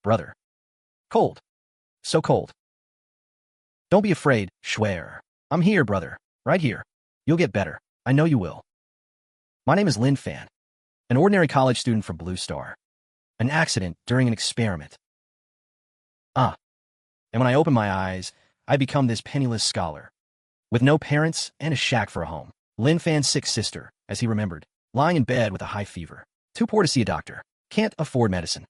brother. Cold. So cold. Don't be afraid, swear. I'm here, brother. Right here. You'll get better. I know you will. My name is Lin Fan, an ordinary college student from Blue Star. An accident during an experiment. And when I open my eyes, I become this penniless scholar, with no parents and a shack for a home. Lin Fan's sick sister, as he remembered, lying in bed with a high fever. Too poor to see a doctor. Can't afford medicine.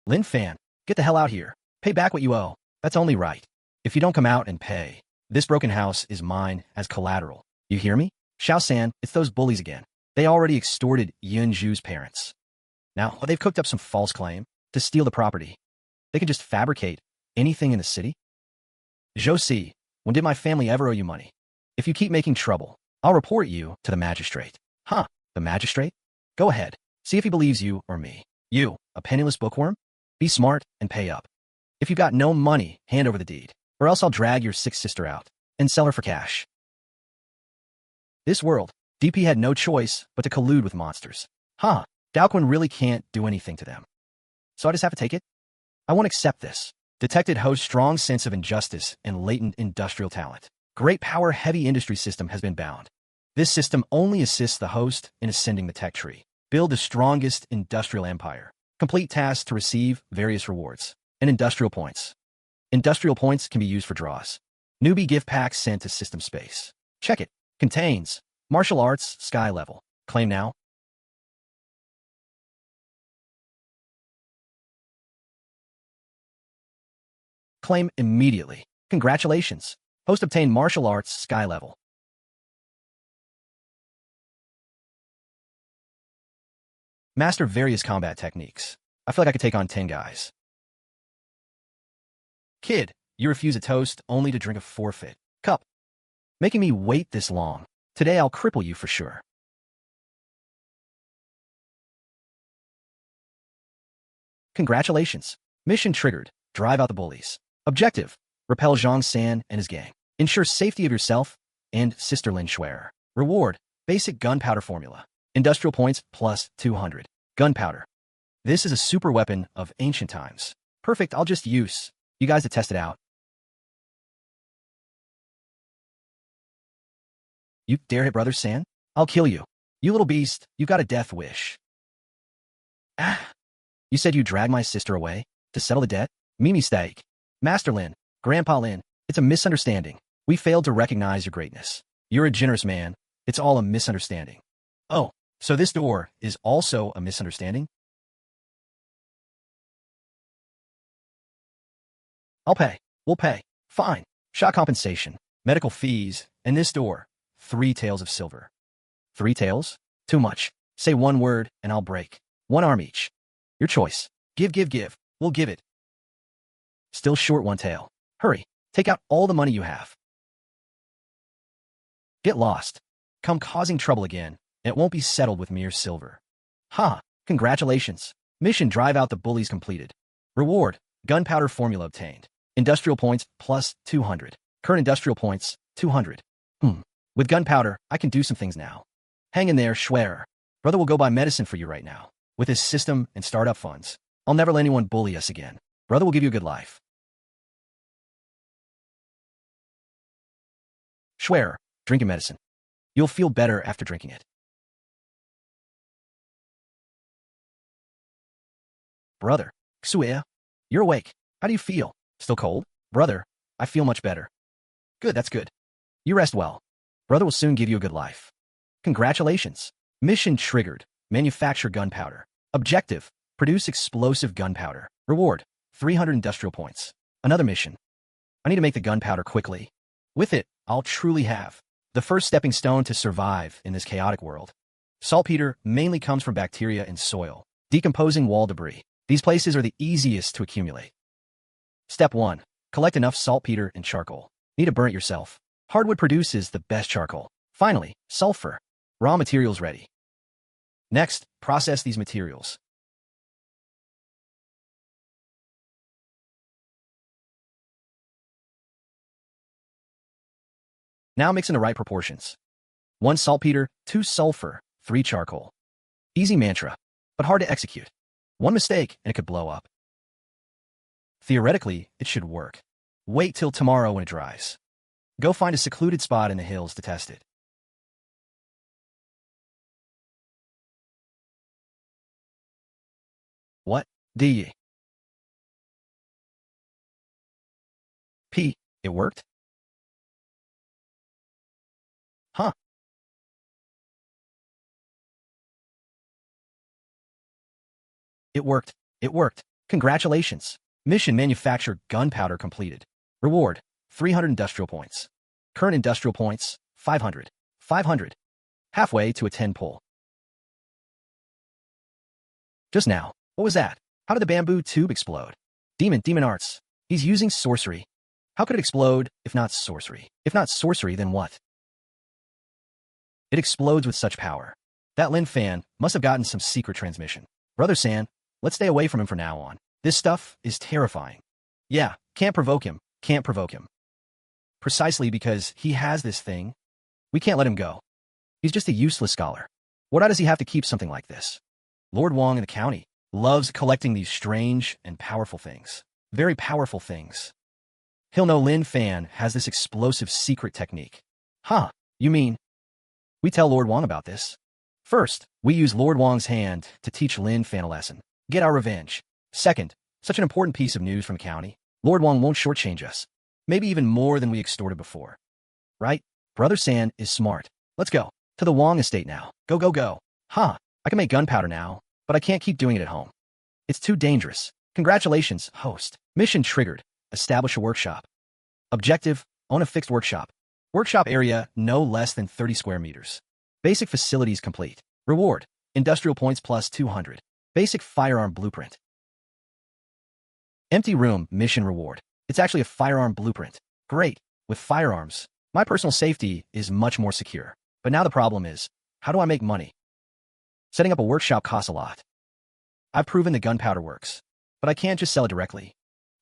Lin Fan, get the hell out here. Pay back what you owe. That's only right. If you don't come out and pay, this broken house is mine as collateral. You hear me? Xiao-san, it's those bullies again. They already extorted Yunju's parents. Now, they've cooked up some false claim to steal the property. They can just fabricate anything in the city? Josie, when did my family ever owe you money? If you keep making trouble, I'll report you to the magistrate. Huh, the magistrate? Go ahead. See if he believes you or me. You, a penniless bookworm? Be smart and pay up. If you've got no money, hand over the deed, or else I'll drag your sick sister out and sell her for cash. This world, DP had no choice but to collude with monsters. Daoquan really can't do anything to them. So I just have to take it? I won't accept this. Detected Ho's strong sense of injustice and latent industrial talent. Great power heavy industry system has been bound. This system only assists the host in ascending the tech tree. Build the strongest industrial empire. Complete tasks to receive various rewards. And industrial points. Industrial points can be used for draws. Newbie gift packs sent to system space. Check it. Contains martial arts sky level. Claim now. Claim immediately. Congratulations. Host obtained martial arts sky level. Master various combat techniques. I feel like I could take on 10 guys. Kid, you refuse a toast only to drink a forfeit cup. Making me wait this long. Today I'll cripple you for sure. Congratulations. Mission triggered. Drive out the bullies. Objective. Repel Zhang San and his gang. Ensure safety of yourself and Sister Lin Shuer. Reward. Basic gunpowder formula. Industrial points plus 200. Gunpowder. This is a super weapon of ancient times. Perfect, I'll just use you guys to test it out. You dare hit Brother San? I'll kill you. You little beast, you got a death wish. You said you dragged my sister away to settle the debt? Me mistake. Master Lin, Grandpa Lin, it's a misunderstanding. We failed to recognize your greatness. You're a generous man. It's all a misunderstanding. Oh, so this door is also a misunderstanding? I'll pay. We'll pay. Fine. Shot compensation, medical fees, and this door. 3 taels of silver. 3 taels? Too much. Say one word, and I'll break. 1 arm each. Your choice. Give. We'll give it. Still short 1 tael. Hurry. Take out all the money you have. Get lost. Come causing trouble again. It won't be settled with mere silver. Congratulations. Mission drive out the bullies completed. Reward. Gunpowder formula obtained. Industrial points plus 200. Current industrial points, 200. With gunpowder, I can do some things now. Hang in there, Schwer. Brother will go buy medicine for you right now. With his system and startup funds, I'll never let anyone bully us again. Brother will give you a good life. Schwer, drink your medicine. You'll feel better after drinking it. Brother, Xue, you're awake. How do you feel? Still cold? Brother, I feel much better. Good, that's good. You rest well. Brother will soon give you a good life. Congratulations. Mission triggered. Manufacture gunpowder. Objective. Produce explosive gunpowder. Reward. 300 industrial points. Another mission. I need to make the gunpowder quickly. With it, I'll truly have the first stepping stone to survive in this chaotic world. Saltpeter mainly comes from bacteria in soil, decomposing wall debris. These places are the easiest to accumulate. Step 1. Collect enough saltpeter and charcoal. Need to burn it yourself. Hardwood produces the best charcoal. Finally, sulfur. Raw materials ready. Next, process these materials. Now mix in the right proportions. 1 saltpeter, 2 sulfur, 3 charcoal. Easy mantra, but hard to execute. One mistake and it could blow up. Theoretically, it should work. Wait till tomorrow when it dries. Go find a secluded spot in the hills to test it. What? D. P. It worked? Huh. It worked. It worked. Congratulations. Mission manufacture gunpowder completed. Reward, 300 industrial points. Current industrial points, 500. 500. Halfway to a 10 pull. Just now. What was that? How did the bamboo tube explode? Demon arts. He's using sorcery. How could it explode if not sorcery? If not sorcery, then what? It explodes with such power. That Lin Fan must have gotten some secret transmission. Brother San, let's stay away from him from now on. This stuff is terrifying. Yeah, can't provoke him. Can't provoke him. Precisely because he has this thing. We can't let him go. He's just a useless scholar. Why does he have to keep something like this? Lord Wong in the county loves collecting these strange and powerful things. Very powerful things. He'll know Lin Fan has this explosive secret technique. Huh, you mean? We tell Lord Wong about this. First, we use Lord Wong's hand to teach Lin Fan a lesson. Get our revenge. Second, such an important piece of news from the county. Lord Wong won't shortchange us. Maybe even more than we extorted before. Right? Brother San is smart. Let's go. To the Wong estate now. Go, go, go. Huh, I can make gunpowder now, but I can't keep doing it at home. It's too dangerous. Congratulations, host. Mission triggered. Establish a workshop. Objective, own a fixed workshop. Workshop area, no less than 30 square meters. Basic facilities complete. Reward, industrial points plus 200. Basic firearm blueprint. Empty room, mission reward. It's actually a firearm blueprint. Great. With firearms, my personal safety is much more secure. But now the problem is, how do I make money? Setting up a workshop costs a lot. I've proven the gunpowder works, but I can't just sell it directly.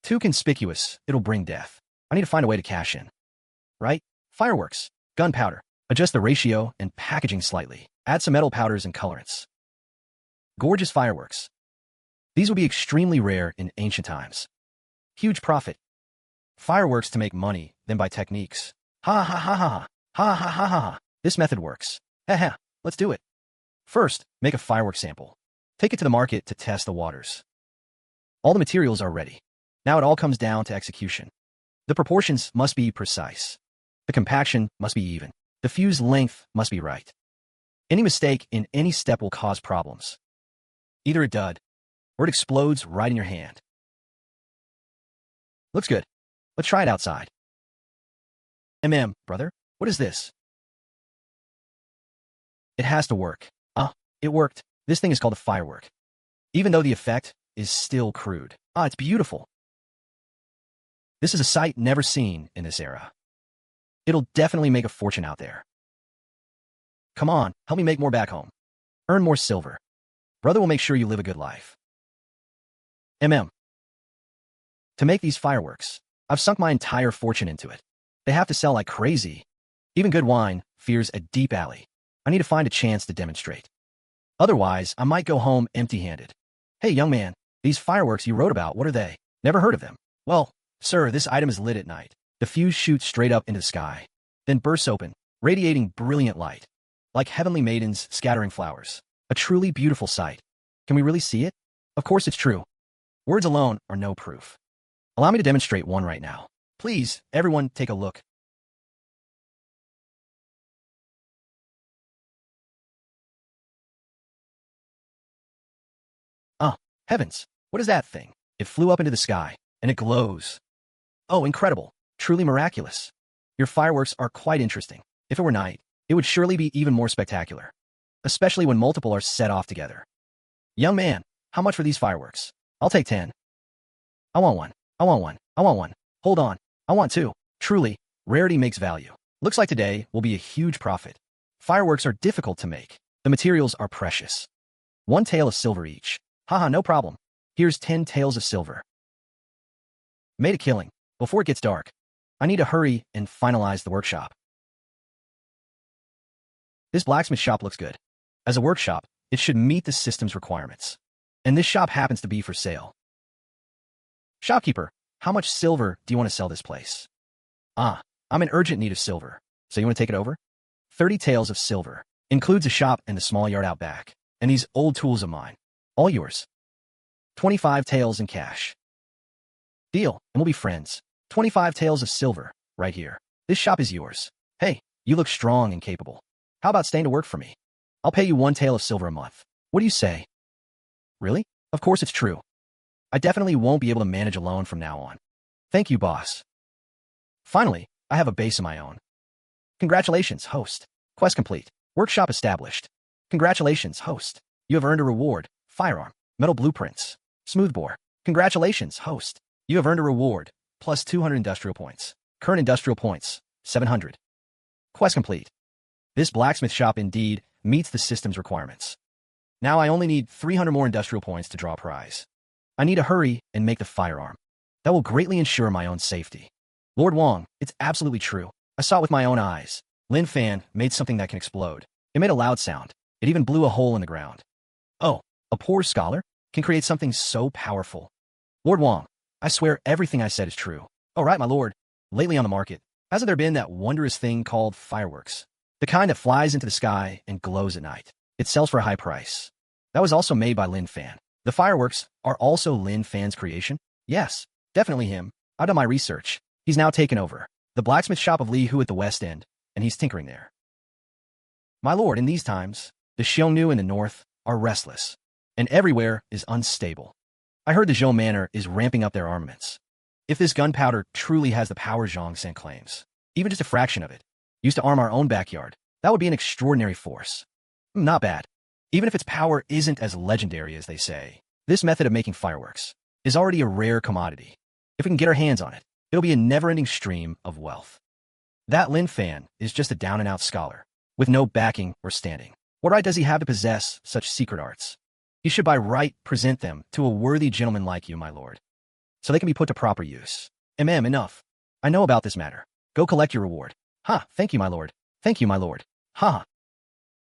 Too conspicuous, it'll bring death. I need to find a way to cash in. Right? Fireworks, gunpowder. Adjust the ratio and packaging slightly. Add some metal powders and colorants. Gorgeous fireworks. These will be extremely rare in ancient times. Huge profit. Fireworks to make money, then buy techniques. Ha ha ha ha ha ha ha ha ha. This method works. Haha, let's do it. First, make a firework sample. Take it to the market to test the waters. All the materials are ready. Now it all comes down to execution. The proportions must be precise. The compaction must be even. The fuse length must be right. Any mistake in any step will cause problems. Either it dud, or it explodes right in your hand. Looks good. Let's try it outside. Brother, what is this? It has to work. It worked. This thing is called a firework. Even though the effect is still crude. It's beautiful. This is a sight never seen in this era. It'll definitely make a fortune out there. Come on, help me make more back home. Earn more silver. Brother will make sure you live a good life. To make these fireworks, I've sunk my entire fortune into it. They have to sell like crazy. Even good wine fears a deep alley. I need to find a chance to demonstrate. Otherwise, I might go home empty-handed. Hey, young man, these fireworks you wrote about, what are they? Never heard of them. Well, sir, this item is lit at night. The fuse shoots straight up into the sky, then bursts open, radiating brilliant light, like heavenly maidens scattering flowers. A truly beautiful sight. Can we really see it? Of course it's true. Words alone are no proof. Allow me to demonstrate one right now. Please, everyone, take a look. Heavens, what is that thing? It flew up into the sky, and it glows. Oh, incredible. Truly miraculous. Your fireworks are quite interesting. If it were night, it would surely be even more spectacular. Especially when multiple are set off together. Young man, how much for these fireworks? I'll take 10. I want one. I want one. I want one. Hold on. I want two. Truly, rarity makes value. Looks like today will be a huge profit. Fireworks are difficult to make. The materials are precious. 1 tael of silver each. Haha, no problem. Here's 10 taels of silver. Made a killing. Before it gets dark, I need to hurry and finalize the workshop. This blacksmith shop looks good. As a workshop, it should meet the system's requirements. And this shop happens to be for sale. Shopkeeper, how much silver do you want to sell this place? Ah, I'm in urgent need of silver. So you want to take it over? 30 taels of silver. Includes a shop and the small yard out back. And these old tools of mine. All yours. 25 taels in cash. Deal, and we'll be friends. 25 taels of silver, right here. This shop is yours. Hey, you look strong and capable. How about staying to work for me? I'll pay you 1 tael of silver a month. What do you say? Really? Of course it's true. I definitely won't be able to manage alone from now on. Thank you, boss. Finally, I have a base of my own. Congratulations, host. Quest complete. Workshop established. Congratulations, host. You have earned a reward. Firearm. Metal blueprints. Smoothbore. Congratulations, host. You have earned a reward. Plus 200 industrial points. Current industrial points. 700. Quest complete. This blacksmith shop indeed meets the system's requirements. Now I only need 300 more industrial points to draw a prize. I need to hurry and make the firearm. That will greatly ensure my own safety. Lord Wong, it's absolutely true. I saw it with my own eyes. Lin Fan made something that can explode. It made a loud sound. It even blew a hole in the ground. Oh, a poor scholar can create something so powerful. Lord Wong, I swear everything I said is true. Oh, right, my lord. Lately on the market, hasn't there been that wondrous thing called fireworks? The kind that flies into the sky and glows at night. It sells for a high price. That was also made by Lin Fan. The fireworks are also Lin Fan's creation? Yes, definitely him. I've done my research. He's now taken over the blacksmith shop of Li Hu at the West End, and he's tinkering there. My lord, in these times, the Xiongnu in the north are restless, and everywhere is unstable. I heard the Zhou Manor is ramping up their armaments. If this gunpowder truly has the power Zhang San claims, even just a fraction of it, used to arm our own backyard, that would be an extraordinary force. Not bad. Even if its power isn't as legendary as they say, this method of making fireworks is already a rare commodity. If we can get our hands on it, it'll be a never-ending stream of wealth. That Lin Fan is just a down-and-out scholar, with no backing or standing. What right does he have to possess such secret arts? He should by right present them to a worthy gentleman like you, my lord, so they can be put to proper use. Enough. I know about this matter. Go collect your reward. Ha, thank you, my lord. Thank you, my lord. Ha.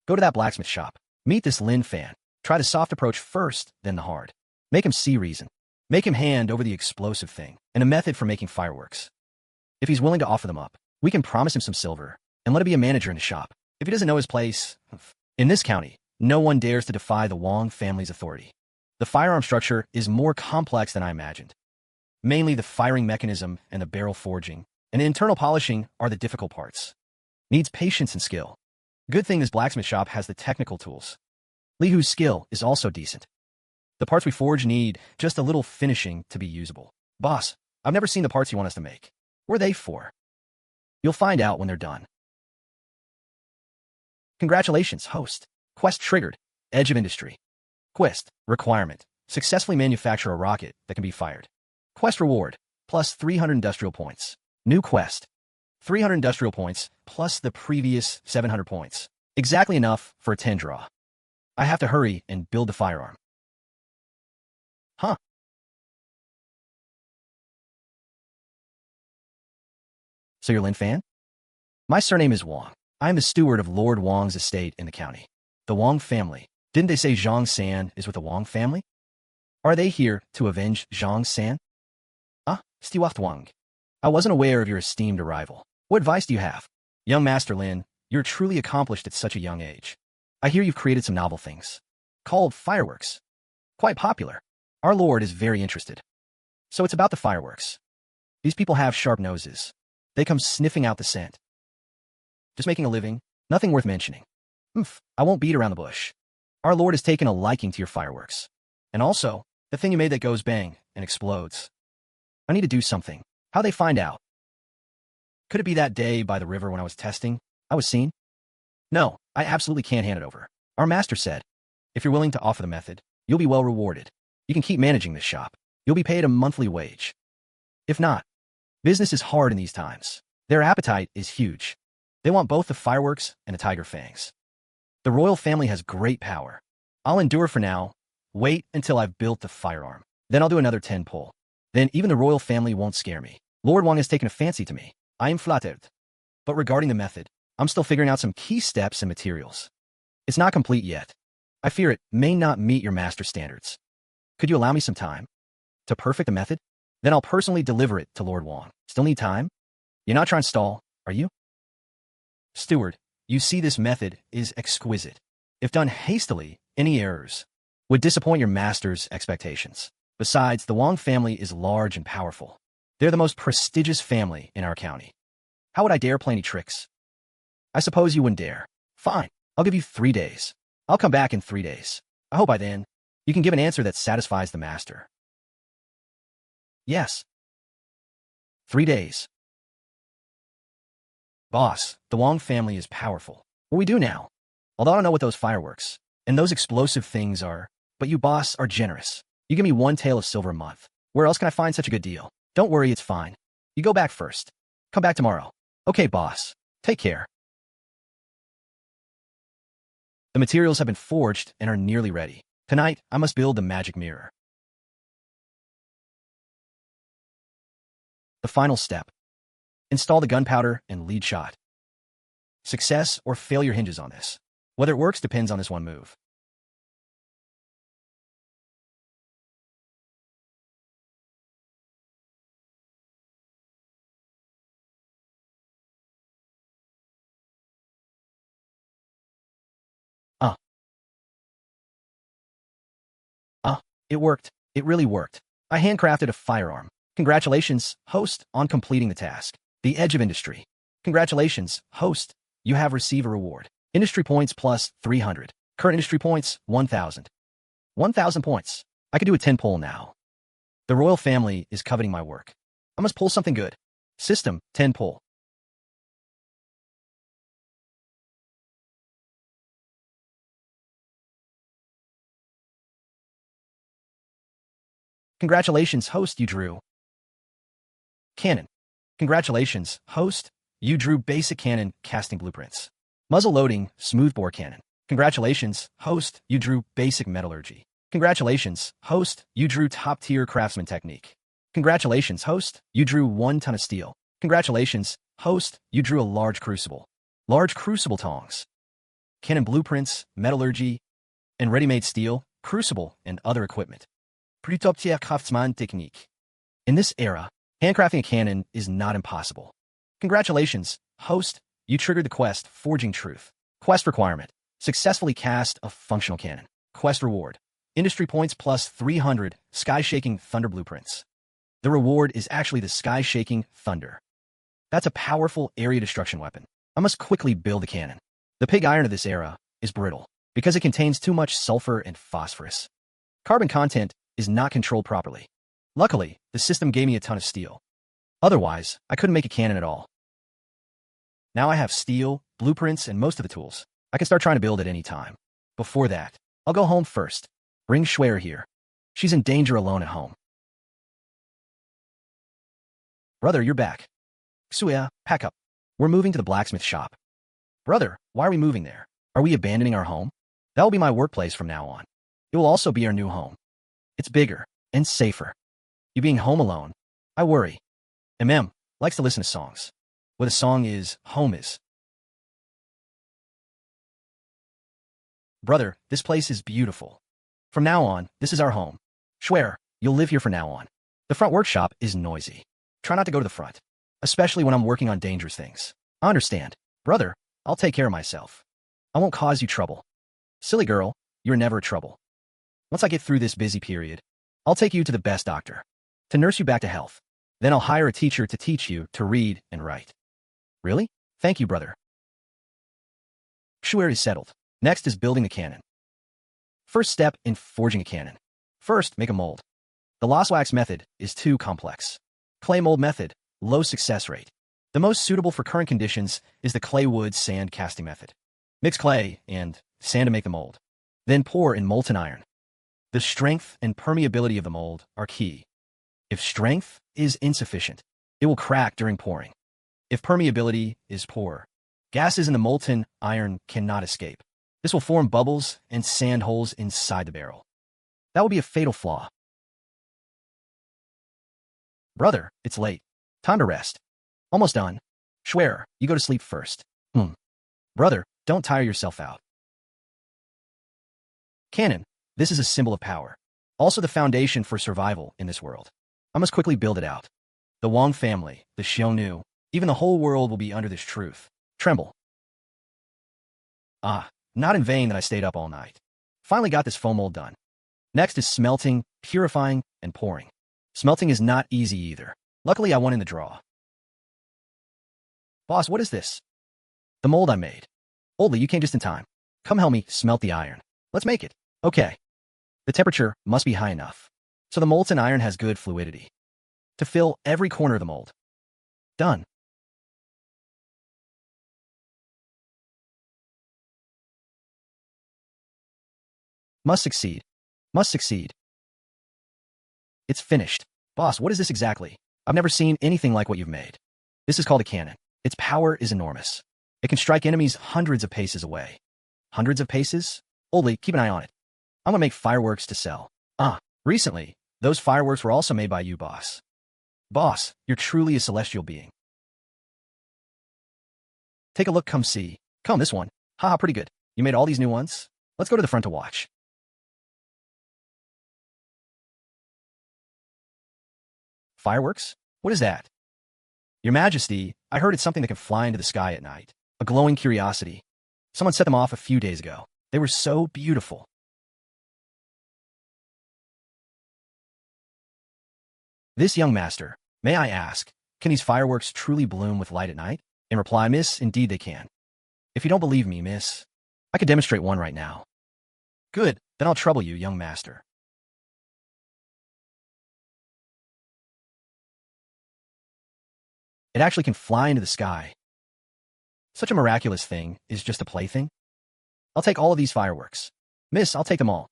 Go to that blacksmith shop. Meet this Lin Fan. Try the soft approach first, then the hard. Make him see reason. Make him hand over the explosive thing and a method for making fireworks. If he's willing to offer them up, we can promise him some silver and let him be a manager in the shop. If he doesn't know his place, in this county, no one dares to defy the Wong family's authority. The firearm structure is more complex than I imagined. Mainly the firing mechanism and the barrel forging, and internal polishing are the difficult parts. Needs patience and skill. Good thing this blacksmith shop has the technical tools. Li Hu's skill is also decent. The parts we forge need just a little finishing to be usable. Boss, I've never seen the parts you want us to make. What are they for? You'll find out when they're done. Congratulations, host. Quest triggered. Edge of industry. Quest requirement. Successfully manufacture a rocket that can be fired. Quest reward. Plus 300 industrial points. New quest. 300 industrial points plus the previous 700 points. Exactly enough for a 10 draw. I have to hurry and build the firearm. Huh. So you're Lin Fan? My surname is Wong. I am the steward of Lord Wong's estate in the county. The Wong family. Didn't they say Zhang San is with the Wong family? Are they here to avenge Zhang San? Ah, Stiwath Wong. I wasn't aware of your esteemed arrival. What advice do you have? Young Master Lin, you're truly accomplished at such a young age. I hear you've created some novel things. Called fireworks. Quite popular. Our lord is very interested. So it's about the fireworks. These people have sharp noses. They come sniffing out the scent. Just making a living, nothing worth mentioning. I won't beat around the bush. Our lord has taken a liking to your fireworks. And also, the thing you made that goes bang and explodes. I need to do something. How'd they find out? Could it be that day by the river when I was testing? I was seen? No, I absolutely can't hand it over. Our master said, if you're willing to offer the method, you'll be well rewarded. You can keep managing this shop. You'll be paid a monthly wage. If not, business is hard in these times. Their appetite is huge. They want both the fireworks and the tiger fangs. The royal family has great power. I'll endure for now. Wait until I've built the firearm. Then I'll do another 10 pull. Then even the royal family won't scare me. Lord Wong has taken a fancy to me. I am flattered. But regarding the method, I'm still figuring out some key steps and materials. It's not complete yet. I fear it may not meet your master standards. Could you allow me some time to perfect the method? Then I'll personally deliver it to Lord Wang. Still need time? You're not trying to stall, are you? Steward, you see this method is exquisite. If done hastily, any errors would disappoint your master's expectations. Besides, the Wang family is large and powerful. They're the most prestigious family in our county. How would I dare play any tricks? I suppose you wouldn't dare. Fine, I'll give you 3 days. I'll come back in 3 days. I hope by then, you can give an answer that satisfies the master. Yes. 3 days. Boss, the Wang family is powerful. What we do now? Although I don't know what those fireworks and those explosive things are, but you, boss, are generous. You give me 1 tael of silver a month. Where else can I find such a good deal? Don't worry, it's fine. You go back first. Come back tomorrow. Okay, boss. Take care. The materials have been forged and are nearly ready. Tonight, I must build the magic mirror. The final step. Install the gunpowder and lead shot. Success or failure hinges on this. Whether it works depends on this one move. It worked. It really worked. I handcrafted a firearm. Congratulations, host, on completing the task. The edge of industry. Congratulations, host. You have received a reward. Industry points plus 300. Current industry points, 1,000. 1,000 points. I could do a 10 pull now. The royal family is coveting my work. I must pull something good. System, 10 pull. Congratulations, host, you drew. Cannon. Congratulations, host. You drew basic cannon casting blueprints. Muzzle loading, smoothbore cannon. Congratulations, host. You drew basic metallurgy. Congratulations, host. You drew top-tier craftsman technique. Congratulations, host. You drew 1 ton of steel. Congratulations, host. You drew a large crucible. Large crucible tongs. Cannon blueprints, metallurgy, and ready-made steel, crucible, and other equipment. Top-tier craftsman technique. In this era, handcrafting a cannon is not impossible. Congratulations, host. You triggered the quest, Forging Truth. Quest requirement. Successfully cast a functional cannon. Quest reward. Industry points plus 300, sky-shaking thunder blueprints. The reward is actually the sky-shaking thunder. That's a powerful area destruction weapon. I must quickly build the cannon. The pig iron of this era is brittle because it contains too much sulfur and phosphorus. Carbon content is not controlled properly. Luckily, the system gave me a ton of steel. Otherwise, I couldn't make a cannon at all. Now I have steel, blueprints, and most of the tools. I can start trying to build at any time. Before that, I'll go home first. Bring Schwer here. She's in danger alone at home. Brother, you're back. Xuya, pack up. We're moving to the blacksmith shop. Brother, why are we moving there? Are we abandoning our home? That will be my workplace from now on. It will also be our new home. It's bigger and safer. You being home alone, I worry. Likes to listen to songs. What a song is, home is. Brother, this place is beautiful. From now on, this is our home. Schwer, you'll live here from now on. The front workshop is noisy. Try not to go to the front, especially when I'm working on dangerous things. I understand. Brother, I'll take care of myself. I won't cause you trouble. Silly girl, you're never trouble. Once I get through this busy period, I'll take you to the best doctor to nurse you back to health. Then I'll hire a teacher to teach you to read and write. Really? Thank you, brother. Schwer is settled. Next is building the cannon. First step in forging a cannon. First, make a mold. The lost wax method is too complex. Clay mold method, low success rate. The most suitable for current conditions is the clay wood sand casting method. Mix clay and sand to make the mold. Then pour in molten iron. The strength and permeability of the mold are key. If strength is insufficient, it will crack during pouring. If permeability is poor, gases in the molten iron cannot escape. This will form bubbles and sand holes inside the barrel. That will be a fatal flaw. Brother, it's late. Time to rest. Almost done. Schwer, you go to sleep first. Brother, don't tire yourself out. Cannon, this is a symbol of power. Also the foundation for survival in this world. I must quickly build it out. The Wang family, the Xiongnu, even the whole world will be under this truth. Tremble. Ah, not in vain that I stayed up all night. Finally got this foam mold done. Next is smelting, purifying, and pouring. Smelting is not easy either. Luckily, I won in the draw. Boss, what is this? The mold I made. Oldly, you came just in time. Come help me smelt the iron. Let's make it. Okay. The temperature must be high enough, so the molten iron has good fluidity to fill every corner of the mold. Done. Must succeed. Must succeed. It's finished. Boss, what is this exactly? I've never seen anything like what you've made. This is called a cannon. Its power is enormous. It can strike enemies hundreds of paces away. Hundreds of paces? Oldly, keep an eye on it. I'm gonna make fireworks to sell. Recently, those fireworks were also made by you, boss. Boss, you're truly a celestial being. Take a look, come see. Come, this one. Haha, pretty good. You made all these new ones? Let's go to the front to watch. Fireworks? What is that? Your Majesty, I heard it's something that can fly into the sky at night. A glowing curiosity. Someone set them off a few days ago. They were so beautiful. This young master, may I ask, can these fireworks truly bloom with light at night? In reply, miss, indeed they can. If you don't believe me, miss, I could demonstrate one right now. Good, then I'll trouble you, young master. It actually can fly into the sky. Such a miraculous thing is just a plaything. I'll take all of these fireworks. Miss, I'll take them all.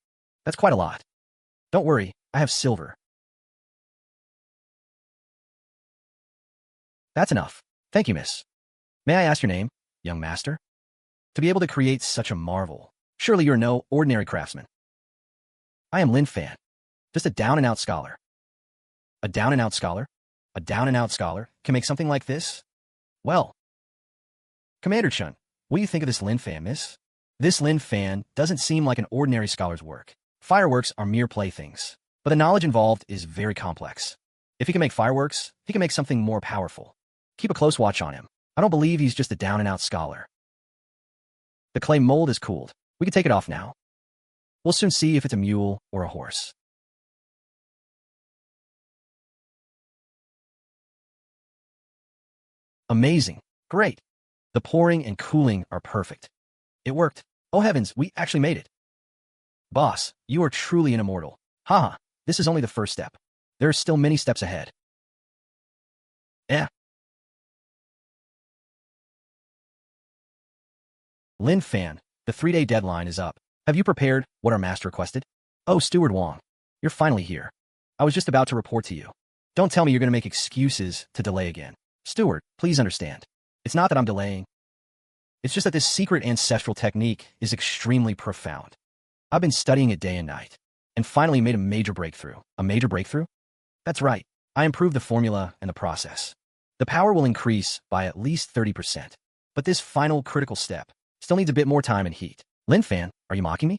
That's quite a lot. Don't worry, I have silver. That's enough. Thank you, miss. May I ask your name, young master? To be able to create such a marvel, surely you're no ordinary craftsman. I am Lin Fan, just a down-and-out scholar. A down-and-out scholar? A down-and-out scholar can make something like this? Well, Commander Chun, what do you think of this Lin Fan, miss? This Lin Fan doesn't seem like an ordinary scholar's work. Fireworks are mere playthings, but the knowledge involved is very complex. If he can make fireworks, he can make something more powerful. Keep a close watch on him. I don't believe he's just a down-and-out scholar. The clay mold is cooled. We can take it off now. We'll soon see if it's a mule or a horse. Amazing. Great. The pouring and cooling are perfect. It worked. Oh heavens, we actually made it. Boss, you are truly an immortal. Haha, this is only the first step. There are still many steps ahead. Lin Fan, the 3-day deadline is up. Have you prepared what our master requested? Oh, Steward Wang, you're finally here. I was just about to report to you. Don't tell me you're going to make excuses to delay again. Steward, please understand. It's not that I'm delaying. It's just that this secret ancestral technique is extremely profound. I've been studying it day and night, and finally made a major breakthrough. A major breakthrough? That's right. I improved the formula and the process. The power will increase by at least 30%. But this final critical step still needs a bit more time and heat. Lin Fan, are you mocking me?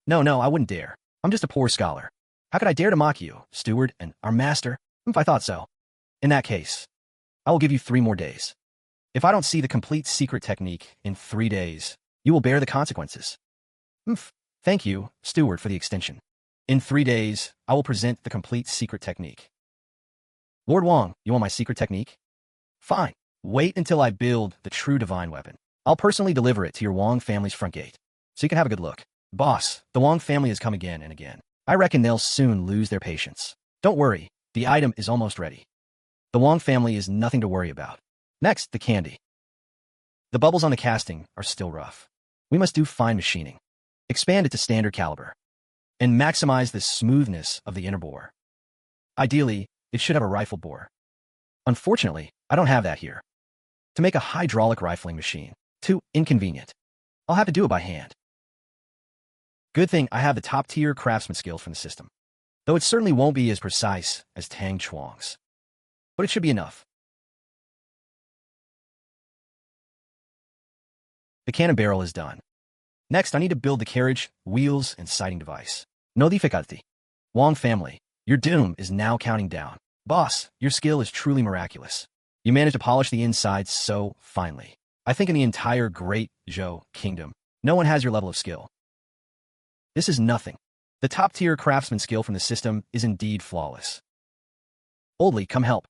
No, I wouldn't dare. I'm just a poor scholar. How could I dare to mock you, Steward, and our master? If I thought so. In that case, I will give you 3 more days. If I don't see the complete secret technique in 3 days, you will bear the consequences. Thank you, Steward, for the extension. In 3 days, I will present the complete secret technique. Lord Wang, you want my secret technique? Fine. Wait until I build the true divine weapon. I'll personally deliver it to your Wang family's front gate, so you can have a good look. Boss, the Wang family has come again and again. I reckon they'll soon lose their patience. Don't worry, the item is almost ready. The Wang family is nothing to worry about. Next, the candy. The bubbles on the casting are still rough. We must do fine machining. Expand it to standard caliber. And maximize the smoothness of the inner bore. Ideally, it should have a rifle bore. Unfortunately, I don't have that here. To make a hydraulic rifling machine, too inconvenient. I'll have to do it by hand. Good thing I have the top-tier craftsman skills from the system, though it certainly won't be as precise as Tang Chuang's. But it should be enough. The cannon barrel is done. Next, I need to build the carriage, wheels, and sighting device. No difficulty. Wang family, your doom is now counting down. Boss, your skill is truly miraculous. You managed to polish the insides so finely. I think in the entire Great Zhou Kingdom, no one has your level of skill. This is nothing. The top-tier craftsman skill from the system is indeed flawless. Oldly, come help.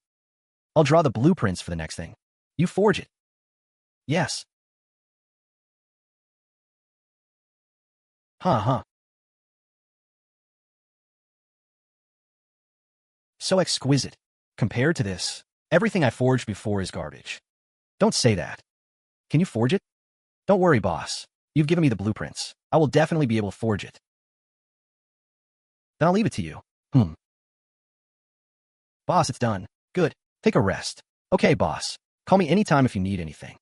I'll draw the blueprints for the next thing. You forge it. Yes. Huh. So exquisite. Compared to this, everything I forged before is garbage. Don't say that. Can you forge it? Don't worry, boss. You've given me the blueprints. I will definitely be able to forge it. Then I'll leave it to you. Boss, it's done. Good. Take a rest. Okay, boss. Call me anytime if you need anything.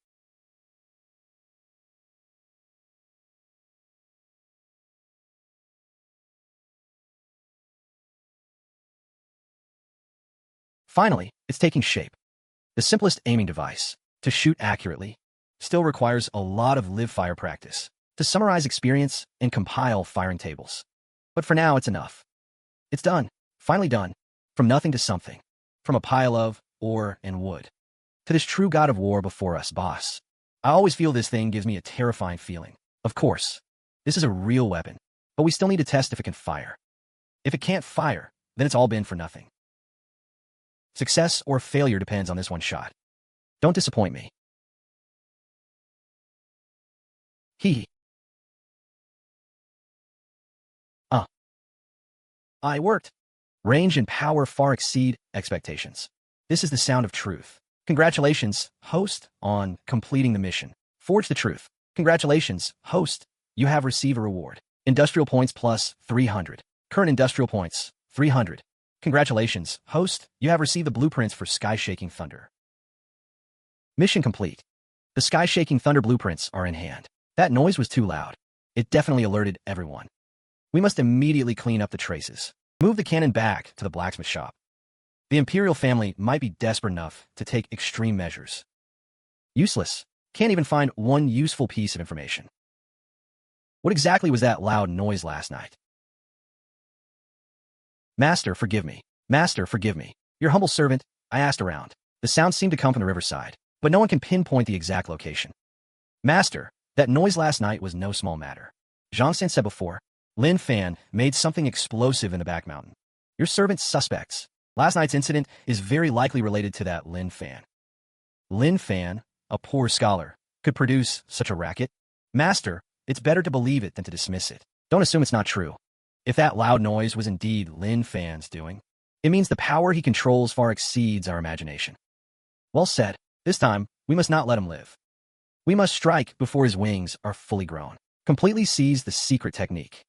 Finally, it's taking shape. The simplest aiming device, to shoot accurately, still requires a lot of live fire practice to summarize experience and compile firing tables. But for now, it's enough. It's done. Finally done. From nothing to something. From a pile of ore and wood. To this true god of war before us, boss. I always feel this thing gives me a terrifying feeling. Of course, this is a real weapon, but we still need to test if it can fire. If it can't fire, then it's all been for nothing. Success or failure depends on this one shot. Don't disappoint me. Hee. I worked. Range and power far exceed expectations. This is the sound of truth. Congratulations, host, on completing the mission. Forge the truth. Congratulations, host. You have received a reward. Industrial points plus 300. Current industrial points, 300. Congratulations, host. You have received the blueprints for Sky-Shaking Thunder. Mission complete. The Sky-Shaking Thunder blueprints are in hand. That noise was too loud. It definitely alerted everyone. We must immediately clean up the traces. Move the cannon back to the blacksmith shop. The Imperial family might be desperate enough to take extreme measures. Useless. Can't even find one useful piece of information. What exactly was that loud noise last night? Master, forgive me. Master, forgive me. Your humble servant, I asked around. The sound seemed to come from the riverside, but no one can pinpoint the exact location. Master, that noise last night was no small matter. Zhang said before, Lin Fan made something explosive in the back mountain. Your servant suspects. Last night's incident is very likely related to that Lin Fan. Lin Fan, a poor scholar, could produce such a racket? Master, it's better to believe it than to dismiss it. Don't assume it's not true. If that loud noise was indeed Lin Fan's doing, it means the power he controls far exceeds our imagination. Well said. This time, we must not let him live. We must strike before his wings are fully grown. Completely seize the secret technique.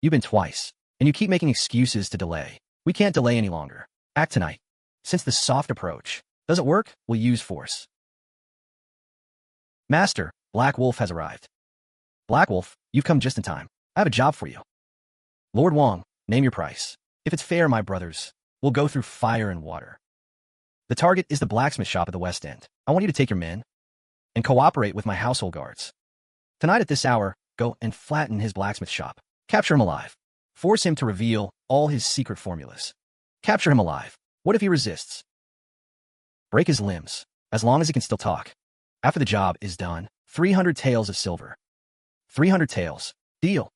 You've been twice, and you keep making excuses to delay. We can't delay any longer. Act tonight. Since the soft approach doesn't work, we'll use force. Master, Black Wolf has arrived. Black Wolf, you've come just in time. I have a job for you. Lord Wong, name your price. If it's fair, my brothers, we'll go through fire and water. The target is the blacksmith shop at the West End. I want you to take your men and cooperate with my household guards. Tonight at this hour, go and flatten his blacksmith shop. Capture him alive. Force him to reveal all his secret formulas. Capture him alive. What if he resists? Break his limbs, as long as he can still talk. After the job is done, 300 taels of silver. 300 taels. Deal.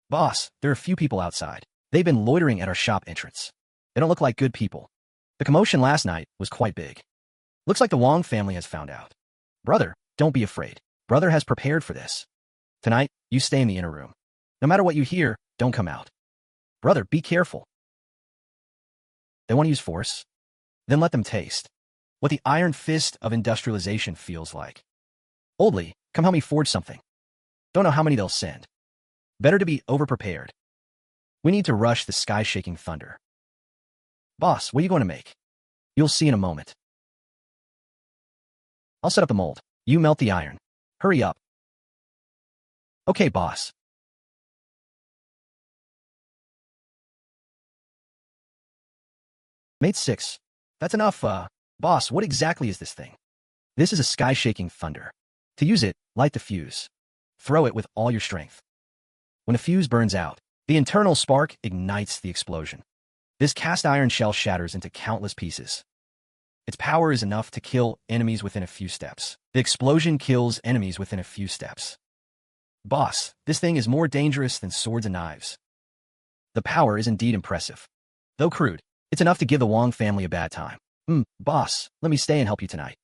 Boss, there are a few people outside. They've been loitering at our shop entrance. They don't look like good people. The commotion last night was quite big. Looks like the Wong family has found out. Brother, don't be afraid. Brother has prepared for this. Tonight, you stay in the inner room. No matter what you hear, don't come out. Brother, be careful. They want to use force? Then let them taste what the iron fist of industrialization feels like. Oldly, come help me forge something. Don't know how many they'll send. Better to be over-prepared. We need to rush the Sky-Shaking Thunder. Boss, what are you going to make? You'll see in a moment. I'll set up the mold. You melt the iron. Hurry up. Okay, boss. Mate 6. That's enough, boss, what exactly is this thing? This is a Sky-Shaking Thunder. To use it, light the fuse. Throw it with all your strength. When a fuse burns out, the internal spark ignites the explosion. This cast iron shell shatters into countless pieces. Its power is enough to kill enemies within a few steps. The explosion kills enemies within a few steps. Boss, this thing is more dangerous than swords and knives. The power is indeed impressive. Though crude, it's enough to give the Wong family a bad time. Boss, let me stay and help you tonight.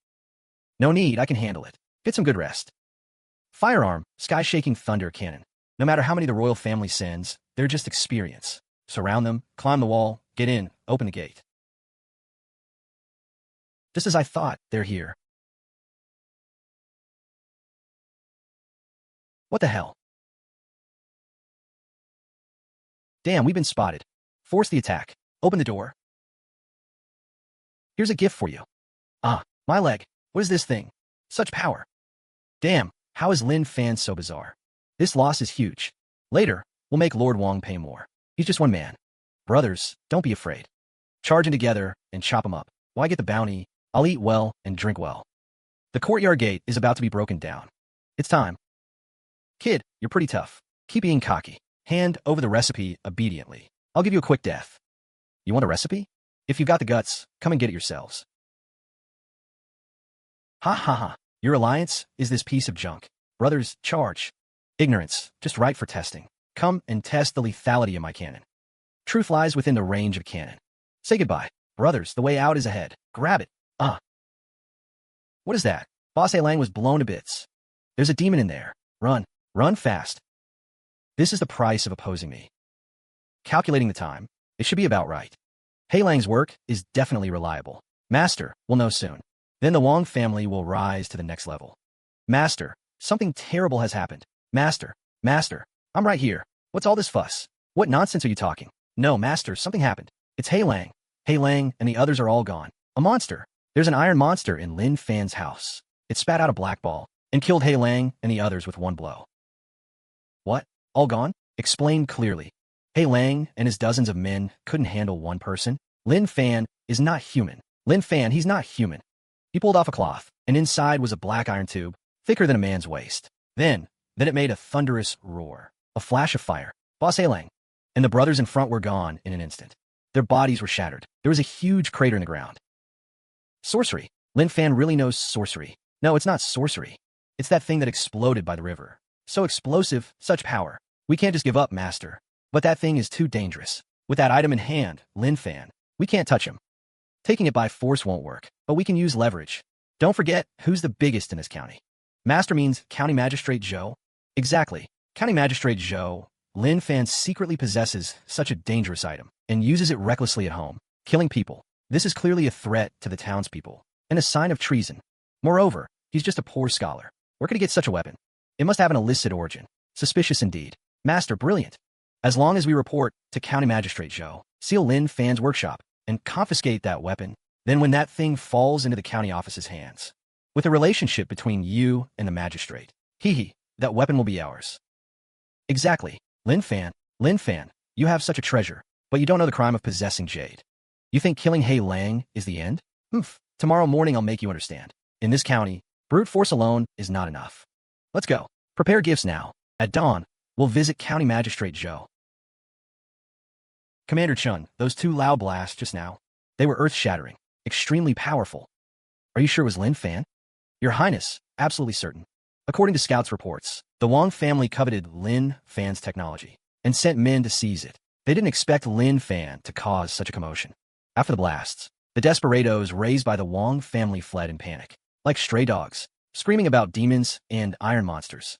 No need, I can handle it. Get some good rest. Firearm, sky-shaking thunder cannon. No matter how many the royal family sends, they're just experience. Surround them, climb the wall, get in, open the gate. Just as I thought, they're here. What the hell? Damn, we've been spotted. Force the attack. Open the door. Here's a gift for you. Ah, my leg. What is this thing? Such power. Damn, how is Lin Fan so bizarre? This loss is huge. Later, we'll make Lord Wong pay more. He's just one man. Brothers, don't be afraid. Charge in together and chop him up. Why get the bounty? I'll eat well and drink well. The courtyard gate is about to be broken down. It's time. Kid, you're pretty tough. Keep being cocky. Hand over the recipe obediently. I'll give you a quick death. You want a recipe? If you've got the guts, come and get it yourselves. Ha ha ha. Your alliance is this piece of junk. Brothers, charge. Ignorance, just right for testing. Come and test the lethality of my cannon. Truth lies within the range of cannon. Say goodbye. Brothers, the way out is ahead. Grab it. What is that? Boss A Lang was blown to bits. There's a demon in there. Run. Run fast. This is the price of opposing me. Calculating the time, it should be about right. Hei Lang's work is definitely reliable. Master, we'll know soon. Then the Wong family will rise to the next level. Master, something terrible has happened. Master, I'm right here. What's all this fuss? What nonsense are you talking? No, Master, something happened. It's Hei Lang. Hei Lang and the others are all gone. A monster. There's an iron monster in Lin Fan's house. It spat out a black ball and killed Hei Lang and the others with one blow. What? All gone? Explain clearly. Hei Lang and his dozens of men couldn't handle one person. Lin Fan is not human. Lin Fan, he's not human. He pulled off a cloth, and inside was a black iron tube, thicker than a man's waist. Then it made a thunderous roar. A flash of fire. Boss Hei Lang and the brothers in front were gone in an instant. Their bodies were shattered. There was a huge crater in the ground. Sorcery. Lin Fan really knows sorcery. No, it's not sorcery. It's that thing that exploded by the river. So explosive, such power. We can't just give up, Master. But that thing is too dangerous. With that item in hand, Lin Fan, we can't touch him. Taking it by force won't work, but we can use leverage. Don't forget who's the biggest in this county. Master means County Magistrate Zhou. Exactly. County Magistrate Zhou. Lin Fan secretly possesses such a dangerous item and uses it recklessly at home, killing people. This is clearly a threat to the townspeople and a sign of treason. Moreover, he's just a poor scholar. Where could he get such a weapon? It must have an illicit origin. Suspicious indeed. Master, brilliant. As long as we report to County Magistrate Zhou, seal Lin Fan's workshop, and confiscate that weapon, then when that thing falls into the county office's hands, with a relationship between you and the magistrate, that weapon will be ours. Exactly. Lin Fan, you have such a treasure, but you don't know the crime of possessing jade. You think killing Hei Lang is the end? Tomorrow morning I'll make you understand. In this county, brute force alone is not enough. Let's go. Prepare gifts now. At dawn, we'll visit County Magistrate Zhou. Commander Chun, those two loud blasts just now, they were earth-shattering, extremely powerful. Are you sure it was Lin Fan? Your Highness, absolutely certain. According to scouts' reports, the Wong family coveted Lin Fan's technology and sent men to seize it. They didn't expect Lin Fan to cause such a commotion. After the blasts, the desperados raised by the Wong family fled in panic, like stray dogs, screaming about demons and iron monsters.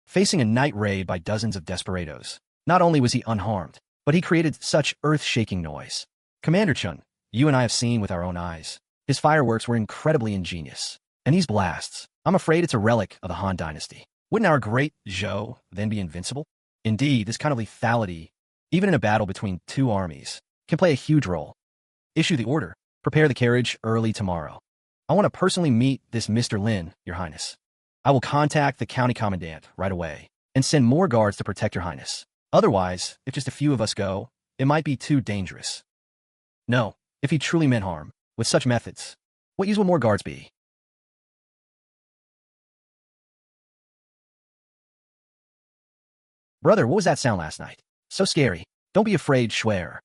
Facing a night raid by dozens of desperados, not only was he unharmed, but he created such earth-shaking noise. Commander Chun, you and I have seen with our own eyes. His fireworks were incredibly ingenious. And these blasts, I'm afraid it's a relic of the Han Dynasty. Wouldn't our great Zhou then be invincible? Indeed, this kind of lethality, even in a battle between two armies, can play a huge role. Issue the order. Prepare the carriage early tomorrow. I want to personally meet this Mr. Lin, Your Highness. I will contact the county commandant right away and send more guards to protect Your Highness. Otherwise, if just a few of us go, it might be too dangerous. No, if he truly meant harm, with such methods, what use will more guards be? Brother, what was that sound last night? So scary. Don't be afraid, Schwer.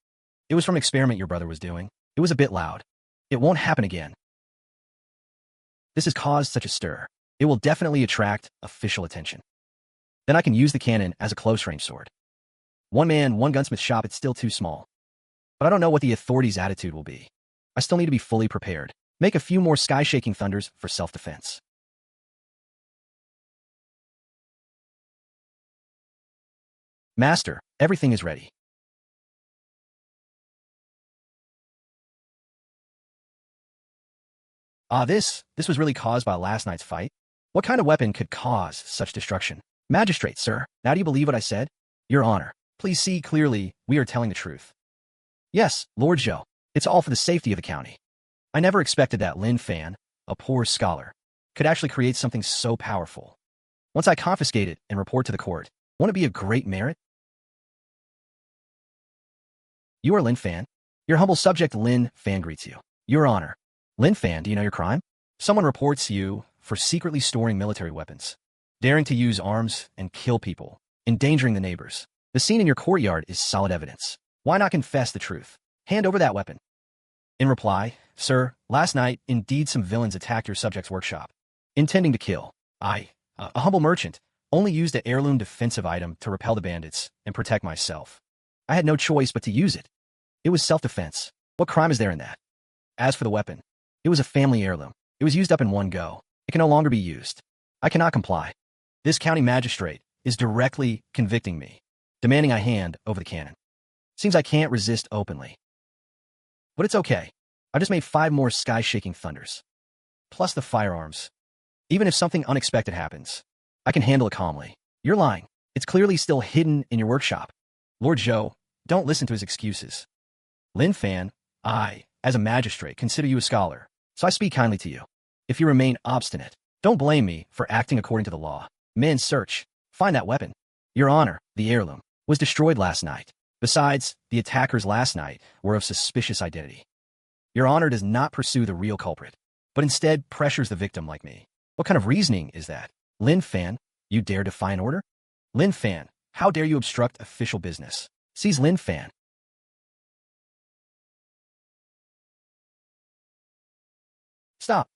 It was from an experiment your brother was doing. It was a bit loud. It won't happen again. This has caused such a stir. It will definitely attract official attention. Then I can use the cannon as a close-range sword. One man, one gunsmith shop, it's still too small. But I don't know what the authorities' attitude will be. I still need to be fully prepared. Make a few more sky-shaking thunders for self-defense. Master, everything is ready. This was really caused by last night's fight? What kind of weapon could cause such destruction? Magistrate, sir, now do you believe what I said? Your Honor, please see clearly we are telling the truth. Yes, Lord Zhou, it's all for the safety of the county. I never expected that Lin Fan, a poor scholar, could actually create something so powerful. Once I confiscate it and report to the court, won't it be a great merit? You are Lin Fan? Your humble subject Lin Fan greets you. Your Honor. Lin Fan, do you know your crime? Someone reports you for secretly storing military weapons, daring to use arms and kill people, endangering the neighbors. The scene in your courtyard is solid evidence. Why not confess the truth? Hand over that weapon. In reply, sir, last night, indeed some villains attacked your subject's workshop, intending to kill. I, a humble merchant, only used an heirloom defensive item to repel the bandits and protect myself. I had no choice but to use it. It was self-defense. What crime is there in that? As for the weapon, it was a family heirloom. It was used up in one go. It can no longer be used. I cannot comply. This county magistrate is directly convicting me, demanding I hand over the cannon. Seems I can't resist openly. But it's okay. I just made 5 more sky-shaking thunders. Plus the firearms. Even if something unexpected happens, I can handle it calmly. You're lying. It's clearly still hidden in your workshop. Lord Zhou, don't listen to his excuses. Lin Fan, I, as a magistrate, consider you a scholar, so I speak kindly to you. If you remain obstinate, don't blame me for acting according to the law. Men, search. Find that weapon. Your Honor, the heirloom was destroyed last night. Besides, the attackers last night were of suspicious identity. Your Honor does not pursue the real culprit, but instead pressures the victim like me. What kind of reasoning is that? Lin Fan, you dare defy an order? Lin Fan, how dare you obstruct official business? Seize Lin Fan. Stop.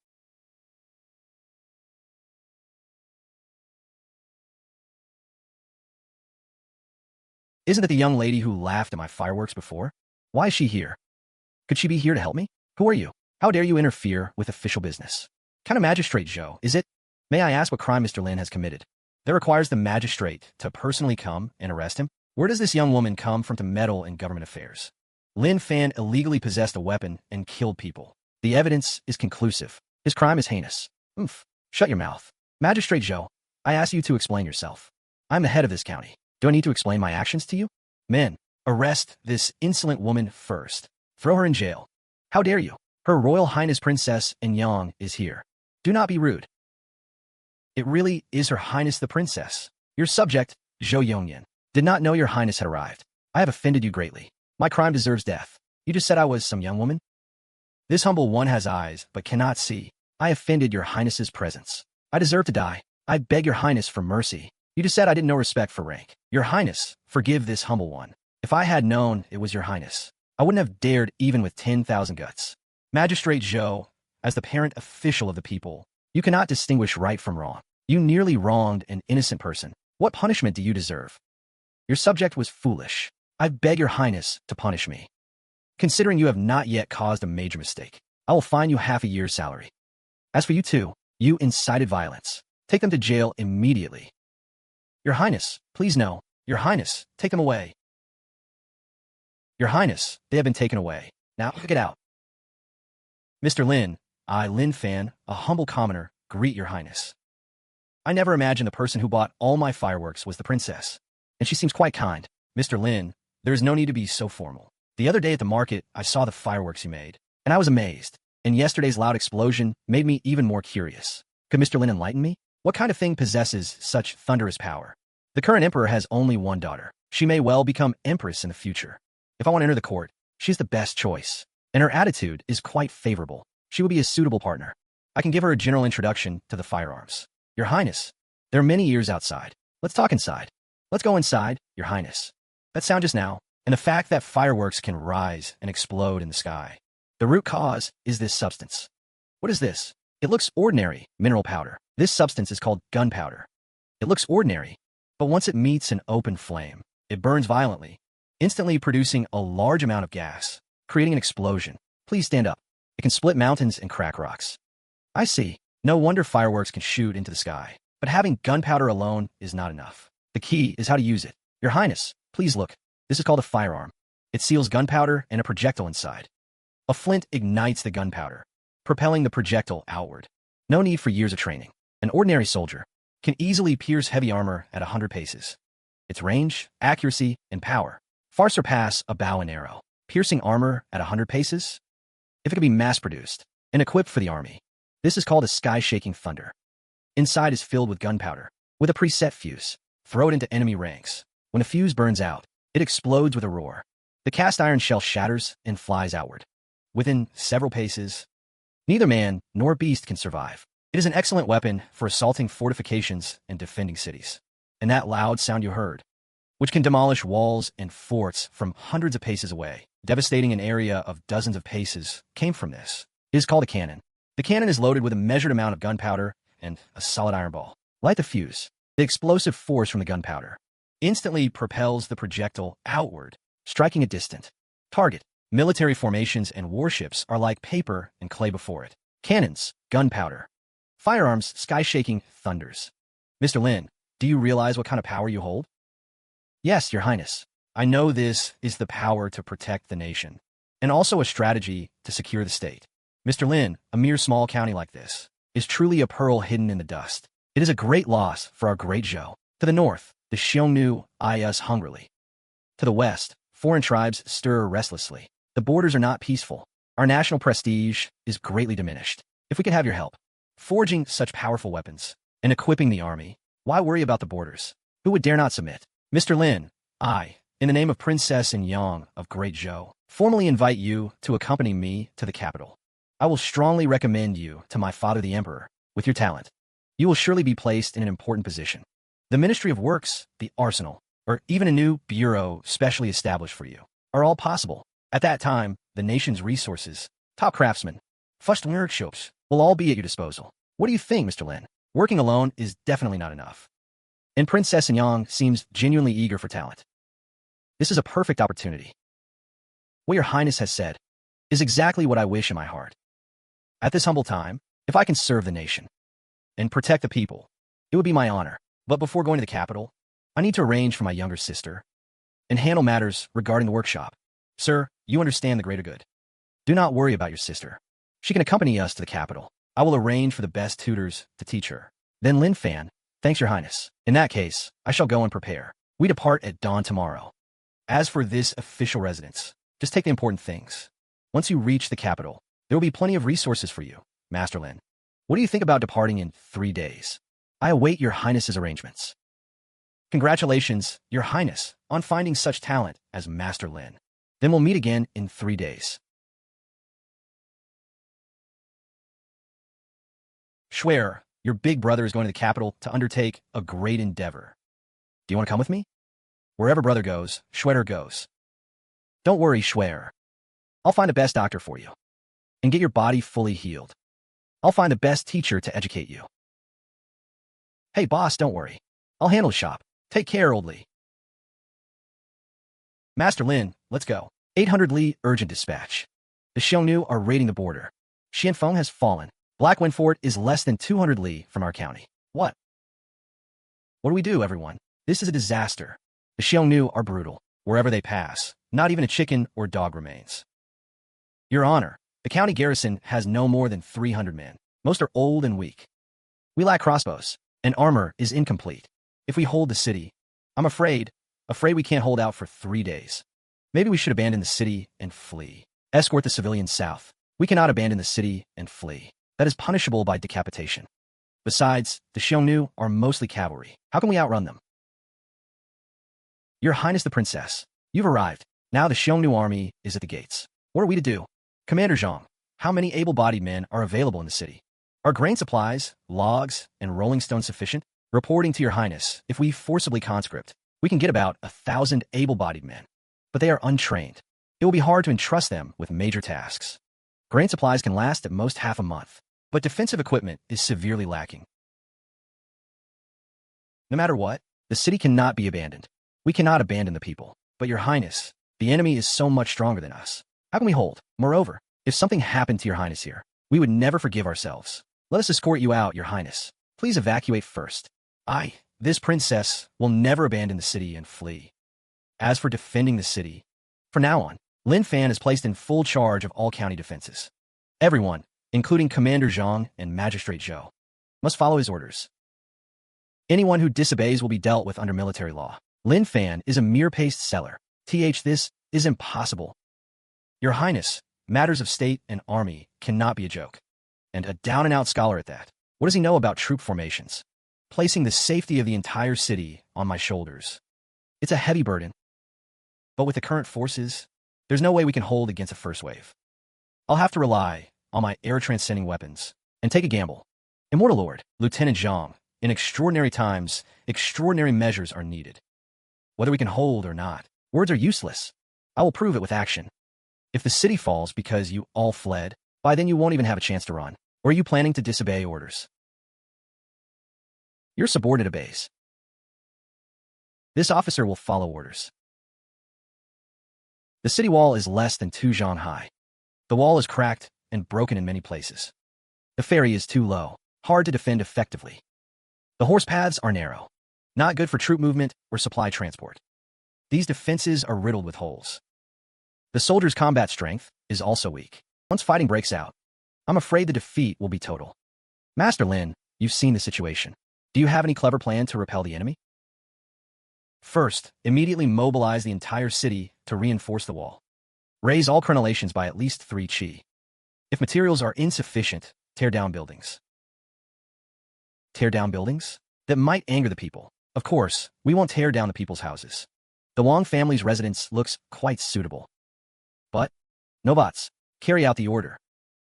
Isn't it the young lady who laughed at my fireworks before? Why is she here? Could she be here to help me? Who are you? How dare you interfere with official business? Kind of magistrate, Zhou, is it? May I ask what crime Mr. Lin has committed? That requires the magistrate to personally come and arrest him? Where does this young woman come from to meddle in government affairs? Lin Fan illegally possessed a weapon and killed people. The evidence is conclusive. His crime is heinous. Shut your mouth. Magistrate Zhou, I ask you to explain yourself. I'm the head of this county. Do I need to explain my actions to you? Men, arrest this insolent woman first. Throw her in jail. How dare you? Her Royal Highness Princess Yang is here. Do not be rude. It really is Her Highness the Princess. Your subject, Zhou Yongyan, did not know Your Highness had arrived. I have offended you greatly. My crime deserves death. You just said I was some young woman? This humble one has eyes, but cannot see. I offended Your Highness's presence. I deserve to die. I beg Your Highness for mercy. You just said I didn't know respect for rank. Your Highness, forgive this humble one. If I had known it was Your Highness, I wouldn't have dared even with 10,000 guts. Magistrate Zhou, as the parent official of the people, you cannot distinguish right from wrong. You nearly wronged an innocent person. What punishment do you deserve? Your subject was foolish. I beg Your Highness to punish me. Considering you have not yet caused a major mistake, I will fine you half a year's salary. As for you two, you incited violence. Take them to jail immediately. Your Highness, please no. Your Highness, take them away. Your Highness, they have been taken away. Now, get out. Mr. Lin, I, Lin Fan, a humble commoner, greet Your Highness. I never imagined the person who bought all my fireworks was the princess, and she seems quite kind. Mr. Lin, there is no need to be so formal. The other day at the market, I saw the fireworks you made, and I was amazed, and yesterday's loud explosion made me even more curious. Could Mr. Lin enlighten me? What kind of thing possesses such thunderous power? The current emperor has only one daughter. She may well become empress in the future. If I want to enter the court, she's the best choice, and her attitude is quite favorable. She will be a suitable partner. I can give her a general introduction to the firearms. Your Highness, there are many ears outside. Let's talk inside. Let's go inside, Your Highness. That sound just now, and the fact that fireworks can rise and explode in the sky. The root cause is this substance. What is this? It looks ordinary, mineral powder. This substance is called gunpowder. It looks ordinary, but once it meets an open flame, it burns violently, instantly producing a large amount of gas, creating an explosion. Please stand up. It can split mountains and crack rocks. I see. No wonder fireworks can shoot into the sky. But having gunpowder alone is not enough. The key is how to use it. Your Highness, please look. This is called a firearm. It seals gunpowder and a projectile inside. A flint ignites the gunpowder, propelling the projectile outward. No need for years of training. An ordinary soldier can easily pierce heavy armor at 100 paces. Its range, accuracy, and power far surpass a bow and arrow. Piercing armor at 100 paces? If it could be mass-produced and equipped for the army, this is called a sky-shaking thunder. Inside is filled with gunpowder, with a preset fuse. Throw it into enemy ranks. When a fuse burns out, it explodes with a roar. The cast iron shell shatters and flies outward. Within several paces, neither man nor beast can survive. It is an excellent weapon for assaulting fortifications and defending cities. And that loud sound you heard, which can demolish walls and forts from hundreds of paces away, devastating an area of dozens of paces, came from this. It is called a cannon. The cannon is loaded with a measured amount of gunpowder and a solid iron ball. Light the fuse. The explosive force from the gunpowder instantly propels the projectile outward, striking a distant target. Military formations and warships are like paper and clay before it. Cannons, gunpowder, firearms, sky-shaking thunders. Mr. Lin, do you realize what kind of power you hold? Yes, Your Highness. I know this is the power to protect the nation, and also a strategy to secure the state. Mr. Lin, a mere small county like this, is truly a pearl hidden in the dust. It is a great loss for our great Zhou. To the north, the Xiongnu eye us hungrily. To the west, foreign tribes stir restlessly. The borders are not peaceful. Our national prestige is greatly diminished. If we could have your help, forging such powerful weapons and equipping the army, why worry about the borders? Who would dare not submit? Mr. Lin, I, in the name of Princess and Yang of Great Zhou, formally invite you to accompany me to the capital. I will strongly recommend you to my father the Emperor. With your talent, you will surely be placed in an important position. The Ministry of Works, the Arsenal, or even a new bureau specially established for you, are all possible. At that time, the nation's resources, top craftsmen, first workshops, will all be at your disposal. What do you think, Mr. Lin? Working alone is definitely not enough. And Princess Yang seems genuinely eager for talent. This is a perfect opportunity. What Your Highness has said is exactly what I wish in my heart. At this humble time, if I can serve the nation and protect the people, it would be my honor. But before going to the capital, I need to arrange for my younger sister and handle matters regarding the workshop. Sir, you understand the greater good. Do not worry about your sister. She can accompany us to the capital. I will arrange for the best tutors to teach her. Then Lin Fan, thanks Your Highness. In that case, I shall go and prepare. We depart at dawn tomorrow. As for this official residence, just take the important things. Once you reach the capital, there will be plenty of resources for you, Master Lin. What do you think about departing in 3 days? I await Your Highness's arrangements. Congratulations, Your Highness, on finding such talent as Master Lin. Then we'll meet again in 3 days. Schwer, your big brother is going to the capital to undertake a great endeavor. Do you want to come with me? Wherever brother goes, Schwer goes. Don't worry, Schwer. I'll find the best doctor for you and get your body fully healed. I'll find the best teacher to educate you. Hey, boss, don't worry. I'll handle the shop. Take care, old Li. Master Lin, let's go. 800 Li, urgent dispatch. The Xiongnu are raiding the border. Xianfeng has fallen. Blackwind Fort is less than 200 Li from our county. What? What do we do, everyone? This is a disaster. The Xiongnu are brutal. Wherever they pass, not even a chicken or dog remains. Your Honor, the county garrison has no more than 300 men. Most are old and weak. We lack crossbows, and armor is incomplete. If we hold the city, I'm afraid we can't hold out for 3 days. Maybe we should abandon the city and flee. Escort the civilians south. We cannot abandon the city and flee. That is punishable by decapitation. Besides, the Xiongnu are mostly cavalry. How can we outrun them? Your Highness the Princess, you've arrived. Now the Xiongnu army is at the gates. What are we to do? Commander Zhang, how many able-bodied men are available in the city? Are grain supplies, logs, and rolling stones sufficient? Reporting to Your Highness, if we forcibly conscript, we can get about 1,000 able-bodied men. but they are untrained. It will be hard to entrust them with major tasks. Grain supplies can last at most half a month, but defensive equipment is severely lacking. No matter what, the city cannot be abandoned. We cannot abandon the people. But Your Highness, the enemy is so much stronger than us. How can we hold? Moreover, if something happened to Your Highness here, we would never forgive ourselves. Let us escort you out, Your Highness. Please evacuate first. This princess, will never abandon the city and flee. As for defending the city, from now on, Lin Fan is placed in full charge of all county defenses. Everyone, including Commander Zhang and Magistrate Zhou, must follow his orders. Anyone who disobeys will be dealt with under military law. Lin Fan is a mere paste seller. This is impossible. Your Highness, matters of state and army cannot be a joke. And a down-and-out scholar at that. What does he know about troop formations? Placing the safety of the entire city on my shoulders. It's a heavy burden. But with the current forces, there's no way we can hold against a first wave. I'll have to rely on my air-transcending weapons and take a gamble. Immortal Lord, Lieutenant Zhang, in extraordinary times, extraordinary measures are needed. Whether we can hold or not, words are useless. I will prove it with action. If the city falls because you all fled, by then you won't even have a chance to run. Or are you planning to disobey orders? Your subordinate obeys. This officer will follow orders. The city wall is less than 2 zhang high. The wall is cracked and broken in many places. The ferry is too low, hard to defend effectively. The horse paths are narrow, not good for troop movement or supply transport. These defenses are riddled with holes. The soldiers' combat strength is also weak. Once fighting breaks out, I'm afraid the defeat will be total. Master Lin, you've seen the situation. Do you have any clever plan to repel the enemy? First, immediately mobilize the entire city to reinforce the wall. Raise all crenellations by at least 3 chi. If materials are insufficient, tear down buildings. Tear down buildings? That might anger the people. Of course, we won't tear down the people's houses. The Wang family's residence looks quite suitable. But, no bots. Carry out the order.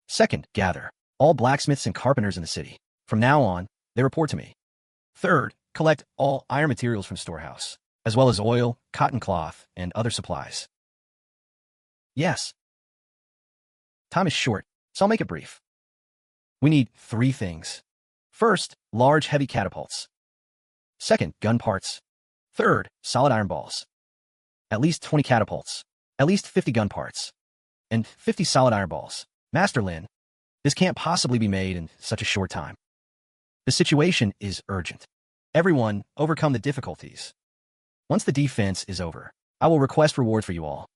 Second, gather all blacksmiths and carpenters in the city. From now on, they report to me. Third, collect all iron materials from storehouse, as well as oil, cotton cloth, and other supplies. Yes. Time is short, so I'll make it brief. We need 3 things. First, large heavy catapults. Second, gun parts. Third, solid iron balls. At least 20 catapults. At least 50 gun parts. And 50 solid iron balls. Master Lin, this can't possibly be made in such a short time. The situation is urgent. Everyone, overcome the difficulties. Once the defense is over, I will request reward for you all.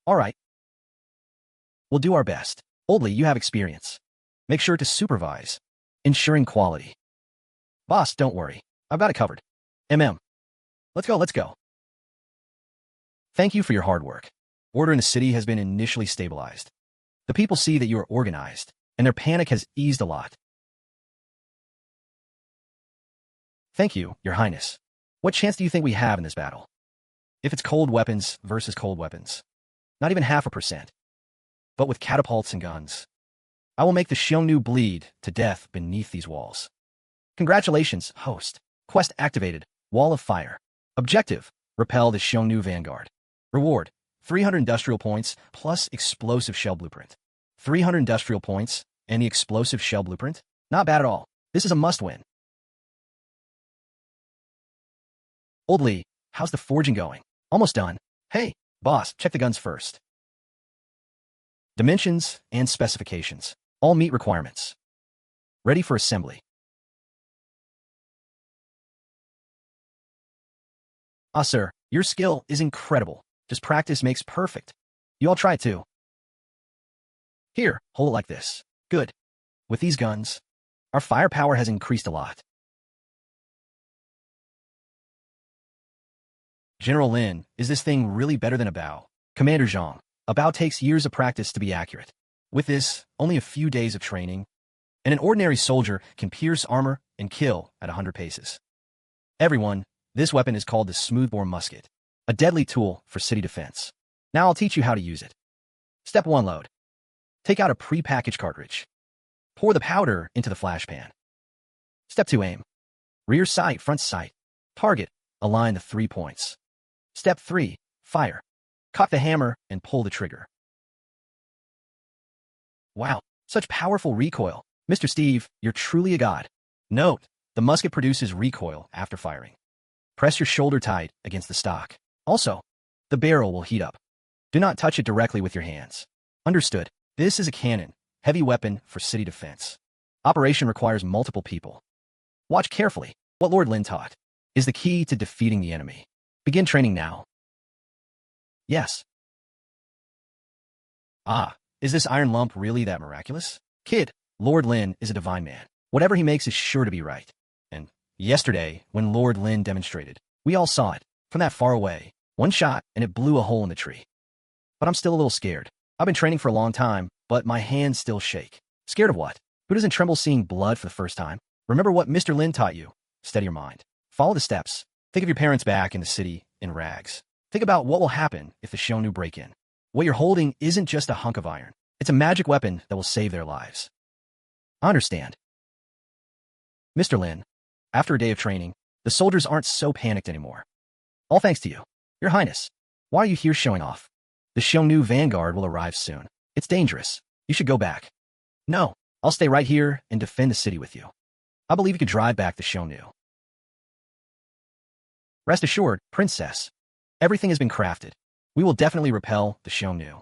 All right. We'll do our best. Oldly, you have experience. Make sure to supervise, ensuring quality. Boss, don't worry. I've got it covered. Let's go. Thank you for your hard work. Order in the city has been initially stabilized. The people see that you are organized, and their panic has eased a lot. Thank you, Your Highness. What chance do you think we have in this battle? If it's cold weapons versus cold weapons, not even 0.5%. But with catapults and guns, I will make the Xiongnu bleed to death beneath these walls. Congratulations, host. Quest activated. Wall of Fire. Objective, repel the Xiongnu vanguard. Reward, 300 industrial points plus explosive shell blueprint. 300 industrial points and the explosive shell blueprint? Not bad at all. This is a must-win. Old Lee, how's the forging going? Almost done. Hey, boss, check the guns first. Dimensions and specifications. All meet requirements. Ready for assembly. Sir, your skill is incredible. Just practice makes perfect. You all try it too. Here, hold it like this. Good. With these guns, our firepower has increased a lot. General Lin, is this thing really better than a bow? Commander Zhang, a bow takes years of practice to be accurate. With this, only a few days of training, and an ordinary soldier can pierce armor and kill at 100 paces. Everyone, this weapon is called the smoothbore musket, a deadly tool for city defense. Now I'll teach you how to use it. Step 1, load. Take out a pre-packaged cartridge. Pour the powder into the flash pan. Step 2, aim. Rear sight, front sight. Target, align the 3 points. Step 3, Fire. Cock the hammer and pull the trigger. Wow, such powerful recoil. Mr. Steve, you're truly a god. Note, the musket produces recoil after firing. Press your shoulder tight against the stock. Also, the barrel will heat up. Do not touch it directly with your hands. Understood. This is a cannon, heavy weapon for city defense. Operation requires multiple people. Watch carefully. What Lord Lin taught is the key to defeating the enemy. Begin training now. Yes. Ah, is this iron lump really that miraculous? Kid, Lord Lin is a divine man. Whatever he makes is sure to be right. And yesterday, when Lord Lin demonstrated, we all saw it from that far away. One shot, and it blew a hole in the tree. But I'm still a little scared. I've been training for a long time, but my hands still shake. Scared of what? Who doesn't tremble seeing blood for the first time? Remember what Mr. Lin taught you. Steady your mind. Follow the steps. Think of your parents back in the city in rags. Think about what will happen if the Xiongnu break in. What you're holding isn't just a hunk of iron. It's a magic weapon that will save their lives. I understand. Mr. Lin, after a day of training, the soldiers aren't so panicked anymore. All thanks to you. Your Highness, why are you here showing off? The Xiongnu vanguard will arrive soon. It's dangerous. You should go back. No, I'll stay right here and defend the city with you. I believe you could drive back the Xiongnu. Rest assured, Princess. Everything has been crafted. We will definitely repel the Xiongnu.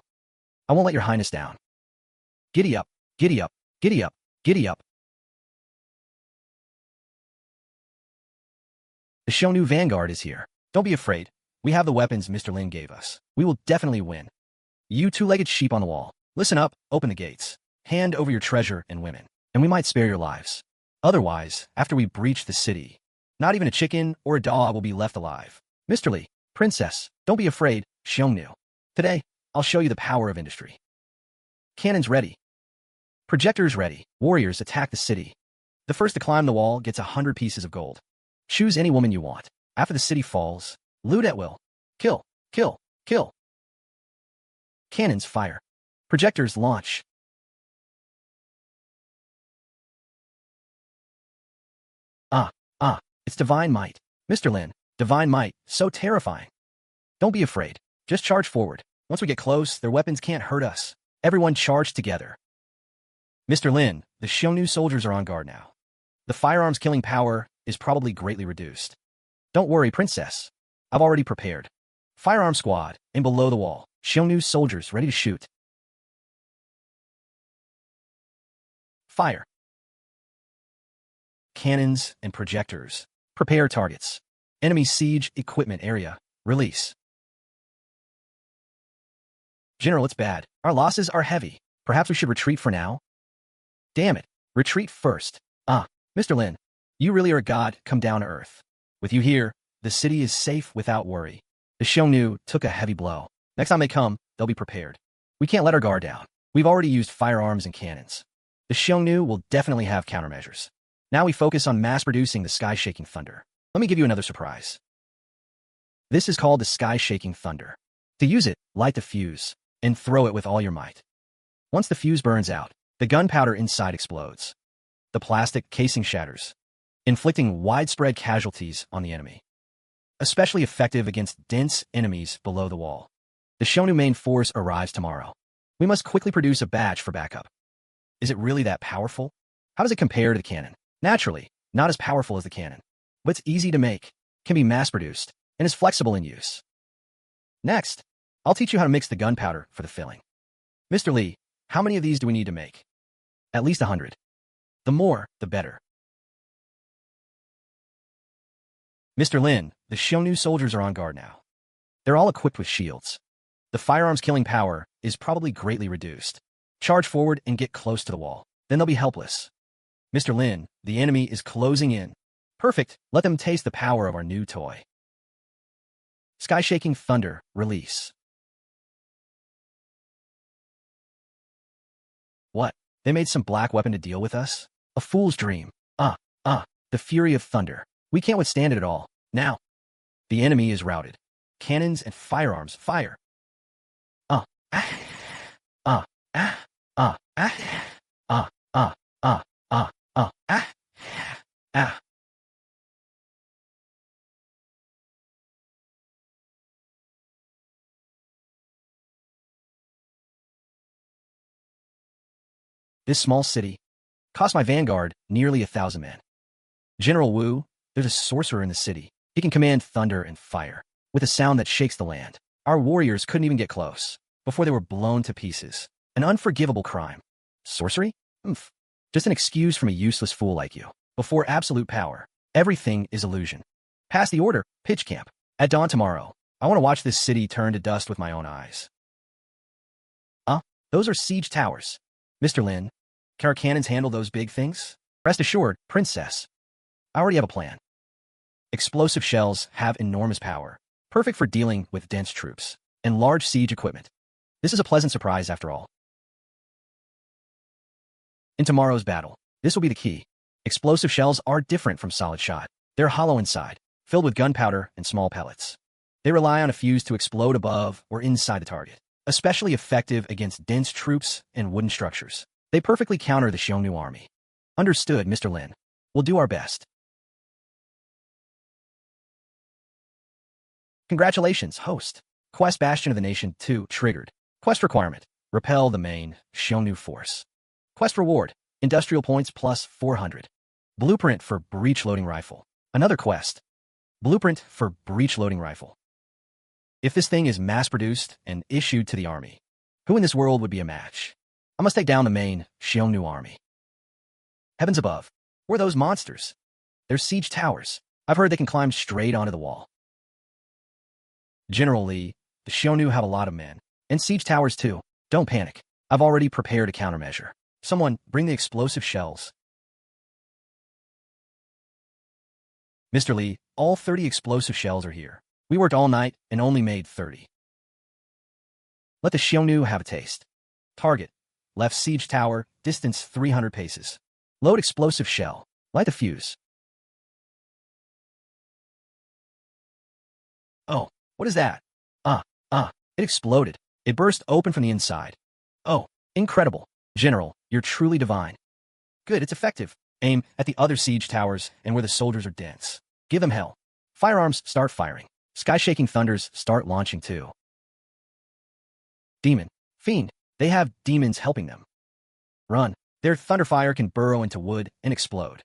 I won't let your Highness down. Giddy up, giddy up, giddy up, giddy up. The Xiongnu vanguard is here. Don't be afraid. We have the weapons Mr. Lin gave us. We will definitely win. You two-legged sheep on the wall. Listen up, open the gates. Hand over your treasure and women, and we might spare your lives. Otherwise, after we breach the city, not even a chicken or a dog will be left alive. Mr. Li, Princess, don't be afraid, Xiongnu. Today, I'll show you the power of industry. Cannons ready. Projectors ready. Warriors attack the city. The first to climb the wall gets 100 pieces of gold. Choose any woman you want. After the city falls, loot at will. Kill, kill, kill. Cannons fire. Projectors launch. It's divine might. Mr. Lin, divine might, so terrifying. Don't be afraid. Just charge forward. Once we get close, their weapons can't hurt us. Everyone charge together. Mr. Lin, the Xiongnu soldiers are on guard now. The firearms killing power is probably greatly reduced. Don't worry, Princess. I've already prepared. Firearm squad, and below the wall. Xiongnu soldiers ready to shoot. Fire. Cannons and projectors. Prepare targets. Enemy siege equipment area. Release. General, it's bad. Our losses are heavy. Perhaps we should retreat for now? Damn it. Retreat first. Mr. Lin, you really are a god come down to earth. With you here, the city is safe without worry. The Xiongnu took a heavy blow. Next time they come, they'll be prepared. We can't let our guard down. We've already used firearms and cannons. The Xiongnu will definitely have countermeasures. Now we focus on mass-producing the sky-shaking thunder. Let me give you another surprise. This is called the sky-shaking thunder. To use it, light the fuse and throw it with all your might. Once the fuse burns out, the gunpowder inside explodes. The plastic casing shatters, inflicting widespread casualties on the enemy. Especially effective against dense enemies below the wall. The Xiongnu main force arrives tomorrow. We must quickly produce a batch for backup. Is it really that powerful? How does it compare to the cannon? Naturally, not as powerful as the cannon, but it's easy to make, can be mass-produced, and is flexible in use. Next, I'll teach you how to mix the gunpowder for the filling. Mr. Li, how many of these do we need to make? At least 100. The more, the better. Mr. Lin, the Xiongnu soldiers are on guard now. They're all equipped with shields. The firearms killing power is probably greatly reduced. Charge forward and get close to the wall. Then they'll be helpless. Mr. Lin, the enemy is closing in. Perfect. Let them taste the power of our new toy. Sky-shaking thunder, release. What? They made some black weapon to deal with us? A fool's dream. The fury of thunder. We can't withstand it at all. Now. The enemy is routed. Cannons and firearms fire. Ah. This small city cost my vanguard nearly 1,000 men. General Wu, there's a sorcerer in the city. He can command thunder and fire with a sound that shakes the land. Our warriors couldn't even get close before they were blown to pieces. An unforgivable crime. Sorcery? Oomph. Just an excuse from a useless fool like you. Before absolute power, everything is illusion. Pass the order, pitch camp. At dawn tomorrow, I want to watch this city turn to dust with my own eyes. Those are siege towers. Mr. Lin, can our cannons handle those big things? Rest assured, Princess. I already have a plan. Explosive shells have enormous power, perfect for dealing with dense troops and large siege equipment. This is a pleasant surprise after all. In tomorrow's battle, this will be the key. Explosive shells are different from solid shot. They're hollow inside, filled with gunpowder and small pellets. They rely on a fuse to explode above or inside the target, especially effective against dense troops and wooden structures. They perfectly counter the Xiongnu army. Understood, Mr. Lin. We'll do our best. Congratulations, host. Quest Bastion of the Nation 2 triggered. Quest requirement: repel the main Xiongnu force. Quest reward: industrial points plus 400. Blueprint for breech-loading rifle. Another quest: blueprint for breech-loading rifle. If this thing is mass-produced and issued to the army, who in this world would be a match? I must take down the main Xiongnu army. Heavens above, who are those monsters? They're siege towers. I've heard they can climb straight onto the wall. General Li, the Xiongnu have a lot of men, and siege towers too. Don't panic. I've already prepared a countermeasure. Someone, bring the explosive shells. Mr. Li, all 30 explosive shells are here. We worked all night and only made 30. Let the Xiongnu have a taste. Target: left siege tower, distance 300 paces. Load explosive shell. Light the fuse. Oh, what is that? It exploded. It burst open from the inside. Oh, incredible. General, you're truly divine. Good, it's effective. Aim at the other siege towers and where the soldiers are dense. Give them hell. Firearms start firing. Sky-shaking thunders start launching too. Demon. Fiend. They have demons helping them. Run. Their thunderfire can burrow into wood and explode.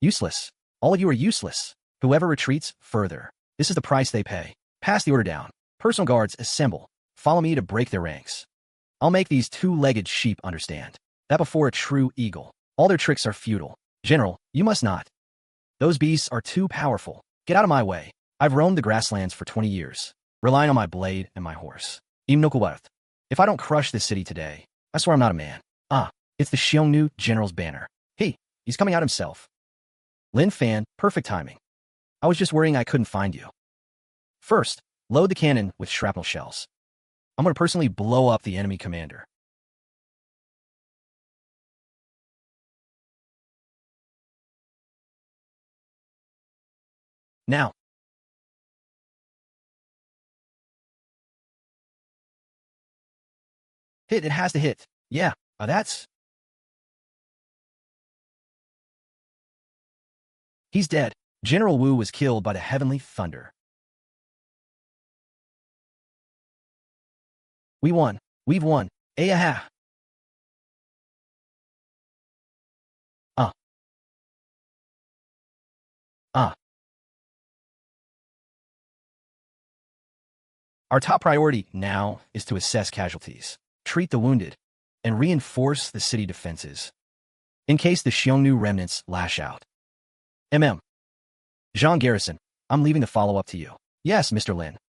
Useless. All of you are useless. Whoever retreats, further. This is the price they pay. Pass the order down. Personal guards, assemble. Follow me to break their ranks. I'll make these two-legged sheep understand that before a true eagle, all their tricks are futile. General, you must not. Those beasts are too powerful. Get out of my way. I've roamed the grasslands for 20 years, relying on my blade and my horse. If I don't crush this city today, I swear I'm not a man. It's the Xiongnu general's banner. He's coming out himself. Lin Fan, perfect timing. I was just worrying I couldn't find you. First, load the cannon with shrapnel shells. I'm going to personally blow up the enemy commander. Now. Hit, it has to hit. Yeah, that's... He's dead. General Wu was killed by the heavenly thunder. We won. We've won. Ayaha. Our top priority now is to assess casualties, treat the wounded, and reinforce the city defenses, in case the Xiongnu remnants lash out. Jean Garrison, I'm leaving the follow-up to you. Yes, Mr. Lin.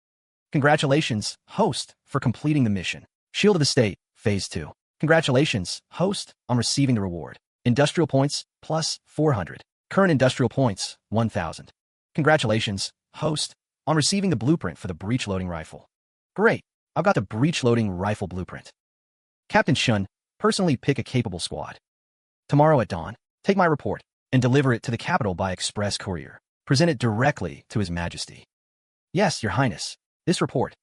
Congratulations, host, for completing the mission. Shield of the State, Phase 2. Congratulations, host, on receiving the reward. Industrial points, plus 400. Current industrial points, 1,000. Congratulations, host, on receiving the blueprint for the breech-loading rifle. Great, I've got the breech-loading rifle blueprint. Captain Shun, personally pick a capable squad. Tomorrow at dawn, take my report and deliver it to the capital by express courier. Present it directly to His Majesty. Yes, Your Highness. This report.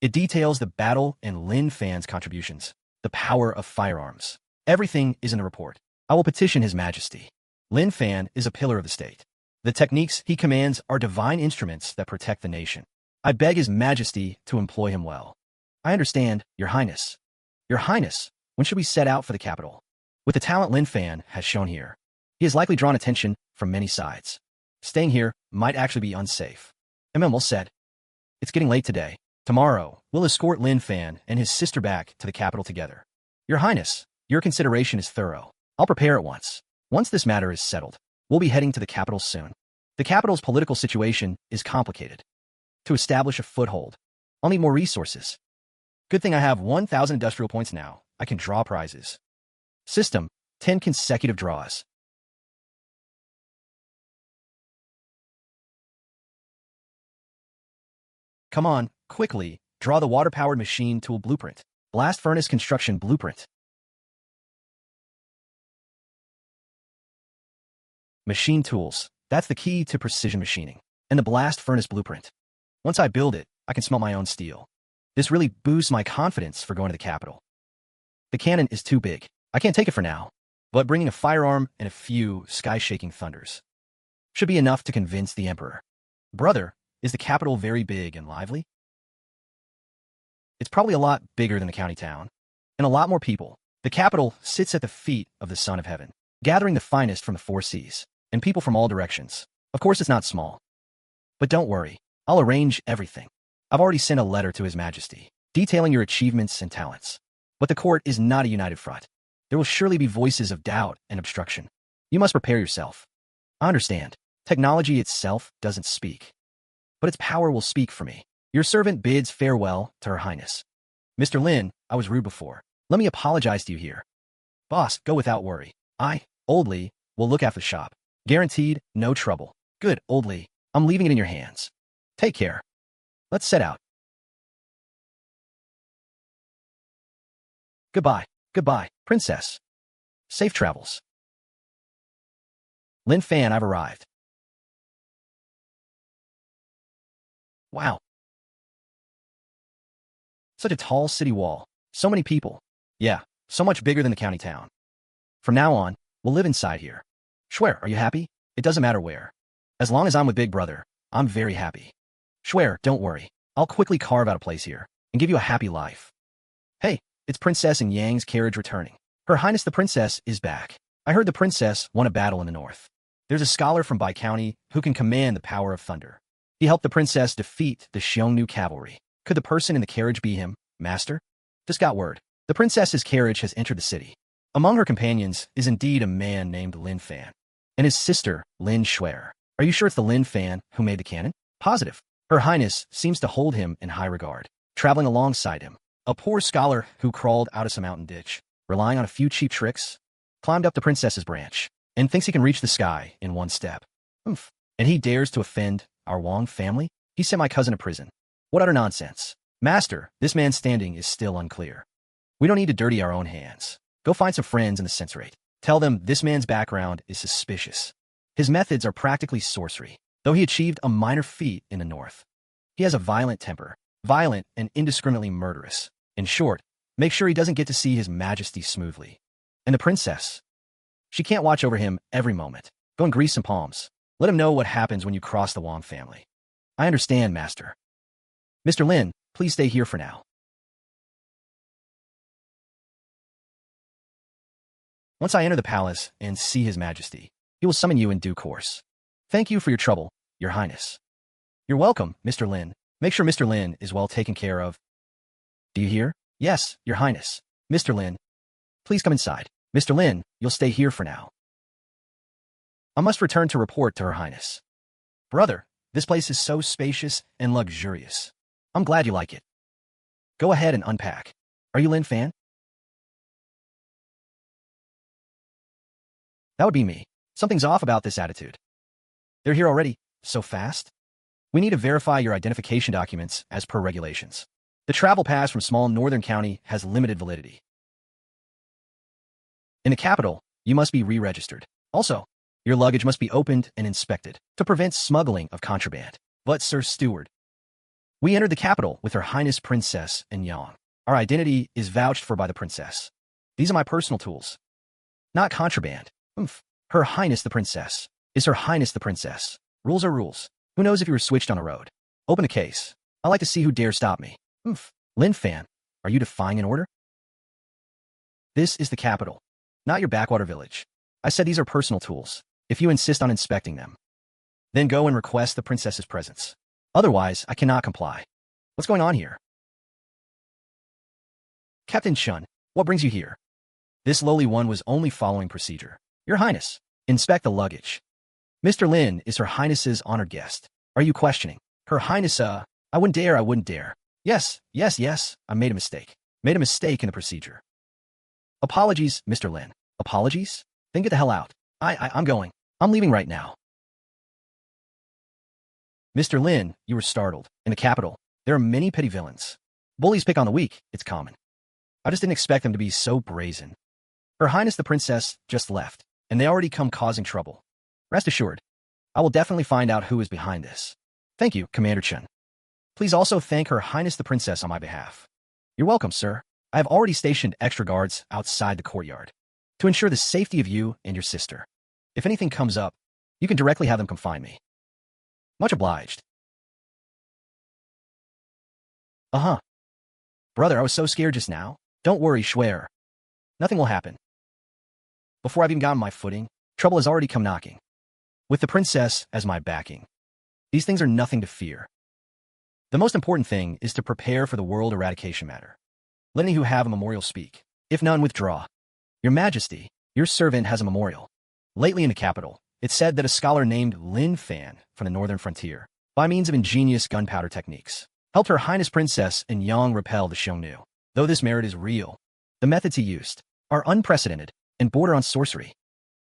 It details the battle and Lin Fan's contributions, the power of firearms. Everything is in the report. I will petition His Majesty. Lin Fan is a pillar of the state. The techniques he commands are divine instruments that protect the nation. I beg His Majesty to employ him well. I understand, Your Highness. Your Highness, when should we set out for the capital? With the talent Lin Fan has shown here, he has likely drawn attention from many sides. Staying here might actually be unsafe. MML said, it's getting late today. Tomorrow, we'll escort Lin Fan and his sister back to the capital together. Your Highness, your consideration is thorough. I'll prepare at once. Once this matter is settled, we'll be heading to the capital soon. The capital's political situation is complicated. To establish a foothold, I'll need more resources. Good thing I have 1,000 industrial points now. I can draw prizes. System, 10 consecutive draws. Come on, quickly, draw the water-powered machine tool blueprint. Blast furnace construction blueprint. Machine tools, that's the key to precision machining. And the blast furnace blueprint. Once I build it, I can smelt my own steel. This really boosts my confidence for going to the capital. The cannon is too big. I can't take it for now. But bringing a firearm and a few sky-shaking thunders should be enough to convince the Emperor. Brother, is the capital very big and lively? It's probably a lot bigger than the county town. And a lot more people. The capital sits at the feet of the Son of Heaven, gathering the finest from the four seas, and people from all directions. Of course it's not small. But don't worry, I'll arrange everything. I've already sent a letter to His Majesty, detailing your achievements and talents. But the court is not a united front. There will surely be voices of doubt and obstruction. You must prepare yourself. I understand. Technology itself doesn't speak. But its power will speak for me. Your servant bids farewell to Her Highness. Mr. Lin, I was rude before. Let me apologize to you here. Boss, go without worry. I, Old Lee, will look after the shop. Guaranteed, no trouble. Good, Old Lee. I'm leaving it in your hands. Take care. Let's set out. Goodbye. Goodbye, Princess. Safe travels. Lin Fan, I've arrived. Wow. Such a tall city wall. So many people. Yeah, so much bigger than the county town. From now on, we'll live inside here. Schwer, are you happy? It doesn't matter where. As long as I'm with Big Brother, I'm very happy. Schwer, don't worry. I'll quickly carve out a place here and give you a happy life. Hey, it's Princess and Yang's carriage returning. Her Highness the Princess is back. I heard the princess won a battle in the north. There's a scholar from Bai County who can command the power of thunder. He helped the princess defeat the Xiongnu cavalry. Could the person in the carriage be him, Master? Just got word. The princess's carriage has entered the city. Among her companions is indeed a man named Lin Fan, and his sister, Lin Schwer. Are you sure it's the Lin Fan who made the cannon? Positive. Her Highness seems to hold him in high regard, traveling alongside him. A poor scholar who crawled out of some mountain ditch, relying on a few cheap tricks, climbed up the princess's branch, and thinks he can reach the sky in one step. Oomph. And he dares to offend our Wang family? He sent my cousin to prison. What utter nonsense. Master, this man's standing is still unclear. We don't need to dirty our own hands. Go find some friends in the censorate. Tell them this man's background is suspicious. His methods are practically sorcery, though he achieved a minor feat in the north. He has a violent temper, violent and indiscriminately murderous. In short, make sure he doesn't get to see His Majesty smoothly. And the princess? She can't watch over him every moment. Go and grease some palms. Let him know what happens when you cross the Wang family. I understand, Master. Mr. Lin, please stay here for now. Once I enter the palace and see His Majesty, he will summon you in due course. Thank you for your trouble, Your Highness. You're welcome, Mr. Lin. Make sure Mr. Lin is well taken care of. Do you hear? Yes, Your Highness. Mr. Lin, please come inside. Mr. Lin, you'll stay here for now. I must return to report to Her Highness. Brother, this place is so spacious and luxurious. I'm glad you like it. Go ahead and unpack. Are you Lin Fan? That would be me. Something's off about this attitude. They're here already, so fast? We need to verify your identification documents as per regulations. The travel pass from small northern county has limited validity. In the capital, you must be re-registered. Also, your luggage must be opened and inspected to prevent smuggling of contraband. But, Sir Steward, we entered the capital with Her Highness Princess and Yang. Our identity is vouched for by the princess. These are my personal tools. Not contraband. Oomph. Her Highness the Princess is Her Highness the Princess. Rules are rules. Who knows if you were switched on a road? Open a case. I like to see who dares stop me. Oomph. Lin Fan, are you defying an order? This is the capital, not your backwater village. I said these are personal tools. If you insist on inspecting them, then go and request the princess's presence. Otherwise, I cannot comply. What's going on here? Captain Chun, what brings you here? This lowly one was only following procedure. Your Highness, inspect the luggage. Mr. Lin is Her Highness's honored guest. Are you questioning? Her Highness, I wouldn't dare. Yes, I made a mistake. Made a mistake in the procedure. Apologies, Mr. Lin. Apologies? Then get the hell out. I'm going. I'm leaving right now. Mr. Lin, you were startled. In the capital, there are many petty villains. Bullies pick on the weak, it's common. I just didn't expect them to be so brazen. Her Highness the Princess just left, and they already come causing trouble. Rest assured, I will definitely find out who is behind this. Thank you, Commander Chen. Please also thank Her Highness the Princess on my behalf. You're welcome, sir. I have already stationed extra guards outside the courtyard to ensure the safety of you and your sister. If anything comes up, you can directly have them come find me. Much obliged. Brother, I was so scared just now. Don't worry, Schwer. Nothing will happen. Before I've even gotten my footing, trouble has already come knocking. With the princess as my backing, these things are nothing to fear. The most important thing is to prepare for the world eradication matter. Let any who have a memorial speak. If none, withdraw. Your Majesty, your servant has a memorial. Lately in the capital, it's said that a scholar named Lin Fan from the northern frontier, by means of ingenious gunpowder techniques, helped Her Highness Princess and Yang repel the Xiongnu. Though this merit is real, the methods he used are unprecedented and border on sorcery.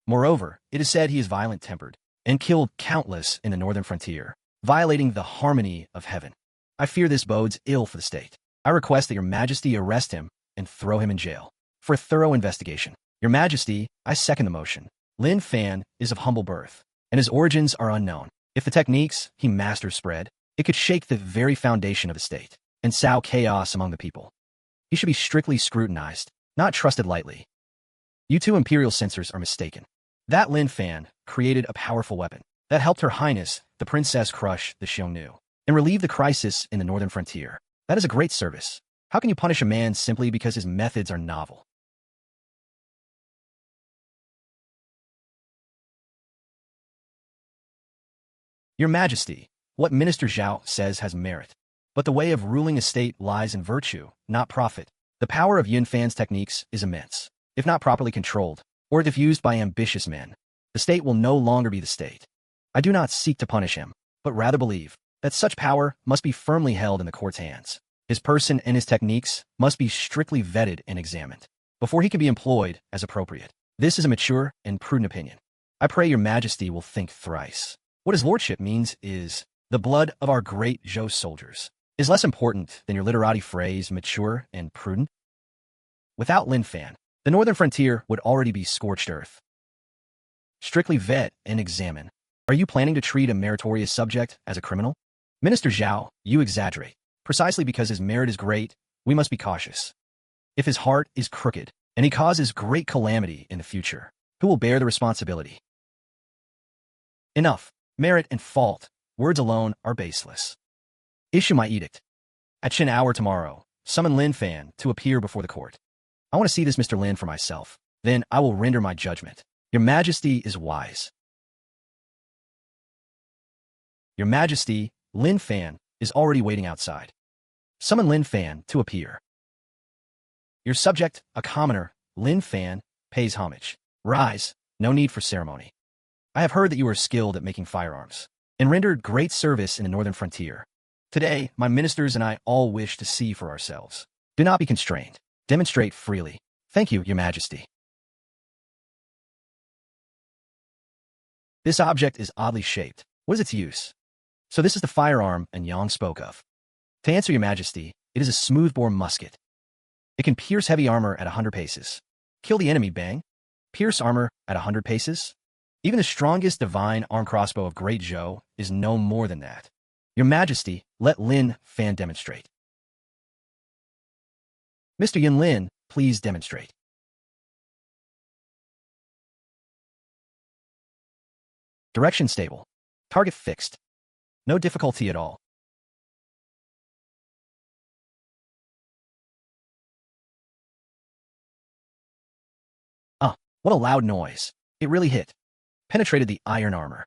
Moreover, it is said he is violent-tempered and killed countless in the northern frontier, violating the harmony of heaven. I fear this bodes ill for the state. I request that Your Majesty arrest him and throw him in jail for a thorough investigation. Your Majesty, I second the motion. Lin Fan is of humble birth, and his origins are unknown. If the techniques he masters spread, it could shake the very foundation of the state and sow chaos among the people. He should be strictly scrutinized, not trusted lightly. You two Imperial censors are mistaken. That Lin Fan created a powerful weapon that helped Her Highness, the Princess, crush the Xiongnu and relieve the crisis in the northern frontier. That is a great service. How can you punish a man simply because his methods are novel? Your Majesty, what Minister Zhao says has merit. But the way of ruling a state lies in virtue, not profit. The power of Yin Fan's techniques is immense. If not properly controlled, or if used by ambitious men, the state will no longer be the state. I do not seek to punish him, but rather believe that such power must be firmly held in the court's hands. His person and his techniques must be strictly vetted and examined before he can be employed as appropriate. This is a mature and prudent opinion. I pray Your Majesty will think thrice. What his lordship means is, the blood of our great Zhou soldiers is less important than your literati phrase, mature and prudent. Without Lin Fan, the northern frontier would already be scorched earth. Strictly vet and examine. Are you planning to treat a meritorious subject as a criminal? Minister Zhao, you exaggerate. Precisely because his merit is great, we must be cautious. If his heart is crooked, and he causes great calamity in the future, who will bear the responsibility? Enough. Merit and fault, words alone are baseless. Issue my edict. At Chin hour tomorrow, summon Lin Fan to appear before the court. I want to see this Mr. Lin for myself. Then I will render my judgment. Your Majesty is wise. Your Majesty, Lin Fan is already waiting outside. Summon Lin Fan to appear. Your subject, a commoner, Lin Fan, pays homage. Rise, no need for ceremony. I have heard that you are skilled at making firearms and rendered great service in the northern frontier. Today, my ministers and I all wish to see for ourselves. Do not be constrained. Demonstrate freely. Thank you, Your Majesty. This object is oddly shaped. What is its use? So this is the firearm Yang spoke of. To answer Your Majesty, it is a smoothbore musket. It can pierce heavy armor at 100 paces. Kill the enemy, bang. Pierce armor at 100 paces. Even the strongest divine arm crossbow of Great Zhou is no more than that. Your Majesty, let Lin Fan demonstrate. Mr. Yin Lin, please demonstrate. Direction stable. Target fixed. No difficulty at all. What a loud noise. It really hit. Penetrated the iron armor.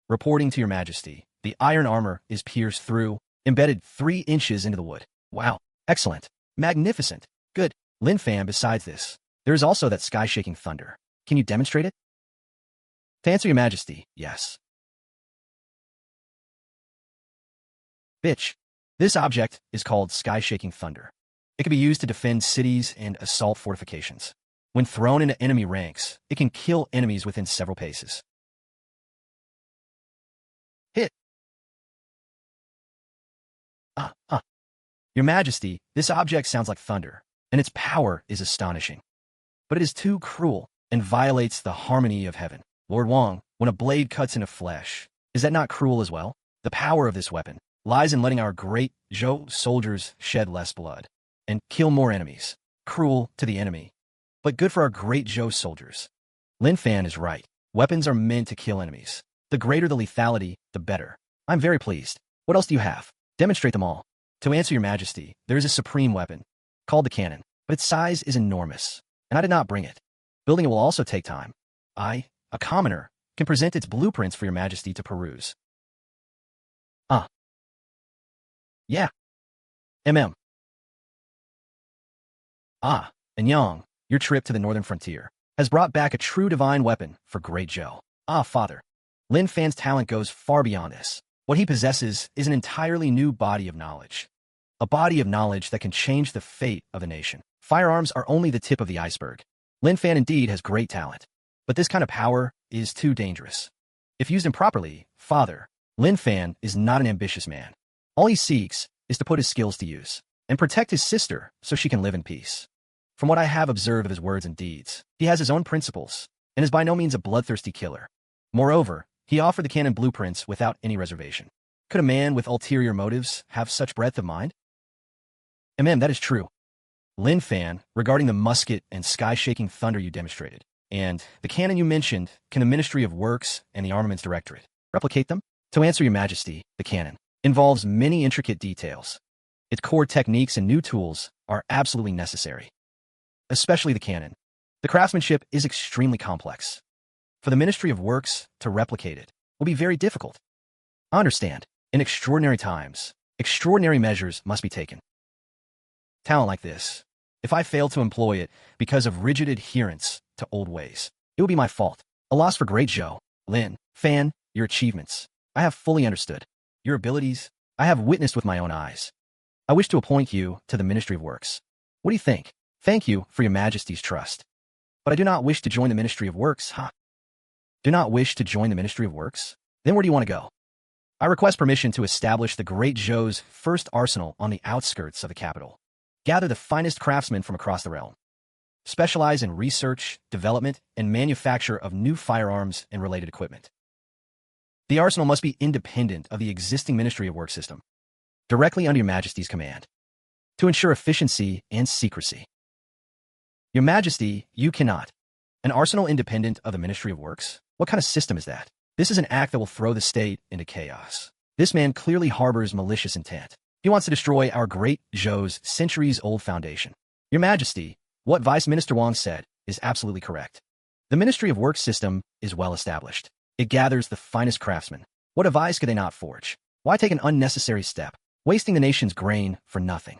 Reporting to your majesty, the iron armor is pierced through, embedded 3 inches into the wood. Wow. Excellent. Magnificent. Good. Lin Fan, besides this, there is also that sky-shaking thunder. Can you demonstrate it? To answer your majesty, yes. Bitch. This object is called sky-shaking thunder. It can be used to defend cities and assault fortifications. When thrown into enemy ranks, it can kill enemies within several paces. Hit. Your majesty, this object sounds like thunder, and its power is astonishing. But it is too cruel and violates the harmony of heaven. Lord Wang, when a blade cuts into flesh, is that not cruel as well? The power of this weapon lies in letting our great Zhou soldiers shed less blood and kill more enemies. Cruel to the enemy, but good for our great Zhou soldiers. Lin Fan is right. Weapons are meant to kill enemies. The greater the lethality, the better. I'm very pleased. What else do you have? Demonstrate them all. To answer your majesty, there is a supreme weapon, called the cannon, but its size is enormous, and I did not bring it. Building it will also take time. I, a commoner, can present its blueprints for your majesty to peruse. Yeah. And Yang, your trip to the northern frontier has brought back a true divine weapon for Great Zhou. Father. Lin Fan's talent goes far beyond this. What he possesses is an entirely new body of knowledge. A body of knowledge that can change the fate of a nation. Firearms are only the tip of the iceberg. Lin Fan indeed has great talent, but this kind of power is too dangerous. If used improperly, Father, Lin Fan is not an ambitious man. All he seeks is to put his skills to use and protect his sister so she can live in peace. From what I have observed of his words and deeds, he has his own principles and is by no means a bloodthirsty killer. Moreover, he offered the cannon blueprints without any reservation. Could a man with ulterior motives have such breadth of mind? That is true. Lin Fan, regarding the musket and sky-shaking thunder you demonstrated, and the cannon you mentioned, can the Ministry of Works and the Armaments Directorate replicate them? To answer your majesty, the cannon involves many intricate details. Its core techniques and new tools are absolutely necessary. Especially the cannon. The craftsmanship is extremely complex. For the Ministry of Works to replicate it will be very difficult. I understand. In extraordinary times, extraordinary measures must be taken. Talent like this, if I fail to employ it because of rigid adherence to old ways, it will be my fault. A loss for Great Zhou. Lin Fan, your achievements, I have fully understood. Your abilities, I have witnessed with my own eyes. I wish to appoint you to the Ministry of Works. What do you think? Thank you for your majesty's trust. But I do not wish to join the Ministry of Works, Do not wish to join the Ministry of Works? Then where do you want to go? I request permission to establish the Great Zhou's first arsenal on the outskirts of the capital. Gather the finest craftsmen from across the realm. Specialize in research, development, and manufacture of new firearms and related equipment. The arsenal must be independent of the existing Ministry of Works system, directly under your majesty's command, to ensure efficiency and secrecy. Your majesty, you cannot. An arsenal independent of the Ministry of Works? What kind of system is that? This is an act that will throw the state into chaos. This man clearly harbors malicious intent. He wants to destroy our great Zhou's centuries-old foundation. Your majesty, what Vice Minister Wang said is absolutely correct. The Ministry of Works system is well established. It gathers the finest craftsmen. What device could they not forge? Why take an unnecessary step, wasting the nation's grain for nothing?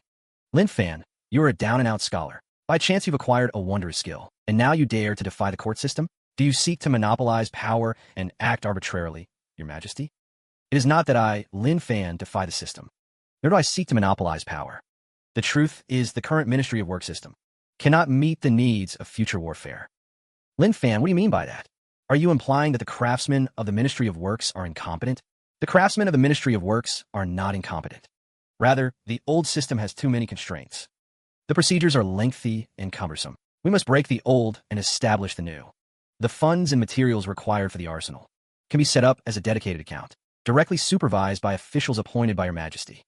Lin Fan, you are a down-and-out scholar. By chance you've acquired a wondrous skill, and now you dare to defy the court system? Do you seek to monopolize power and act arbitrarily, your majesty? It is not that I, Lin Fan, defy the system, nor do I seek to monopolize power. The truth is the current Ministry of Work system cannot meet the needs of future warfare. Lin Fan, what do you mean by that? Are you implying that the craftsmen of the Ministry of Works are incompetent? The craftsmen of the Ministry of Works are not incompetent. Rather, the old system has too many constraints. The procedures are lengthy and cumbersome. We must break the old and establish the new. The funds and materials required for the arsenal can be set up as a dedicated account, directly supervised by officials appointed by your majesty,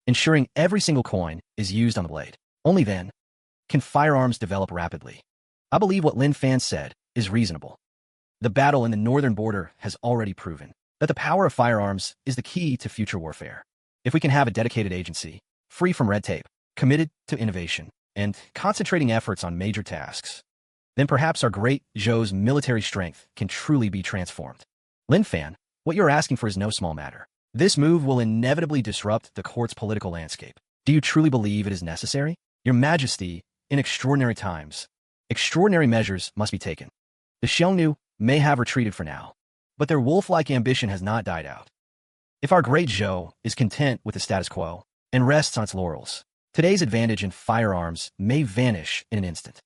ensuring every single coin is used on the blade. Only then can firearms develop rapidly. I believe what Lin Fan said is reasonable. The battle in the northern border has already proven that the power of firearms is the key to future warfare. If we can have a dedicated agency, free from red tape, committed to innovation, and concentrating efforts on major tasks, then perhaps our great Zhou's military strength can truly be transformed. Lin Fan, what you're asking for is no small matter. This move will inevitably disrupt the court's political landscape. Do you truly believe it is necessary? Your Majesty, in extraordinary times, extraordinary measures must be taken. The Xiongnu may have retreated for now, but their wolf-like ambition has not died out. If our great Zhou is content with the status quo and rests on its laurels, today's advantage in firearms may vanish in an instant.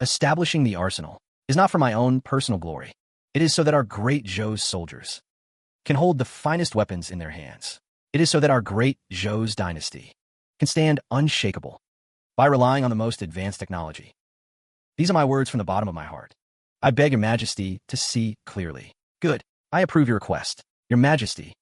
Establishing the arsenal is not for my own personal glory. It is so that our great Zhou's soldiers can hold the finest weapons in their hands. It is so that our great Zhou's dynasty can stand unshakable by relying on the most advanced technology. These are my words from the bottom of my heart. I beg your Majesty to see clearly. Good. I approve your request. Your Majesty.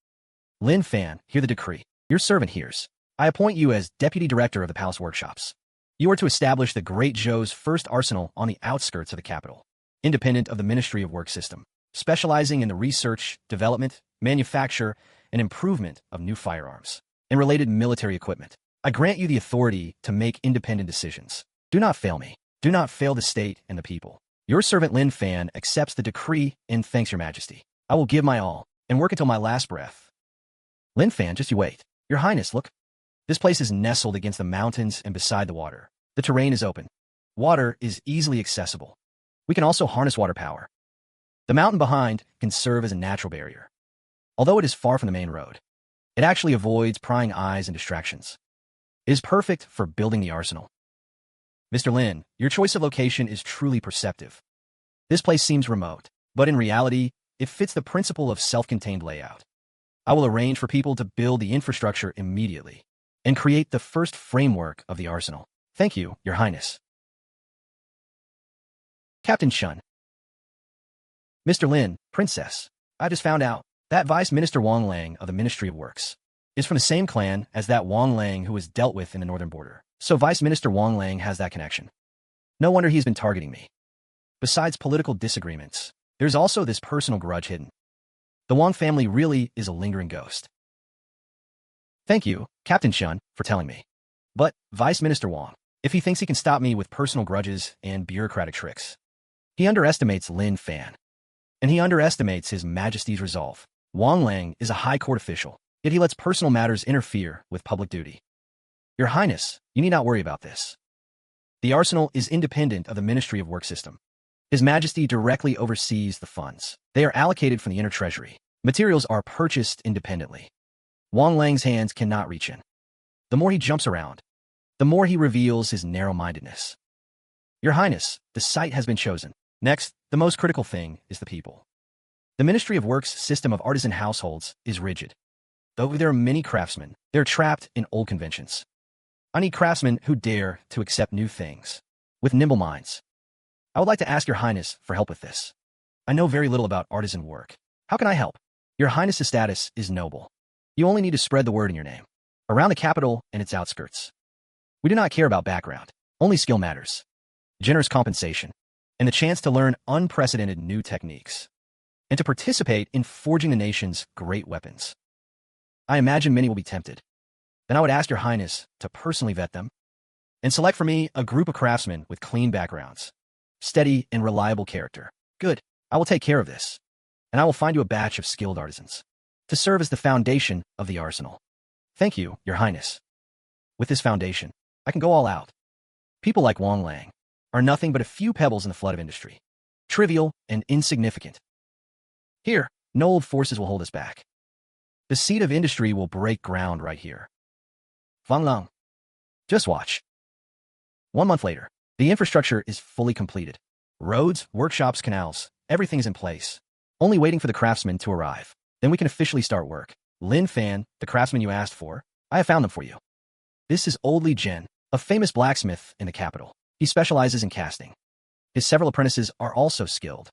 Lin Fan, hear the decree. Your servant hears. I appoint you as Deputy Director of the Palace Workshops. You are to establish the Great Zhou's first arsenal on the outskirts of the capital, independent of the Ministry of Work system, specializing in the research, development, manufacture, and improvement of new firearms and related military equipment. I grant you the authority to make independent decisions. Do not fail me. Do not fail the state and the people. Your servant Lin Fan accepts the decree and thanks your Majesty. I will give my all and work until my last breath. Lin Fan, just you wait. Your Highness, look. This place is nestled against the mountains and beside the water. The terrain is open. Water is easily accessible. We can also harness water power. The mountain behind can serve as a natural barrier. Although it is far from the main road, it actually avoids prying eyes and distractions. It is perfect for building the arsenal. Mr. Lin, your choice of location is truly perceptive. This place seems remote, but in reality, it fits the principle of self-contained layout. I will arrange for people to build the infrastructure immediately and create the first framework of the arsenal. Thank you, Your Highness. Captain Shun. Mr. Lin, Princess, I just found out that Vice Minister Wang Lang of the Ministry of Works is from the same clan as that Wang Lang who was dealt with in the northern border. So Vice Minister Wang Lang has that connection. No wonder he's been targeting me. Besides political disagreements, there's also this personal grudge hidden. The Wang family really is a lingering ghost. Thank you, Captain Shun, for telling me. But, Vice Minister Wang, if he thinks he can stop me with personal grudges and bureaucratic tricks, he underestimates Lin Fan. And he underestimates His Majesty's resolve. Wang Lang is a high court official, yet he lets personal matters interfere with public duty. Your Highness, you need not worry about this. The arsenal is independent of the Ministry of Work system. His Majesty directly oversees the funds. They are allocated from the inner treasury. Materials are purchased independently. Wang Lang's hands cannot reach in. The more he jumps around, the more he reveals his narrow-mindedness. Your Highness, the site has been chosen. Next, the most critical thing is the people. The Ministry of Work's system of artisan households is rigid. Though there are many craftsmen, they're trapped in old conventions. I need craftsmen who dare to accept new things, with nimble minds. I would like to ask Your Highness for help with this. I know very little about artisan work. How can I help? Your Highness's status is noble. You only need to spread the word in your name, around the capital and its outskirts. We do not care about background. Only skill matters. Generous compensation, and the chance to learn unprecedented new techniques, and to participate in forging the nation's great weapons. I imagine many will be tempted. Then I would ask Your Highness to personally vet them and select for me a group of craftsmen with clean backgrounds, steady and reliable character. Good. I will take care of this, and I will find you a batch of skilled artisans to serve as the foundation of the arsenal. Thank you, Your Highness. With this foundation, I can go all out. People like Wang Lang are nothing but a few pebbles in the flood of industry, trivial and insignificant. Here, no old forces will hold us back. The seed of industry will break ground right here. Fang Lang. Just watch. 1 month later, the infrastructure is fully completed. Roads, workshops, canals, everything is in place. Only waiting for the craftsmen to arrive. Then we can officially start work. Lin Fan, the craftsman you asked for, I have found them for you. This is old Li Jin, a famous blacksmith in the capital. He specializes in casting. His several apprentices are also skilled.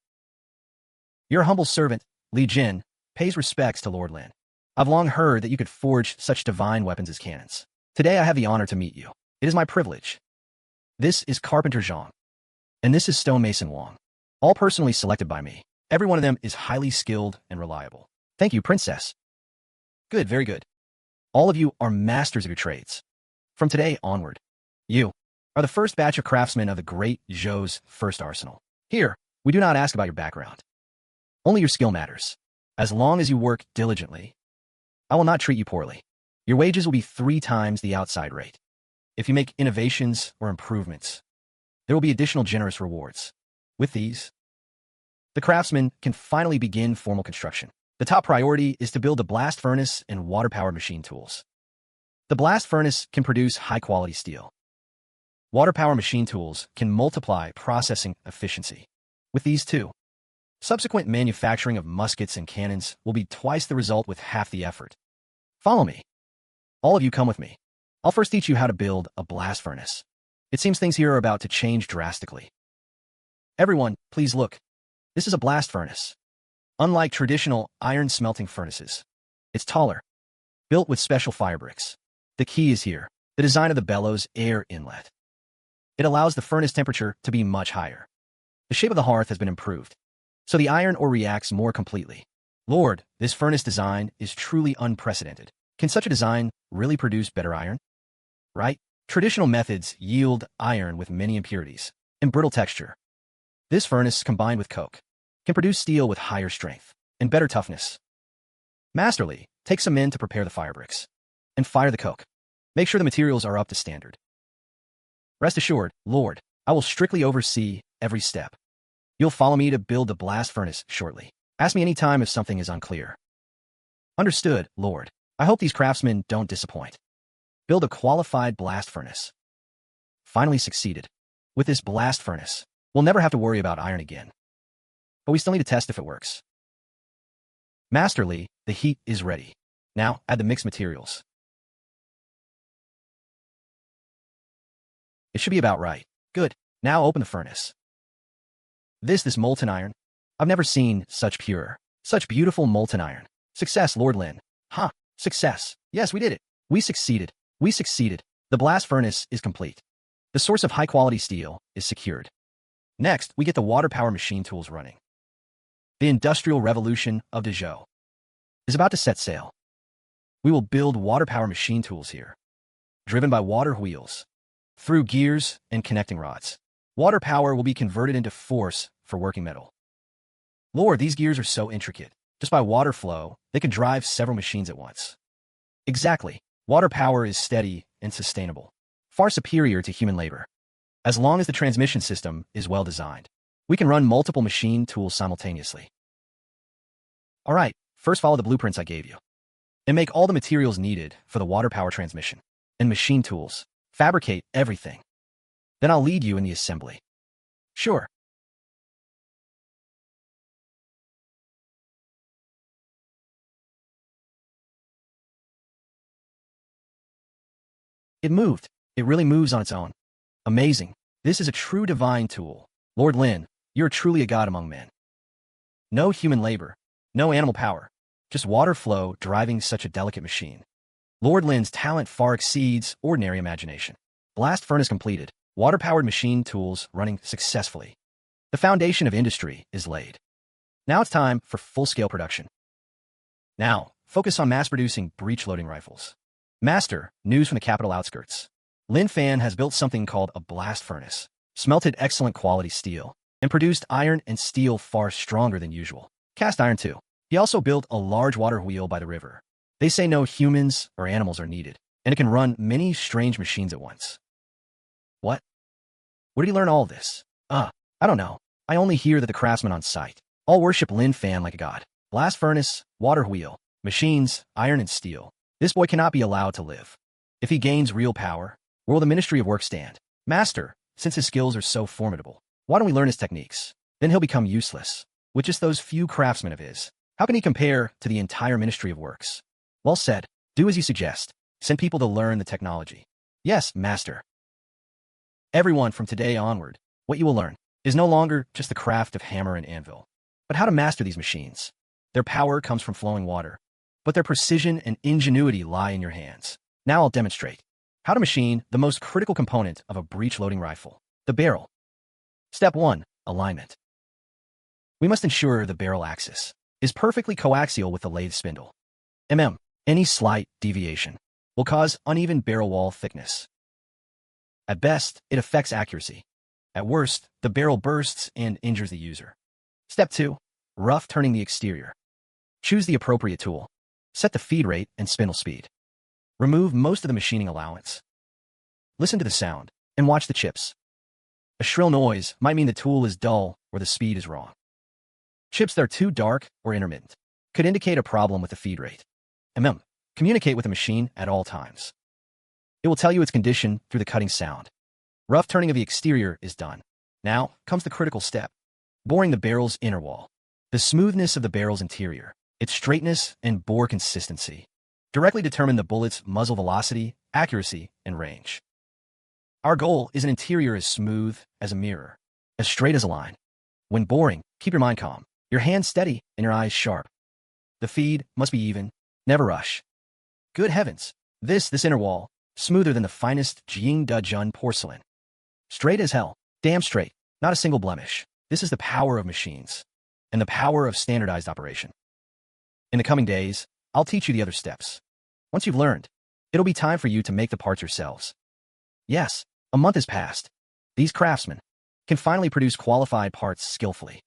Your humble servant, Li Jin, pays respects to Lord Lin. I've long heard that you could forge such divine weapons as cannons. Today I have the honor to meet you. It is my privilege. This is Carpenter Zhang, and this is Stonemason Wang, all personally selected by me. Every one of them is highly skilled and reliable. Thank you, Princess. Good, very good. All of you are masters of your trades. From today onward, you are the first batch of craftsmen of the great Zhou's first arsenal. Here, we do not ask about your background. Only your skill matters. As long as you work diligently, I will not treat you poorly. Your wages will be 3 times the outside rate. If you make innovations or improvements, there will be additional generous rewards. With these, the craftsman can finally begin formal construction. The top priority is to build a blast furnace and water-powered machine tools. The blast furnace can produce high-quality steel. Water-powered machine tools can multiply processing efficiency. With these two, subsequent manufacturing of muskets and cannons will be twice the result with half the effort. Follow me. All of you come with me. I'll first teach you how to build a blast furnace. It seems things here are about to change drastically. Everyone, please look. This is a blast furnace. Unlike traditional iron smelting furnaces, it's taller, built with special fire bricks. The key is here, the design of the bellows air inlet. It allows the furnace temperature to be much higher. The shape of the hearth has been improved, so the iron ore reacts more completely. Lord, this furnace design is truly unprecedented. Can such a design really produce better iron? Right? Traditional methods yield iron with many impurities and brittle texture. This furnace, combined with coke, can produce steel with higher strength and better toughness. Masterly, take some men to prepare the fire bricks and fire the coke. Make sure the materials are up to standard. Rest assured, Lord, I will strictly oversee every step. You'll follow me to build the blast furnace shortly. Ask me anytime if something is unclear. Understood, Lord. I hope these craftsmen don't disappoint. Build a qualified blast furnace. Finally succeeded. With this blast furnace, we'll never have to worry about iron again. But we still need to test if it works. Masterly, the heat is ready. Now, add the mixed materials. It should be about right. Good. Now open the furnace. This molten iron. I've never seen such pure, such beautiful molten iron. Success, Lord Lin. Huh. Success. Yes, we did it. We succeeded. We succeeded. The blast furnace is complete. The source of high-quality steel is secured. Next, we get the water-power machine tools running. The industrial revolution of Zhou is about to set sail. We will build water-power machine tools here, driven by water wheels, through gears and connecting rods. Water power will be converted into force for working metal. Lord, these gears are so intricate. Just by water flow, they can drive several machines at once. Exactly. Water power is steady and sustainable, far superior to human labor. As long as the transmission system is well designed, we can run multiple machine tools simultaneously. All right, first follow the blueprints I gave you, and make all the materials needed for the water power transmission and machine tools. Fabricate everything. Then I'll lead you in the assembly. Sure. It moved. It really moves on its own. Amazing. This is a true divine tool. Lord Lin, you're truly a god among men. No human labor, no animal power, just water flow driving such a delicate machine. Lord Lin's talent far exceeds ordinary imagination. Blast furnace completed. Water-powered machine tools running successfully. The foundation of industry is laid. Now it's time for full-scale production. Now, focus on mass-producing breech-loading rifles. Master, news from the capital outskirts. Lin Fan has built something called a blast furnace, smelted excellent quality steel, and produced iron and steel far stronger than usual. Cast iron too. He also built a large water wheel by the river. They say no humans or animals are needed, and it can run many strange machines at once. What? Where did he learn all this? I don't know. I only hear that the craftsmen on site all worship Lin Fan like a god. Blast furnace, water wheel, machines, iron and steel. This boy cannot be allowed to live. If he gains real power, where will the Ministry of Work stand? Master, since his skills are so formidable, why don't we learn his techniques? Then he'll become useless. With just those few craftsmen of his, how can he compare to the entire Ministry of Works? Well said. Do as you suggest. Send people to learn the technology. Yes, Master. Everyone from today onward, what you will learn is no longer just the craft of hammer and anvil, but how to master these machines. Their power comes from flowing water, but their precision and ingenuity lie in your hands. Now I'll demonstrate how to machine the most critical component of a breech-loading rifle, the barrel. Step 1. Alignment. We must ensure the barrel axis is perfectly coaxial with the lathe spindle. Any slight deviation will cause uneven barrel wall thickness. At best, it affects accuracy. At worst, the barrel bursts and injures the user. Step 2. Rough turning the exterior. Choose the appropriate tool. Set the feed rate and spindle speed. Remove most of the machining allowance. Listen to the sound and watch the chips. A shrill noise might mean the tool is dull or the speed is wrong. Chips that are too dark or intermittent could indicate a problem with the feed rate. Communicate with the machine at all times. It will tell you its condition through the cutting sound. Rough turning of the exterior is done. Now comes the critical step, boring the barrel's inner wall. The smoothness of the barrel's interior, its straightness and bore consistency, directly determine the bullet's muzzle velocity, accuracy, and range. Our goal is an interior as smooth as a mirror, as straight as a line. When boring, keep your mind calm, your hands steady, and your eyes sharp. The feed must be even, never rush. Good heavens, this inner wall, smoother than the finest Jingdejun porcelain. Straight as hell, damn straight, not a single blemish. This is the power of machines, and the power of standardized operation. In the coming days, I'll teach you the other steps. Once you've learned, it'll be time for you to make the parts yourselves. Yes, a month has passed. These craftsmen can finally produce qualified parts skillfully.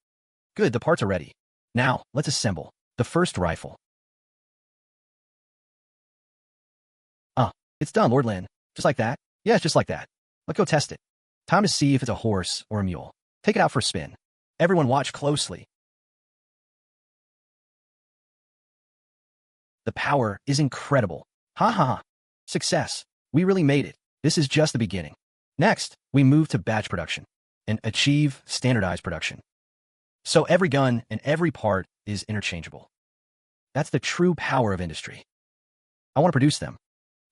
Good, the parts are ready. Now, let's assemble the first rifle. It's done, Lord Lin. Just like that? Yes, just like that. Let's go test it. Time to see if it's a horse or a mule. Take it out for a spin. Everyone watch closely. The power is incredible. Ha ha ha. Success. We really made it. This is just the beginning. Next, we move to batch production and achieve standardized production. So every gun and every part is interchangeable. That's the true power of industry. I want to produce them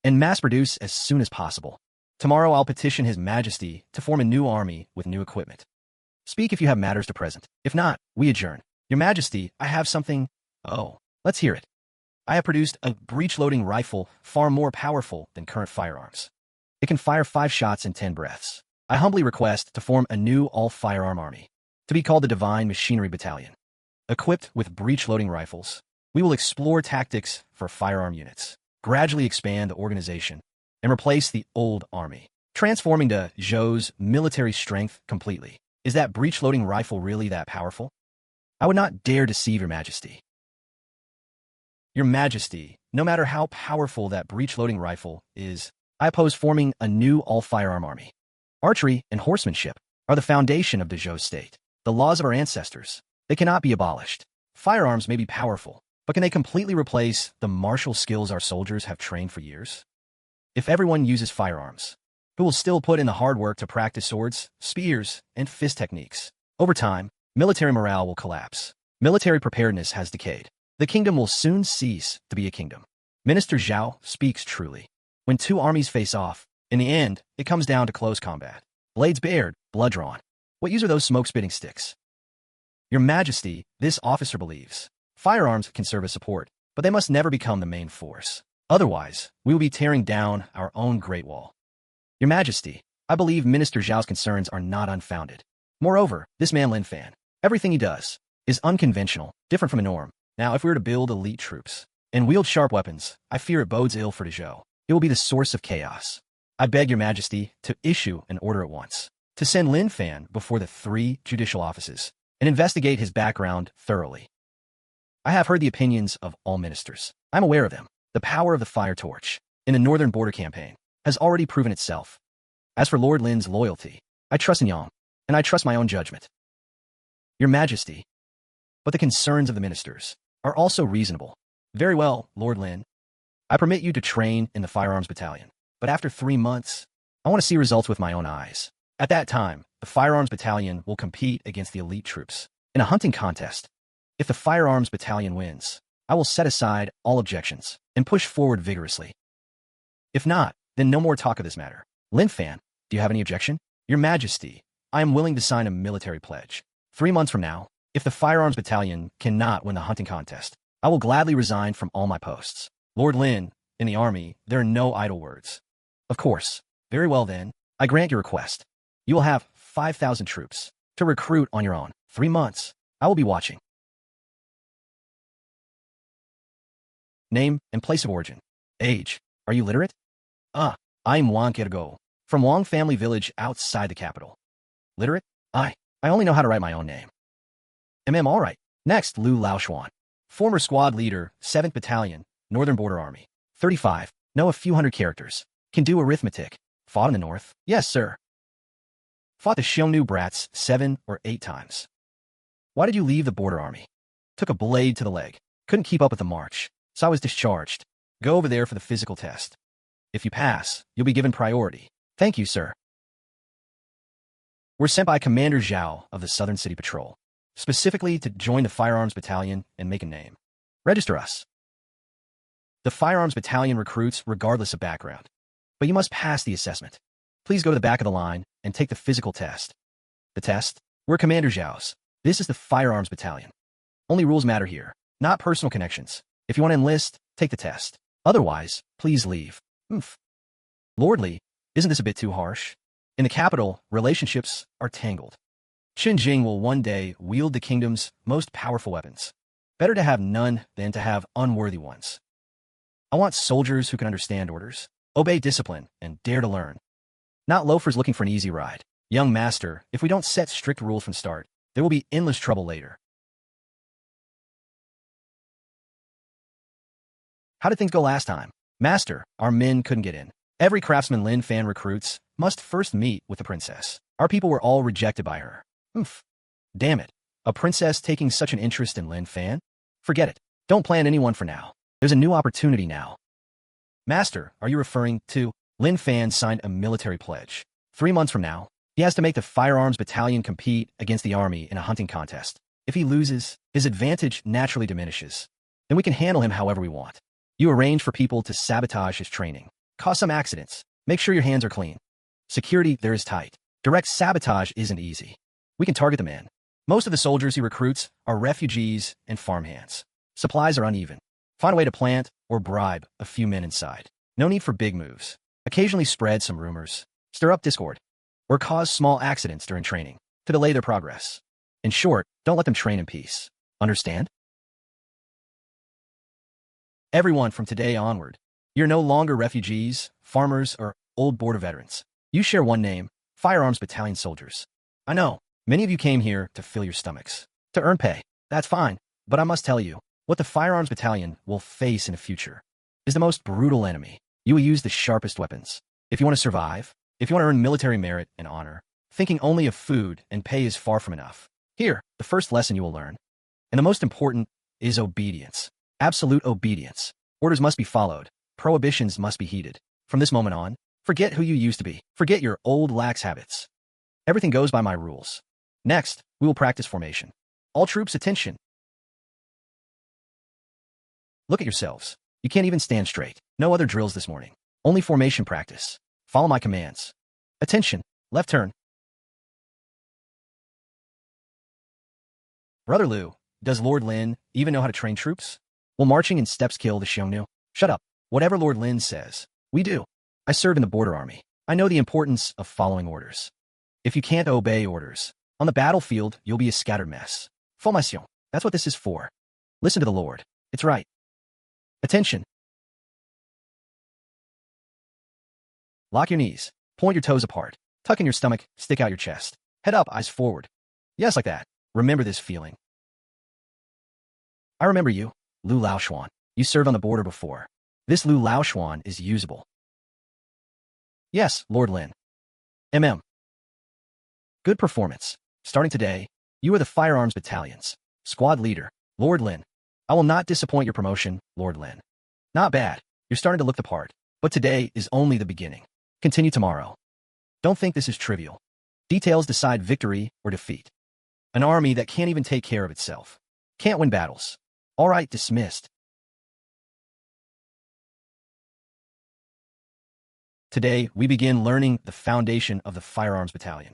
and mass produce as soon as possible. Tomorrow I'll petition His Majesty to form a new army with new equipment. Speak if you have matters to present. If not, we adjourn. Your Majesty, I have something. Oh, let's hear it. I have produced a breech-loading rifle far more powerful than current firearms. It can fire 5 shots in 10 breaths. I humbly request to form a new all-firearm army, to be called the Divine Machinery Battalion. Equipped with breech-loading rifles, we will explore tactics for firearm units, gradually expand the organization, and replace the old army, transforming to Zhou's military strength completely. Is that breech-loading rifle really that powerful? I would not dare deceive Your Majesty. Your Majesty, no matter how powerful that breech-loading rifle is, I oppose forming a new all-firearm army. Archery and horsemanship are the foundation of the Zhou state. The laws of our ancestors, they cannot be abolished. Firearms may be powerful, but can they completely replace the martial skills our soldiers have trained for years? If everyone uses firearms, who will still put in the hard work to practice swords, spears, and fist techniques? Over time, military morale will collapse. Military preparedness has decayed. The kingdom will soon cease to be a kingdom. Minister Zhao speaks truly. When two armies face off, in the end, it comes down to close combat. Blades bared, blood drawn. What use are those smoke-spitting sticks? Your Majesty, this officer believes firearms can serve as support, but they must never become the main force. Otherwise, we will be tearing down our own Great Wall. Your Majesty, I believe Minister Zhao's concerns are not unfounded. Moreover, this man Lin Fan, everything he does is unconventional, different from a norm. Now, if we were to build elite troops and wield sharp weapons, I fear it bodes ill for the Zhou. It will be the source of chaos. I beg Your Majesty to issue an order at once, to send Lin Fan before the 3 judicial offices and investigate his background thoroughly. I have heard the opinions of all ministers. I'm aware of them. The power of the fire torch in the Northern Border Campaign has already proven itself. As for Lord Lin's loyalty, I trust in Yang, and I trust my own judgment. Your Majesty, but the concerns of the ministers are also reasonable. Very well, Lord Lin. I permit you to train in the firearms battalion, but after 3 months, I want to see results with my own eyes. At that time, the firearms battalion will compete against the elite troops in a hunting contest. If the firearms battalion wins, I will set aside all objections and push forward vigorously. If not, then no more talk of this matter. Lin Fan, do you have any objection? Your Majesty, I am willing to sign a military pledge. 3 months from now, if the firearms battalion cannot win the hunting contest, I will gladly resign from all my posts. Lord Lin, in the army, there are no idle words. Of course. Very well then, I grant your request. You will have 5,000 troops to recruit on your own. 3 months. I will be watching. Name and place of origin. Age. Are you literate? I'm Juan Gergo, From Wang family village outside the capital. Literate? I only know how to write my own name. All right. Next, Lu Laoxuan. Former squad leader, 7th Battalion, Northern Border Army. 35. Know a few hundred characters. Can do arithmetic. Fought in the north? Yes, sir. Fought the Xiongnu brats 7 or 8 times. Why did you leave the border army? Took a blade to the leg. Couldn't keep up with the march, so I was discharged. Go over there for the physical test. If you pass, you'll be given priority. Thank you, sir. We're sent by Commander Zhao of the Southern City Patrol, specifically to join the Firearms Battalion and make a name. Register us. The Firearms Battalion recruits regardless of background, but you must pass the assessment. Please go to the back of the line and take the physical test. The test? We're Commander Zhao's. This is the Firearms Battalion. Only rules matter here, not personal connections. If you want to enlist, take the test. Otherwise, please leave. Lordly, isn't this a bit too harsh? In the capital, relationships are tangled. Shenji will one day wield the kingdom's most powerful weapons. Better to have none than to have unworthy ones. I want soldiers who can understand orders, obey discipline, and dare to learn. Not loafers looking for an easy ride. Young master, if we don't set strict rules from start, there will be endless trouble later. How did things go last time? Master, our men couldn't get in. Every craftsman Lin Fan recruits must first meet with the princess. Our people were all rejected by her. Damn it. A princess taking such an interest in Lin Fan? Forget it. Don't plan anyone for now. There's a new opportunity now. Master, are you referring to? Lin Fan signed a military pledge. 3 months from now, he has to make the Firearms Battalion compete against the army in a hunting contest. If he loses, his advantage naturally diminishes. Then we can handle him however we want. You arrange for people to sabotage his training. Cause some accidents. Make sure your hands are clean. Security there is tight. Direct sabotage isn't easy. We can target the men. Most of the soldiers he recruits are refugees and farmhands. Supplies are uneven. Find a way to plant or bribe a few men inside. No need for big moves. Occasionally spread some rumors, stir up discord, or cause small accidents during training to delay their progress. In short, don't let them train in peace. Understand? Everyone from today onward, you're no longer refugees, farmers, or old border veterans. You share one name, Firearms Battalion soldiers. I know, many of you came here to fill your stomachs, to earn pay. That's fine, but I must tell you, what the Firearms Battalion will face in the future is the most brutal enemy. You will use the sharpest weapons. If you want to survive, if you want to earn military merit and honor, thinking only of food and pay is far from enough. Here, the first lesson you will learn, and the most important, is obedience. Absolute obedience. Orders must be followed. Prohibitions must be heeded. From this moment on, forget who you used to be. Forget your old lax habits. Everything goes by my rules. Next, we will practice formation. All troops, attention. Look at yourselves. You can't even stand straight. No other drills this morning. Only formation practice. Follow my commands. Attention. Left turn. Brother Liu, does Lord Lin even know how to train troops? Will marching in steps kill the Xiongnu? Shut up. Whatever Lord Lin says, we do. I serve in the border army. I know the importance of following orders. If you can't obey orders, on the battlefield, you'll be a scattered mess. Formation. That's what this is for. Listen to the Lord. It's right. Attention. Lock your knees. Point your toes apart. Tuck in your stomach. Stick out your chest. Head up, eyes forward. Yes, like that. Remember this feeling. I remember you, Lu Laoxuan. You served on the border before. This Lu Laoxuan is usable. Yes, Lord Lin. Good performance. Starting today, you are the Firearms Battalion's squad leader, Lord Lin. I will not disappoint your promotion, Lord Lin. Not bad. You're starting to look the part. But today is only the beginning. Continue tomorrow. Don't think this is trivial. Details decide victory or defeat. An army that can't even take care of itself. Can't win battles. All right, dismissed. Today, we begin learning the foundation of the Firearms Battalion.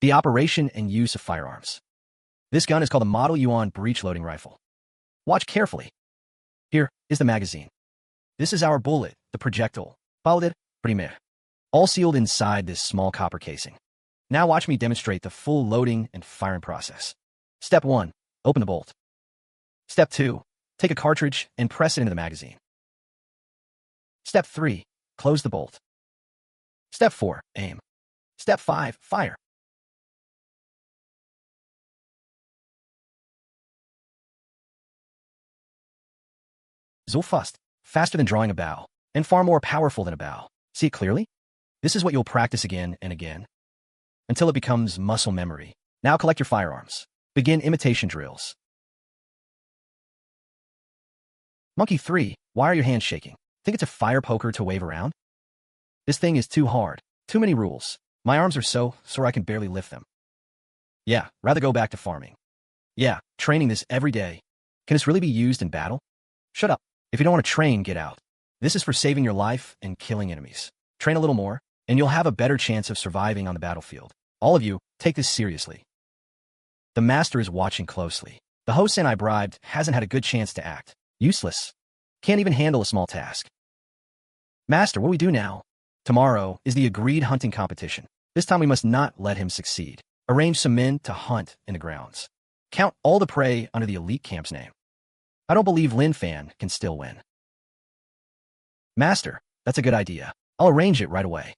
The operation and use of firearms. This gun is called the Model Yuan breech-loading rifle. Watch carefully. Here is the magazine. This is our bullet, the projectile, Ballet Primaire, all sealed inside this small copper casing. Now watch me demonstrate the full loading and firing process. Step 1. Open the bolt. Step 2. Take a cartridge and press it into the magazine. Step 3. Close the bolt. Step 4. Aim. Step 5. Fire. So fast, faster than drawing a bow, and far more powerful than a bow. See it clearly? This is what you'll practice again and again, until it becomes muscle memory. Now collect your firearms. Begin imitation drills. Monkey 3, why are your hands shaking? Think it's a fire poker to wave around? This thing is too hard. Too many rules. My arms are so sore I can barely lift them. Yeah, rather go back to farming. Yeah, training this every day. Can this really be used in battle? Shut up. If you don't want to train, get out. This is for saving your life and killing enemies. Train a little more, and you'll have a better chance of surviving on the battlefield. All of you, take this seriously. The master is watching closely. The hosen I bribed hasn't had a good chance to act. Useless. Can't even handle a small task. Master, what do we do now? Tomorrow is the agreed hunting competition. This time we must not let him succeed. Arrange some men to hunt in the grounds. Count all the prey under the elite camp's name. I don't believe Lin Fan can still win. Master, that's a good idea. I'll arrange it right away.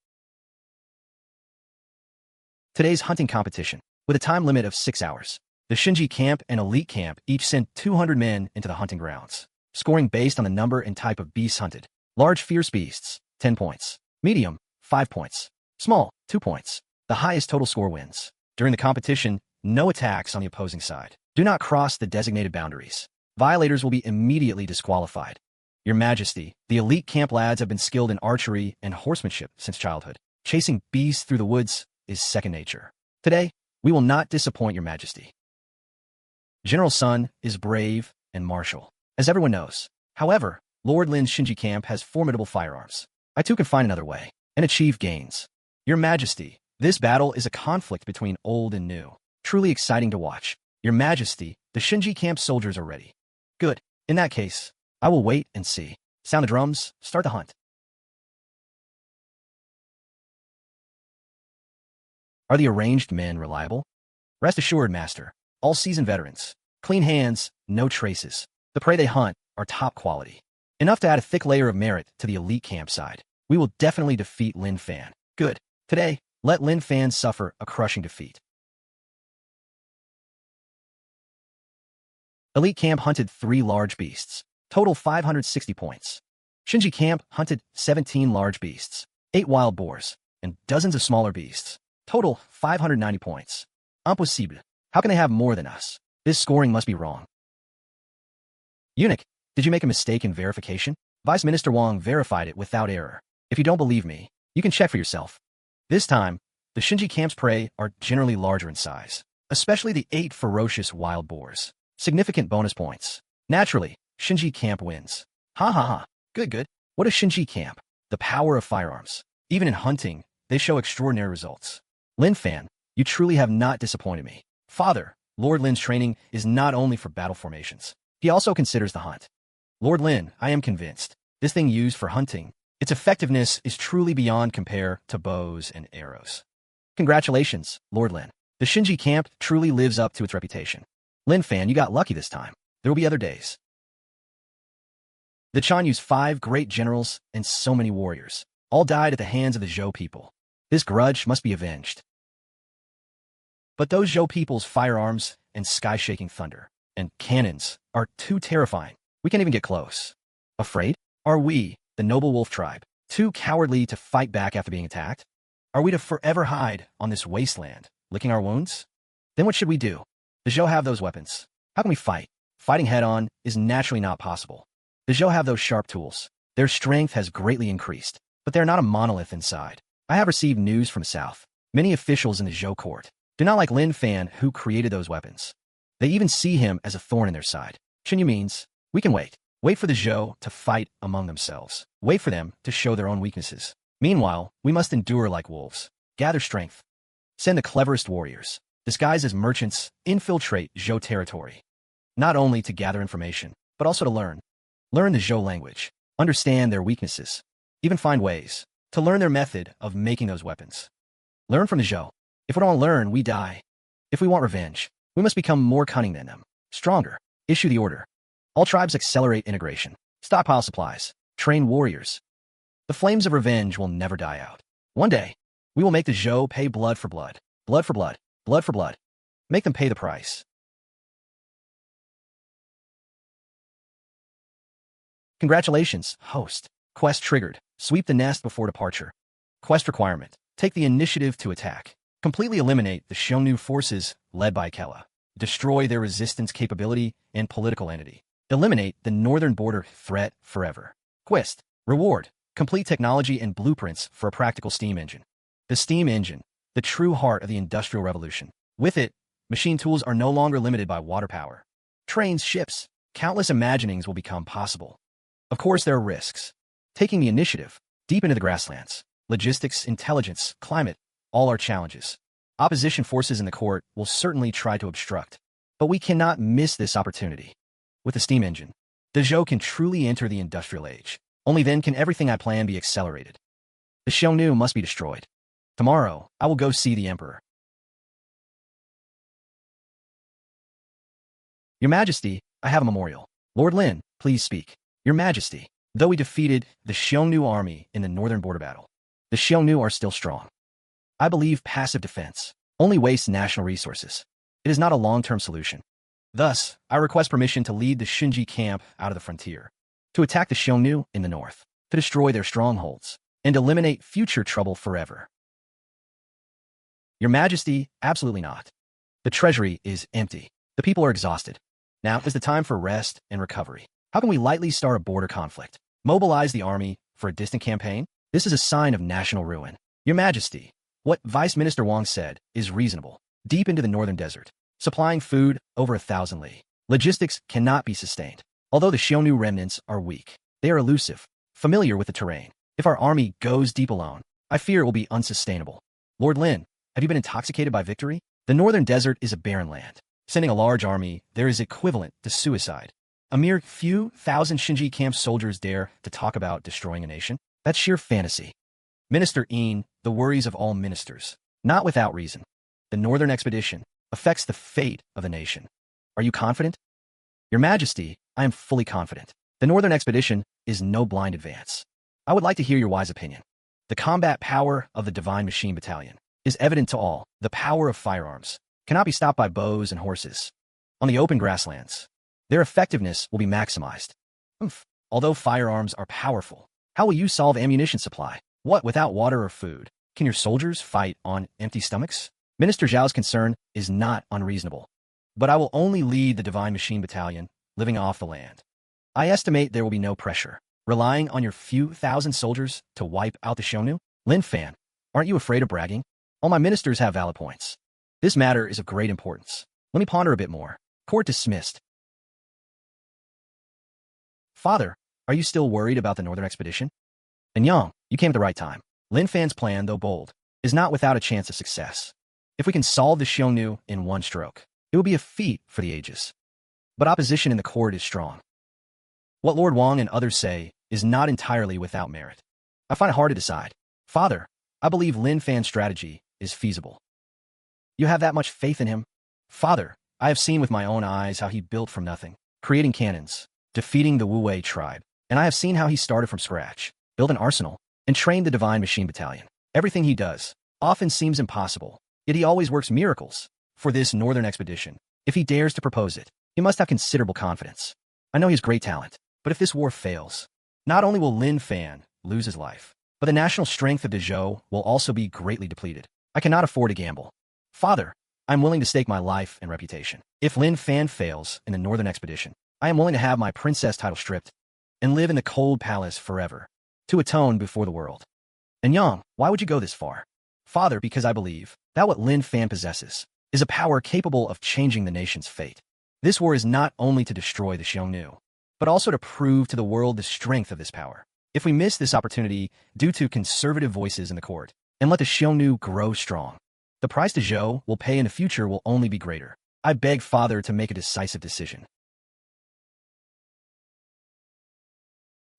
Today's hunting competition, with a time limit of 6 hours. The Shenji camp and elite camp each sent 200 men into the hunting grounds, scoring based on the number and type of beasts hunted. Large fierce beasts, 10 points. Medium, 5 points. Small, 2 points. The highest total score wins. During the competition, no attacks on the opposing side. Do not cross the designated boundaries. Violators will be immediately disqualified. Your Majesty, the elite camp lads have been skilled in archery and horsemanship since childhood. Chasing beasts through the woods is second nature. Today, we will not disappoint your Majesty. General Sun is brave and martial, as everyone knows. However, Lord Lin's Shenji camp has formidable firearms. I too can find another way and achieve gains. Your Majesty, this battle is a conflict between old and new. Truly exciting to watch. Your Majesty, the Shenji camp soldiers are ready. Good. In that case, I will wait and see. Sound the drums, start the hunt. Are the arranged men reliable? Rest assured, Master. All seasoned veterans. Clean hands, no traces. The prey they hunt are top quality. Enough to add a thick layer of merit to the elite campsite. We will definitely defeat Lin Fan. Good. Today, let Lin Fan suffer a crushing defeat. Elite camp hunted 3 large beasts. Total 560 points. Shenji camp hunted 17 large beasts, 8 wild boars, and dozens of smaller beasts. Total 590 points. Impossible. How can they have more than us? This scoring must be wrong. Eunuch, did you make a mistake in verification? Vice Minister Wang verified it without error. If you don't believe me, you can check for yourself. This time, the Shenji camp's prey are generally larger in size, especially the 8 ferocious wild boars. Significant bonus points. Naturally, Shenji camp wins. Ha ha ha. Good, good. What is Shenji camp? The power of firearms. Even in hunting, they show extraordinary results. Lin Fan, you truly have not disappointed me. Father, Lord Lin's training is not only for battle formations. He also considers the hunt. Lord Lin, I am convinced. This thing used for hunting, its effectiveness is truly beyond compare to bows and arrows. Congratulations, Lord Lin. The Shenji camp truly lives up to its reputation. Lin Fan, you got lucky this time. There will be other days. The Chan used 5 great generals and so many warriors. All died at the hands of the Zhou people. This grudge must be avenged. But those Zhou people's firearms and sky-shaking thunder and cannons are too terrifying. We can't even get close. Afraid? Are we, the noble wolf tribe, too cowardly to fight back after being attacked? Are we to forever hide on this wasteland, licking our wounds? Then what should we do? The Zhou have those weapons. How can we fight? Fighting head-on is naturally not possible. The Zhou have those sharp tools. Their strength has greatly increased, but they're not a monolith inside. I have received news from the south. Many officials in the Zhou court do not like Lin Fan, who created those weapons. They even see him as a thorn in their side. Xiongnu means, we can wait. Wait for the Zhou to fight among themselves. Wait for them to show their own weaknesses. Meanwhile, we must endure like wolves. Gather strength. Send the cleverest warriors, disguised as merchants, infiltrate Zhou territory. Not only to gather information, but also to learn. Learn the Zhou language. Understand their weaknesses. Even find ways to learn their method of making those weapons. Learn from the Zhou. If we don't learn, we die. If we want revenge, we must become more cunning than them. Stronger. Issue the order. All tribes accelerate integration. Stockpile supplies. Train warriors. The flames of revenge will never die out. One day, we will make the Zhou pay blood for blood, blood for blood, blood for blood. Make them pay the price. Congratulations, host. Quest triggered. Sweep the nest before departure. Quest requirement. Take the initiative to attack. Completely eliminate the Xiongnu forces led by Kella. Destroy their resistance capability and political entity. Eliminate the northern border threat forever. Quest. Reward. Complete technology and blueprints for a practical steam engine. The steam engine, the true heart of the Industrial Revolution. With it, machine tools are no longer limited by water power. Trains, ships, countless imaginings will become possible. Of course, there are risks. Taking the initiative, deep into the grasslands, logistics, intelligence, climate, all are challenges. Opposition forces in the court will certainly try to obstruct, but we cannot miss this opportunity. With the steam engine, the Zhou can truly enter the industrial age. Only then can everything I plan be accelerated. The Xiongnu must be destroyed. Tomorrow, I will go see the Emperor. Your Majesty, I have a memorial. Lord Lin, please speak. Your Majesty, though we defeated the Xiongnu army in the northern border battle, the Xiongnu are still strong. I believe passive defense only wastes national resources. It is not a long-term solution. Thus, I request permission to lead the Shenji camp out of the frontier, to attack the Xiongnu in the north, to destroy their strongholds, and eliminate future trouble forever. Your Majesty, absolutely not. The treasury is empty. The people are exhausted. Now is the time for rest and recovery. How can we lightly start a border conflict? Mobilize the army for a distant campaign? This is a sign of national ruin. Your Majesty, what Vice Minister Wang said is reasonable. Deep into the northern desert, supplying food over 1,000 li. Logistics cannot be sustained. Although the Xiongnu remnants are weak, they are elusive, familiar with the terrain. If our army goes deep alone, I fear it will be unsustainable. Lord Lin, have you been intoxicated by victory? The northern desert is a barren land. Sending a large army there is equivalent to suicide. A mere few thousand Shenji camp soldiers dare to talk about destroying a nation? That's sheer fantasy. Minister Yin, the worries of all ministers. Not without reason. The northern expedition affects the fate of the nation. Are you confident? Your Majesty, I am fully confident. The northern expedition is no blind advance. I would like to hear your wise opinion. The combat power of the Divine Machine Battalion is evident to all. The power of firearms cannot be stopped by bows and horses. On the open grasslands, their effectiveness will be maximized. Although firearms are powerful, how will you solve ammunition supply? What, without water or food? Can your soldiers fight on empty stomachs? Minister Zhao's concern is not unreasonable. But I will only lead the Divine Machine Battalion, living off the land. I estimate there will be no pressure, relying on your few thousand soldiers to wipe out the Xiongnu? Lin Fan, aren't you afraid of bragging? All my ministers have valid points. This matter is of great importance. Let me ponder a bit more. Court dismissed. Father, are you still worried about the northern expedition? And Yang, you came at the right time. Lin Fan's plan, though bold, is not without a chance of success. If we can solve the Xiongnu in one stroke, it will be a feat for the ages. But opposition in the court is strong. What Lord Wang and others say is not entirely without merit. I find it hard to decide. Father, I believe Lin Fan's strategy is feasible. You have that much faith in him? Father, I have seen with my own eyes how he built from nothing, creating cannons, defeating the Wu Wei tribe, and I have seen how he started from scratch, built an arsenal, and trained the Divine Machine Battalion. Everything he does often seems impossible, yet he always works miracles. For this northern expedition, if he dares to propose it, he must have considerable confidence. I know he has great talent, but if this war fails, not only will Lin Fan lose his life, but the national strength of the Zhou will also be greatly depleted. I cannot afford to gamble. Father, I am willing to stake my life and reputation. If Lin Fan fails in the northern expedition, I am willing to have my princess title stripped and live in the cold palace forever, to atone before the world. And Yang, why would you go this far? Father, because I believe that what Lin Fan possesses is a power capable of changing the nation's fate. This war is not only to destroy the Xiongnu, but also to prove to the world the strength of this power. If we miss this opportunity due to conservative voices in the court, and let the Xiongnu grow strong, the price the Zhou will pay in the future will only be greater. I beg Father to make a decisive decision.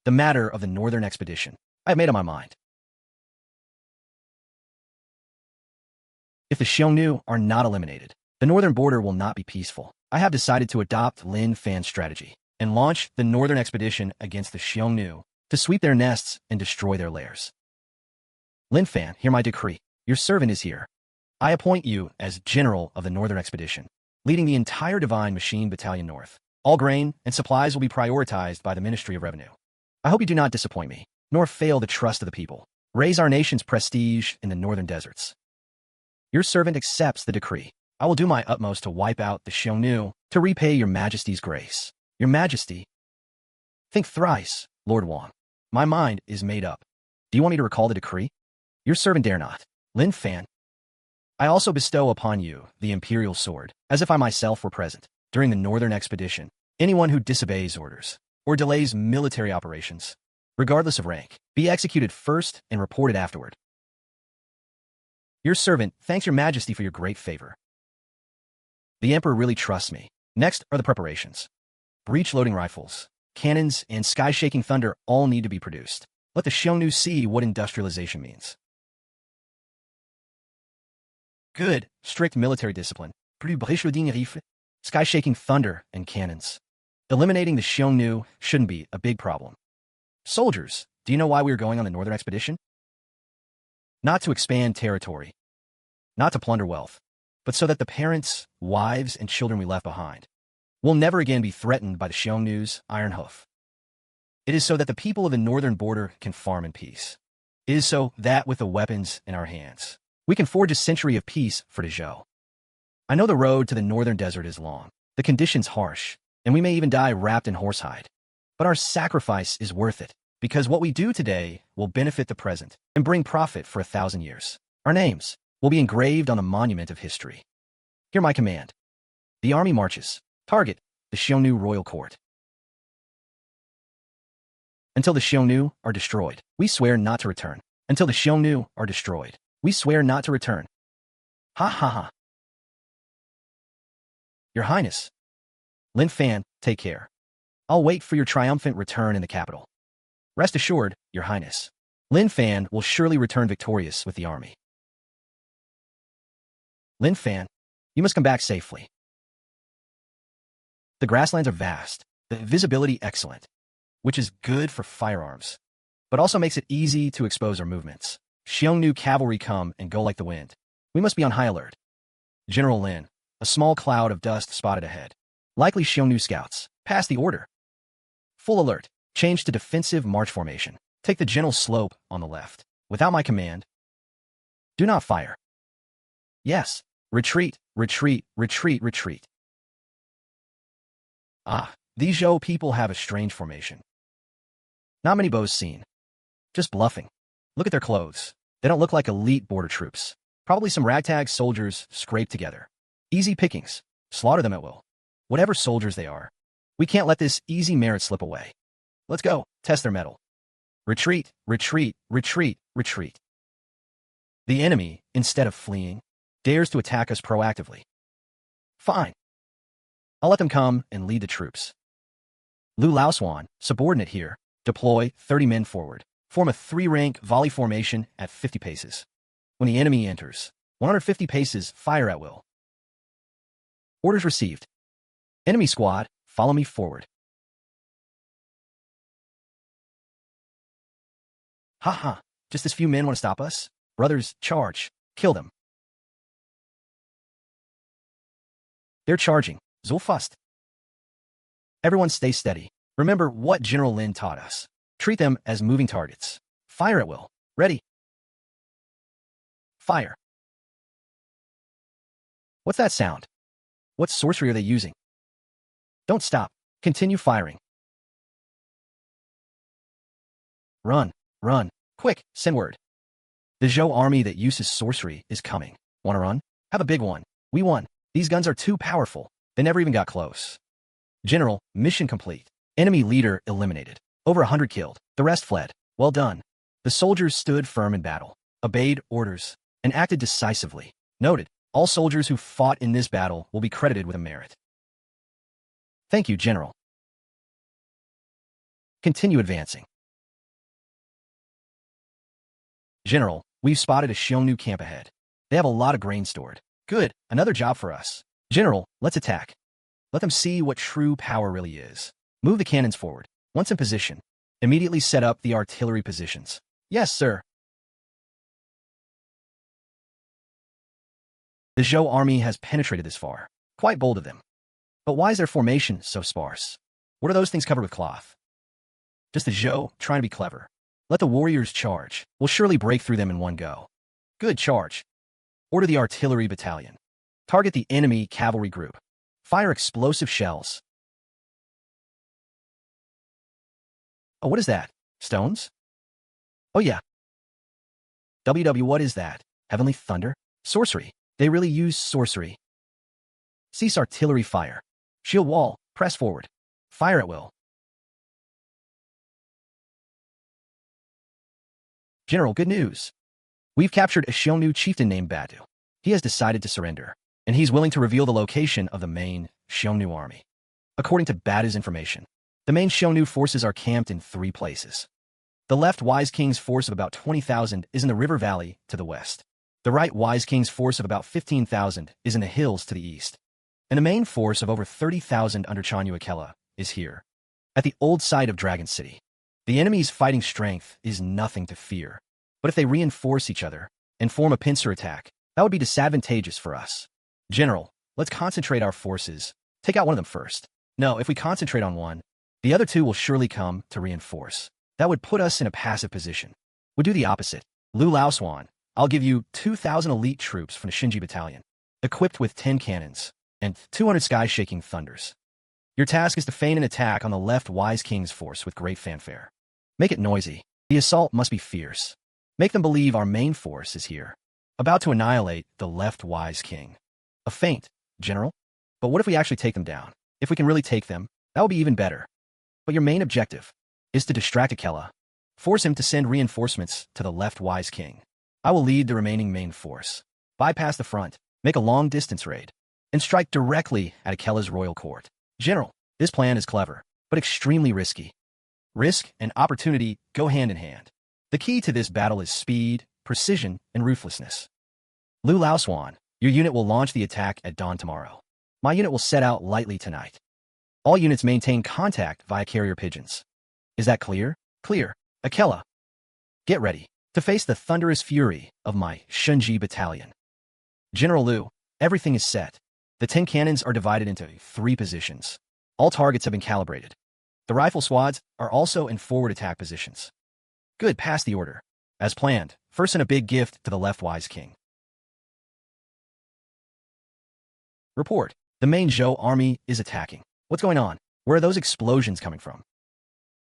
The matter of the northern expedition. I have made up my mind. If the Xiongnu are not eliminated, the northern border will not be peaceful. I have decided to adopt Lin Fan's strategy and launch the northern expedition against the Xiongnu to sweep their nests and destroy their lairs. Lin Fan, hear my decree. Your servant is here. I appoint you as General of the Northern Expedition, leading the entire Divine Machine Battalion North. All grain and supplies will be prioritized by the Ministry of Revenue. I hope you do not disappoint me, nor fail the trust of the people. Raise our nation's prestige in the northern deserts. Your servant accepts the decree. I will do my utmost to wipe out the Xiongnu to repay your Majesty's grace. Your Majesty. Think thrice, Lord Wang. My mind is made up. Do you want me to recall the decree? Your servant dare not. Lin Fan. I also bestow upon you the Imperial Sword, as if I myself were present. During the Northern Expedition, anyone who disobeys orders or delays military operations, regardless of rank, be executed first and reported afterward. Your servant thanks your Majesty for your great favor. The Emperor really trusts me. Next are the preparations. Breech-loading rifles, cannons, and sky-shaking thunder all need to be produced. Let the Xiongnu see what industrialization means. Good, strict military discipline. Sky-shaking thunder and cannons. Eliminating the Xiongnu shouldn't be a big problem. Soldiers, do you know why we are going on the Northern Expedition? Not to expand territory, not to plunder wealth, but so that the parents, wives, and children we left behind will never again be threatened by the Xiongnu's iron hoof. It is so that the people of the northern border can farm in peace. It is so that with the weapons in our hands, we can forge a century of peace for Dezhou. I know the road to the northern desert is long, the conditions harsh, and we may even die wrapped in horsehide. But our sacrifice is worth it, because what we do today will benefit the present and bring profit for 1,000 years. Our names will be engraved on the monument of history. Hear my command. The army marches. Target, the Xiongnu royal court. Until the Xiongnu are destroyed, we swear not to return. Until the Xiongnu are destroyed, we swear not to return. Ha ha ha. Your Highness. Lin Fan, take care. I'll wait for your triumphant return in the capital. Rest assured, Your Highness. Lin Fan will surely return victorious with the army. Lin Fan, you must come back safely. The grasslands are vast, the visibility excellent, which is good for firearms, but also makes it easy to expose our movements. Xiongnu cavalry come and go like the wind. We must be on high alert. General Lin, a small cloud of dust spotted ahead. Likely Xiongnu scouts. Pass the order. Full alert. Change to defensive march formation. Take the gentle slope on the left. Without my command, do not fire. Yes. Retreat, retreat, retreat, retreat. Ah, these Zhou people have a strange formation. Not many bows seen. Just bluffing. Look at their clothes. They don't look like elite border troops. Probably some ragtag soldiers scraped together. Easy pickings. Slaughter them at will. Whatever soldiers they are. We can't let this easy merit slip away. Let's go. Test their mettle. Retreat, retreat, retreat, retreat. The enemy, instead of fleeing, dares to attack us proactively. Fine. I'll let them come and lead the troops. Lu Laoswan, subordinate here, deploy 30 men forward. Form a 3-rank volley formation at 50 paces. When the enemy enters, 150 paces, fire at will. Orders received. Enemy squad, follow me forward. Ha ha, just as few men want to stop us? Brothers, charge. Kill them. They're charging. So fast. Everyone stay steady. Remember what General Lin taught us. Treat them as moving targets. Fire at will. Ready. Fire. What's that sound? What sorcery are they using? Don't stop. Continue firing. Run. Run. Quick, send word. The Zhou army that uses sorcery is coming. Wanna run? Have a big one. We won. These guns are too powerful. They never even got close. General, mission complete. Enemy leader eliminated. Over 100 killed. The rest fled. Well done. The soldiers stood firm in battle, obeyed orders, and acted decisively. Noted, all soldiers who fought in this battle will be credited with a merit. Thank you, General. Continue advancing. General, we've spotted a Xiongnu camp ahead. They have a lot of grain stored. Good, another job for us. General, let's attack. Let them see what true power really is. Move the cannons forward. Once in position, immediately set up the artillery positions. Yes, sir. The Zhou army has penetrated this far. Quite bold of them. But why is their formation so sparse? What are those things covered with cloth? Just the Zhou trying to be clever. Let the warriors charge. We'll surely break through them in one go. Good charge. Order the artillery battalion. Target the enemy cavalry group. Fire explosive shells. Oh, what is that? Stones? Oh yeah. What is that? Heavenly thunder? Sorcery. They really use sorcery. Cease artillery fire. Shield wall. Press forward. Fire at will. General, good news. We've captured a Xiongnu chieftain named Badu. He has decided to surrender, and he's willing to reveal the location of the main Xiongnu army. According to Badu's information, the main Xiongnu forces are camped in 3 places. The left Wise King's force of about 20,000 is in the river valley to the west. The right Wise King's force of about 15,000 is in the hills to the east. And the main force of over 30,000 under Xiongnu Akela is here, at the old site of Dragon City. The enemy's fighting strength is nothing to fear, but if they reinforce each other and form a pincer attack, that would be disadvantageous for us. General, let's concentrate our forces. Take out one of them first. No, if we concentrate on one, the other 2 will surely come to reinforce. That would put us in a passive position. We'll do the opposite. Lu Laoswan, I'll give you 2,000 elite troops from the Shenji battalion, equipped with 10 cannons and 200 sky-shaking thunders. Your task is to feign an attack on the left Wise King's force with great fanfare. Make it noisy. The assault must be fierce. Make them believe our main force is here, about to annihilate the left Wise King. A feint, General? But what if we actually take them down? If we can really take them, that would be even better. But your main objective is to distract Akela. Force him to send reinforcements to the left Wise King. I will lead the remaining main force. Bypass the front, make a long-distance raid, and strike directly at Akela's royal court. General, this plan is clever, but extremely risky. Risk and opportunity go hand in hand. The key to this battle is speed, precision, and ruthlessness. Lu Laoswan, your unit will launch the attack at dawn tomorrow. My unit will set out lightly tonight. All units maintain contact via carrier pigeons. Is that clear? Clear. Akela, get ready to face the thunderous fury of my Shenji battalion. General Lu, everything is set. The 10 cannons are divided into 3 positions. All targets have been calibrated. The rifle squads are also in forward attack positions. Good, pass the order. As planned, first send a big gift to the left Wise King. Report. The main Zhou army is attacking. What's going on? Where are those explosions coming from?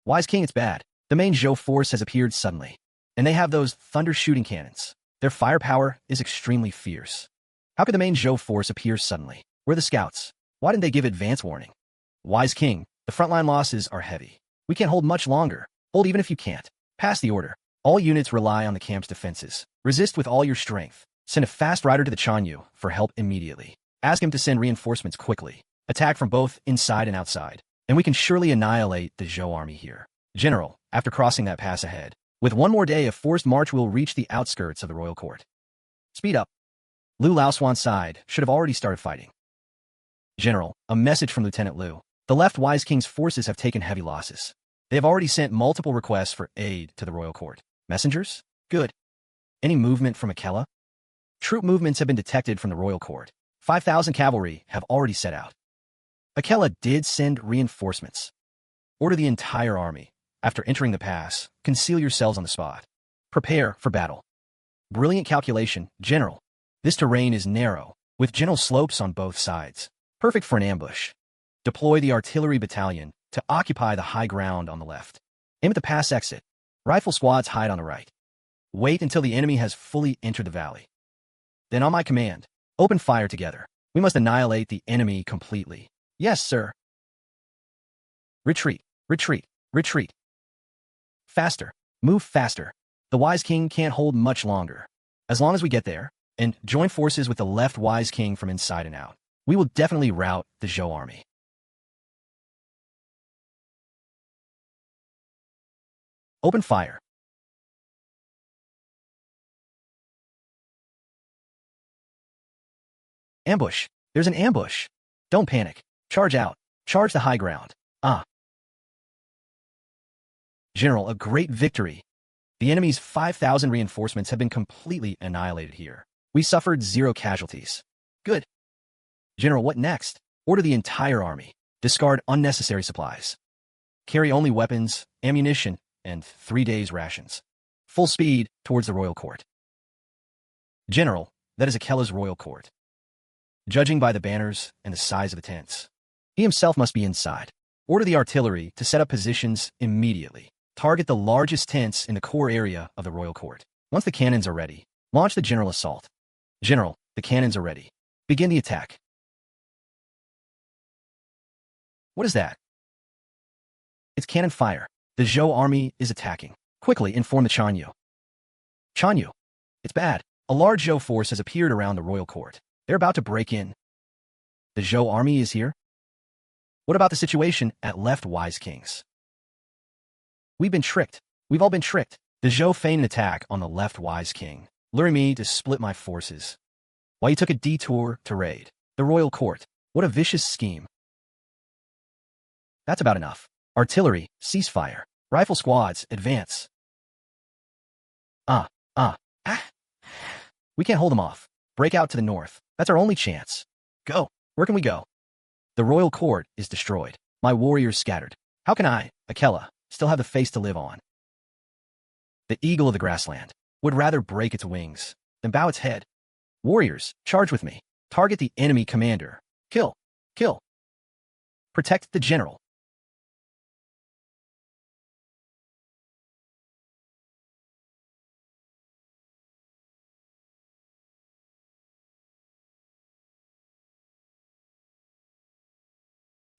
Wise King, it's bad. The main Zhou force has appeared suddenly, and they have those thunder-shooting cannons. Their firepower is extremely fierce. How could the main Zhou force appear suddenly? Where are the scouts? Why didn't they give advance warning? Wise King, the frontline losses are heavy. We can't hold much longer. Hold even if you can't. Pass the order. All units rely on the camp's defenses. Resist with all your strength. Send a fast rider to the Xiongnu for help immediately. Ask him to send reinforcements quickly. Attack from both inside and outside, and we can surely annihilate the Zhou army here. General, after crossing that pass ahead, with one more day of forced march we'll reach the outskirts of the royal court. Speed up. Lu Laoswan's side should have already started fighting. General, a message from Lieutenant Lu. The left Wise King's forces have taken heavy losses. They have already sent multiple requests for aid to the royal court. Messengers? Good. Any movement from Akela? Troop movements have been detected from the royal court. 5,000 cavalry have already set out. Akela did send reinforcements. Order the entire army. After entering the pass, conceal yourselves on the spot. Prepare for battle. Brilliant calculation, General. This terrain is narrow, with gentle slopes on both sides. Perfect for an ambush. Deploy the artillery battalion to occupy the high ground on the left. Aim at the pass exit. Rifle squads hide on the right. Wait until the enemy has fully entered the valley. Then on my command, open fire together. We must annihilate the enemy completely. Yes, sir. Retreat, retreat, retreat. Faster, move faster. The Wise King can't hold much longer. As long as we get there, and join forces with the left Wise King from inside and out, we will definitely rout the Zhou army. Open fire. Ambush. There's an ambush. Don't panic. Charge out. Charge the high ground. General, a great victory. The enemy's 5,000 reinforcements have been completely annihilated here. We suffered 0 casualties. Good. General, what next? Order the entire army. Discard unnecessary supplies. Carry only weapons, ammunition, and 3 days' rations. Full speed towards the royal court. General, that is Akella's royal court. Judging by the banners and the size of the tents, he himself must be inside. Order the artillery to set up positions immediately. Target the largest tents in the core area of the royal court. Once the cannons are ready, launch the general assault. General, the cannons are ready. Begin the attack. What is that? It's cannon fire. The Zhou army is attacking. Quickly inform the Xiongnu. Xiongnu. It's bad. A large Zhou force has appeared around the royal court. They're about to break in. The Zhou army is here? What about the situation at left, wise kings? We've been tricked. We've all been tricked. The Zhou feign an attack on the left, wise king, luring me to split my forces. While you took a detour to raid the royal court. What a vicious scheme. That's about enough. Artillery, ceasefire. Rifle squads, advance. We can't hold them off. Break out to the north. That's our only chance. Go. Where can we go? The royal court is destroyed. My warriors scattered. How can I, Akella, still have the face to live on? The eagle of the grassland would rather break its wings than bow its head. Warriors, charge with me. Target the enemy commander. Kill. Kill. Protect the general.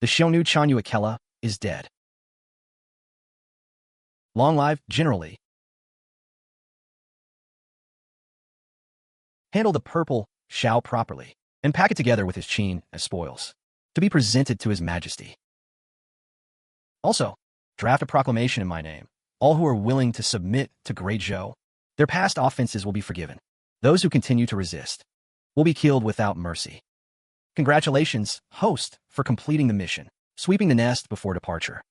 The Xiongnu Xiongnu Akella is dead. Long live, generally. Handle the purple Xiao properly, and pack it together with his qin as spoils, to be presented to his majesty. Also, draft a proclamation in my name. All who are willing to submit to Great Zhou, their past offenses will be forgiven. Those who continue to resist will be killed without mercy. Congratulations, host, for completing the mission, sweeping the nest before departure.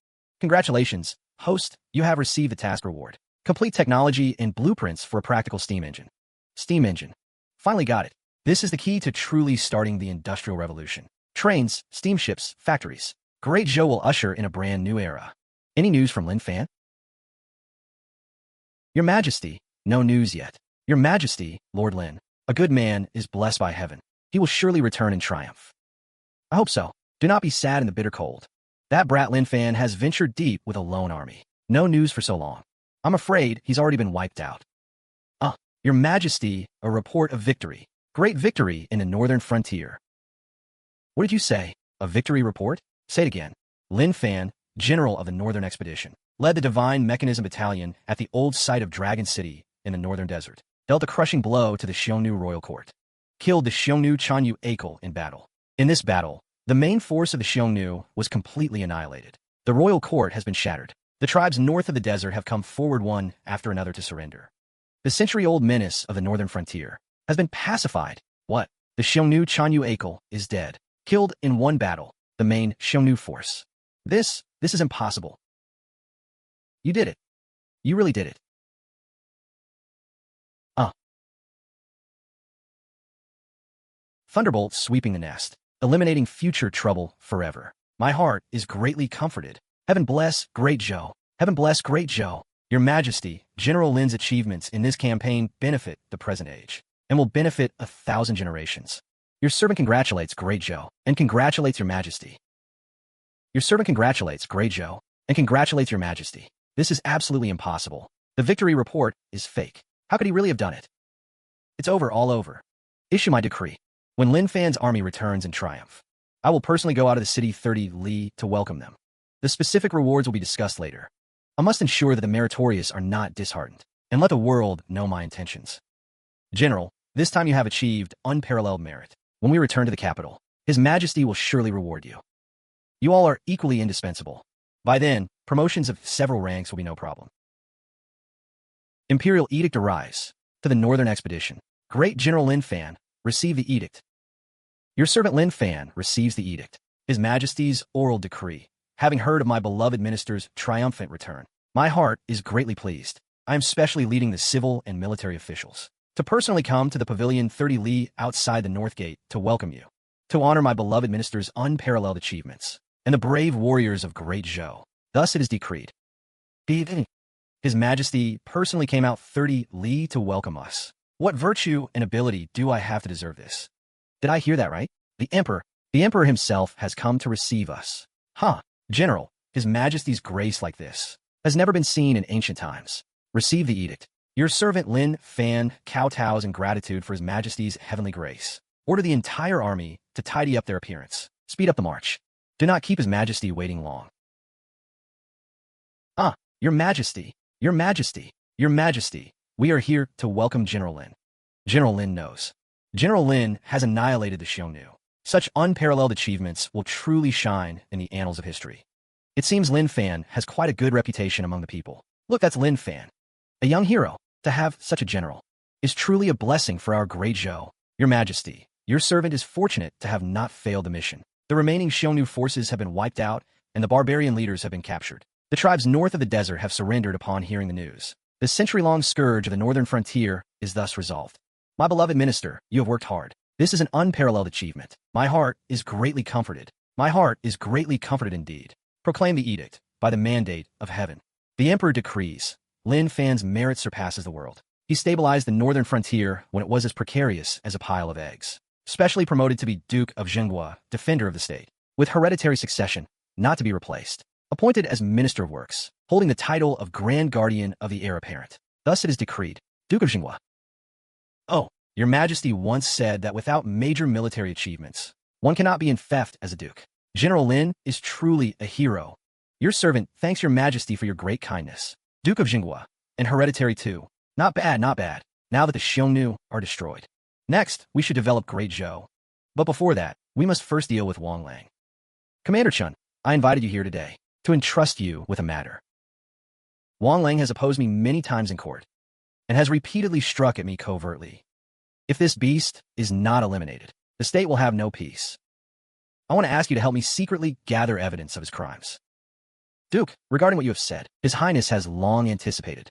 Congratulations, host, you have received the task reward. Complete technology and blueprints for a practical steam engine. Steam engine. Finally got it. This is the key to truly starting the Industrial Revolution. Trains, steamships, factories. Great Zhou will usher in a brand new era. Any news from Lin Fan? Your Majesty, no news yet. Your Majesty, Lord Lin, a good man is blessed by heaven. He will surely return in triumph. I hope so. Do not be sad in the bitter cold. That brat Lin Fan has ventured deep with a lone army. No news for so long. I'm afraid he's already been wiped out. Your Majesty, a report of victory. Great victory in the northern frontier. What did you say? A victory report? Say it again. Lin Fan, general of the northern expedition, led the Divine Mechanism Battalion at the old site of Dragon City in the northern desert, dealt a crushing blow to the Xiongnu royal court, killed the Xiongnu Xiongnu Akell in battle. In this battle, the main force of the Xiongnu was completely annihilated. The royal court has been shattered. The tribes north of the desert have come forward one after another to surrender. The century-old menace of the northern frontier has been pacified. What? The Xiongnu Xiongnu Akell is dead, killed in one battle, the main Xiongnu force. This is impossible. You did it. You really did it. Thunderbolt sweeping the nest, eliminating future trouble forever. My heart is greatly comforted. Heaven bless Great Zhou. Heaven bless Great Zhou. Your Majesty, General Lin's achievements in this campaign benefit the present age, and will benefit 1,000 generations. Your servant congratulates Great Zhou, and congratulates Your Majesty. Your servant congratulates Great Zhou, and congratulates Your Majesty. This is absolutely impossible. The victory report is fake. How could he really have done it? It's over, all over. Issue my decree. When Lin Fan's army returns in triumph, I will personally go out of the city 30 li to welcome them. The specific rewards will be discussed later. I must ensure that the meritorious are not disheartened, and let the world know my intentions. General, this time you have achieved unparalleled merit. When we return to the capital, His Majesty will surely reward you. You all are equally indispensable. By then, promotions of several ranks will be no problem. Imperial Edict arrives. To the Northern Expedition. Great General Lin Fan, receive the edict. Your servant Lin Fan receives the edict. His Majesty's oral decree. Having heard of my beloved minister's triumphant return, my heart is greatly pleased. I am specially leading the civil and military officials to personally come to the pavilion 30 li outside the North Gate to welcome you, to honor my beloved minister's unparalleled achievements, and the brave warriors of Great Zhou. Thus it is decreed. His Majesty personally came out 30 li to welcome us. What virtue and ability do I have to deserve this? Did I hear that right? The Emperor himself has come to receive us. Huh, General, His Majesty's grace like this has never been seen in ancient times. Receive the edict. Your servant Lin Fan kowtows in gratitude for His Majesty's heavenly grace. Order the entire army to tidy up their appearance. Speed up the march. Do not keep His Majesty waiting long. Your Majesty, Your Majesty, Your Majesty, we are here to welcome General Lin. General Lin knows. General Lin has annihilated the Xiongnu. Such unparalleled achievements will truly shine in the annals of history. It seems Lin Fan has quite a good reputation among the people. Look, that's Lin Fan. A young hero. To have such a general is truly a blessing for our Great Zhou. Your Majesty, your servant is fortunate to have not failed the mission. The remaining Xiongnu forces have been wiped out, and the barbarian leaders have been captured. The tribes north of the desert have surrendered upon hearing the news. The century-long scourge of the northern frontier is thus resolved. My beloved minister, you have worked hard. This is an unparalleled achievement. My heart is greatly comforted. My heart is greatly comforted indeed. Proclaim the edict by the mandate of heaven. The Emperor decrees. Lin Fan's merit surpasses the world. He stabilized the northern frontier when it was as precarious as a pile of eggs. Specially promoted to be Duke of Xiongnu, defender of the state, with hereditary succession, not to be replaced. Appointed as Minister of Works, holding the title of Grand Guardian of the Heir Apparent. Thus it is decreed. Duke of Xiongnu. Oh, Your Majesty once said that without major military achievements, one cannot be infeft as a duke. General Lin is truly a hero. Your servant thanks Your Majesty for your great kindness. Duke of Xiongnu, and hereditary too. Not bad, not bad, now that the Xiongnu are destroyed. Next, we should develop Great Zhou. But before that, we must first deal with Wang Lang. Commander Chun, I invited you here today to entrust you with a matter. Wang Lang has opposed me many times in court, and has repeatedly struck at me covertly. If this beast is not eliminated, the state will have no peace. I want to ask you to help me secretly gather evidence of his crimes. Duke, regarding what you have said, His Highness has long anticipated.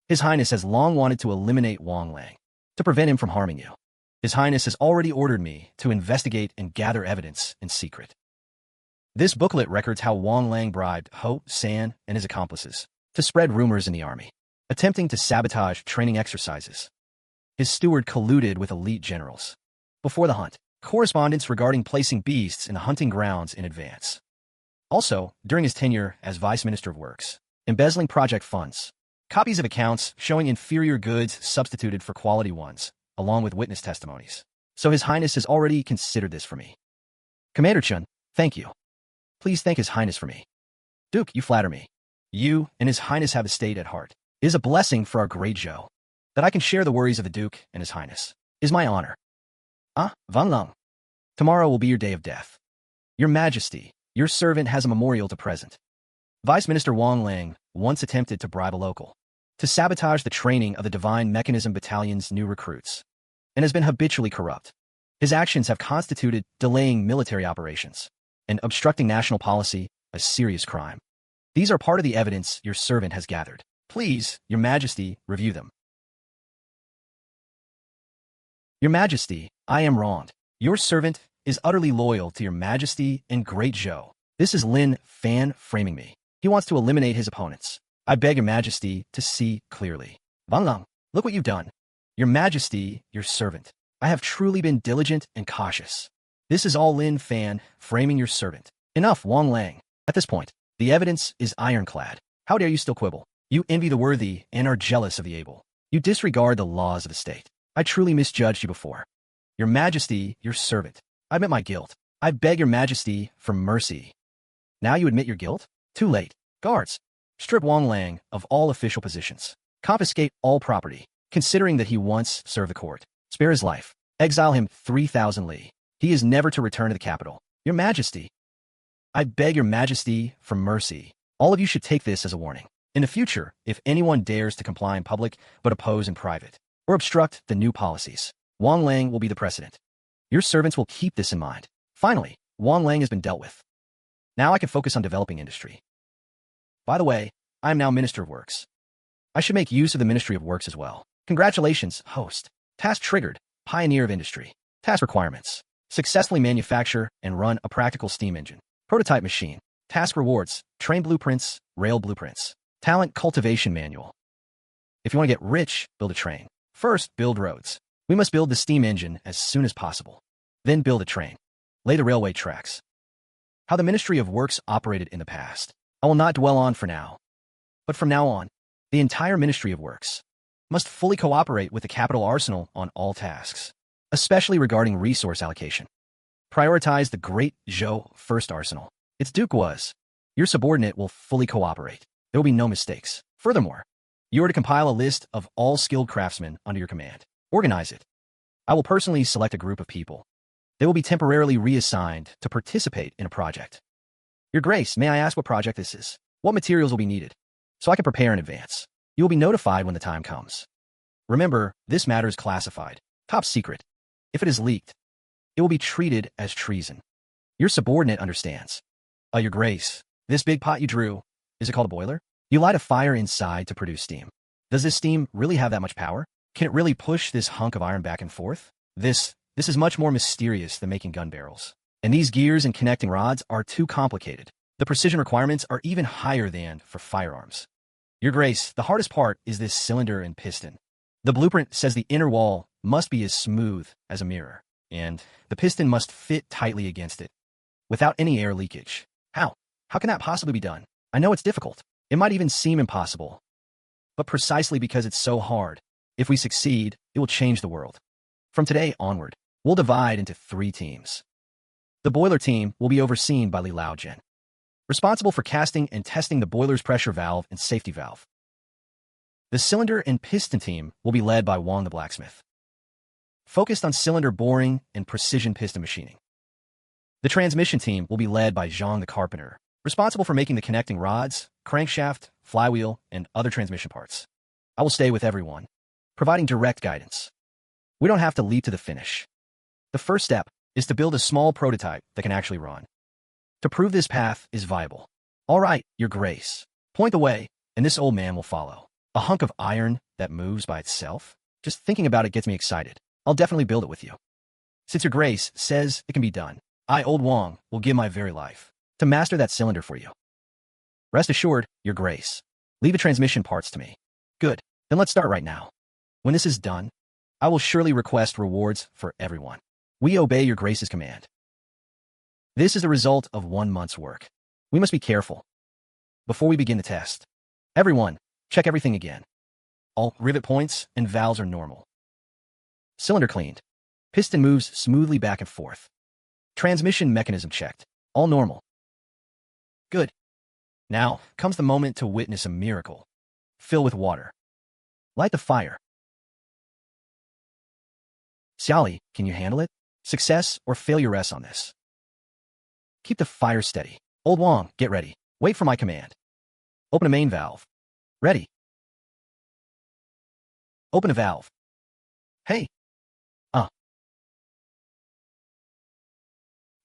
His Highness has long wanted to eliminate Wang Lang, to prevent him from harming you. His Highness has already ordered me to investigate and gather evidence in secret. This booklet records how Wang Lang bribed Ho San and his accomplices to spread rumors in the army, attempting to sabotage training exercises. His steward colluded with elite generals. Before the hunt, correspondence regarding placing beasts in the hunting grounds in advance. Also, during his tenure as Vice Minister of Works, embezzling project funds, copies of accounts showing inferior goods substituted for quality ones, along with witness testimonies. So His Highness has already considered this for me. Commander Chun, thank you. Please thank His Highness for me. Duke, you flatter me. You and His Highness have the state at heart. It is a blessing for our Great Zhou. That I can share the worries of the Duke and His Highness is my honor. Van Lung. Tomorrow will be your day of death. Your Majesty, your servant has a memorial to present. Vice Minister Wang Lang once attempted to bribe a local to sabotage the training of the Divine Mechanism Battalion's new recruits, and has been habitually corrupt. His actions have constituted delaying military operations and obstructing national policy, a serious crime. These are part of the evidence your servant has gathered. Please, Your Majesty, review them. Your Majesty, I am wronged. Your servant is utterly loyal to Your Majesty and Great Zhou. This is Lin Fan framing me. He wants to eliminate his opponents. I beg Your Majesty to see clearly. Van Lang, look what you've done. Your Majesty, your servant. I have truly been diligent and cautious. This is all Lin Fan framing your servant. Enough, Wang Lang. At this point, the evidence is ironclad. How dare you still quibble? You envy the worthy and are jealous of the able. You disregard the laws of the state. I truly misjudged you before. Your Majesty, your servant. I admit my guilt. I beg Your Majesty for mercy. Now you admit your guilt? Too late. Guards, strip Wang Lang of all official positions. Confiscate all property, considering that he once served the court. Spare his life. Exile him 3,000 li. He is never to return to the capital. Your Majesty, I beg Your Majesty for mercy. All of you should take this as a warning. In the future, if anyone dares to comply in public but oppose in private, or obstruct the new policies, Wang Lang will be the precedent. Your servants will keep this in mind. Finally, Wang Lang has been dealt with. Now I can focus on developing industry. By the way, I am now Minister of Works. I should make use of the Ministry of Works as well. Congratulations, host. Task triggered. Pioneer of industry. Task requirements. Successfully manufacture and run a practical steam engine. Prototype machine. Task rewards. Train blueprints. Rail blueprints. Talent cultivation manual. If you want to get rich, build a train. First, build roads. We must build the steam engine as soon as possible. Then build a train. Lay the railway tracks. How the Ministry of Works operated in the past, I will not dwell on for now. But from now on, the entire Ministry of Works must fully cooperate with the capital arsenal on all tasks, especially regarding resource allocation. Prioritize the Great Zhou First Arsenal. Its Duke was. Your subordinate will fully cooperate. There will be no mistakes. Furthermore, you are to compile a list of all skilled craftsmen under your command. Organize it. I will personally select a group of people. They will be temporarily reassigned to participate in a project. Your Grace, may I ask what project this is? What materials will be needed? So I can prepare in advance. You will be notified when the time comes. Remember, this matter is classified. Top secret. If it is leaked, it will be treated as treason. Your subordinate understands. Your Grace, this big pot you drew, is it called a boiler? You light a fire inside to produce steam. Does this steam really have that much power? Can it really push this hunk of iron back and forth? This is much more mysterious than making gun barrels. And these gears and connecting rods are too complicated. The precision requirements are even higher than for firearms. Your Grace, the hardest part is this cylinder and piston. The blueprint says the inner wall must be as smooth as a mirror, and the piston must fit tightly against it, without any air leakage. How? How can that possibly be done? I know it's difficult. It might even seem impossible. But precisely because it's so hard, if we succeed, it will change the world. From today onward, we'll divide into 3 teams. The boiler team will be overseen by Li Laojian, responsible for casting and testing the boiler's pressure valve and safety valve. The cylinder and piston team will be led by Wang the blacksmith, focused on cylinder boring and precision piston machining. The transmission team will be led by Zhang the carpenter, responsible for making the connecting rods, crankshaft, flywheel, and other transmission parts. I will stay with everyone, providing direct guidance. We don't have to leap to the finish. The first step is to build a small prototype that can actually run. To prove this path is viable. All right, Your Grace. Point the way, and this old man will follow. A hunk of iron that moves by itself? Just thinking about it gets me excited. I'll definitely build it with you. Since Your Grace says it can be done, I, Old Wang, will give my very life to master that cylinder for you. Rest assured, Your Grace. Leave the transmission parts to me. Good. Then let's start right now. When this is done, I will surely request rewards for everyone. We obey Your Grace's command. This is the result of 1 month's work. We must be careful. Before we begin the test, everyone, check everything again. All rivet points and valves are normal. Cylinder cleaned. Piston moves smoothly back and forth. Transmission mechanism checked. All normal. Good. Now comes the moment to witness a miracle. Fill with water. Light the fire. Xiaoli, can you handle it? Success or failure rests on this. Keep the fire steady. Old Wang, get ready. Wait for my command. Open a main valve. Ready. Open a valve. Hey.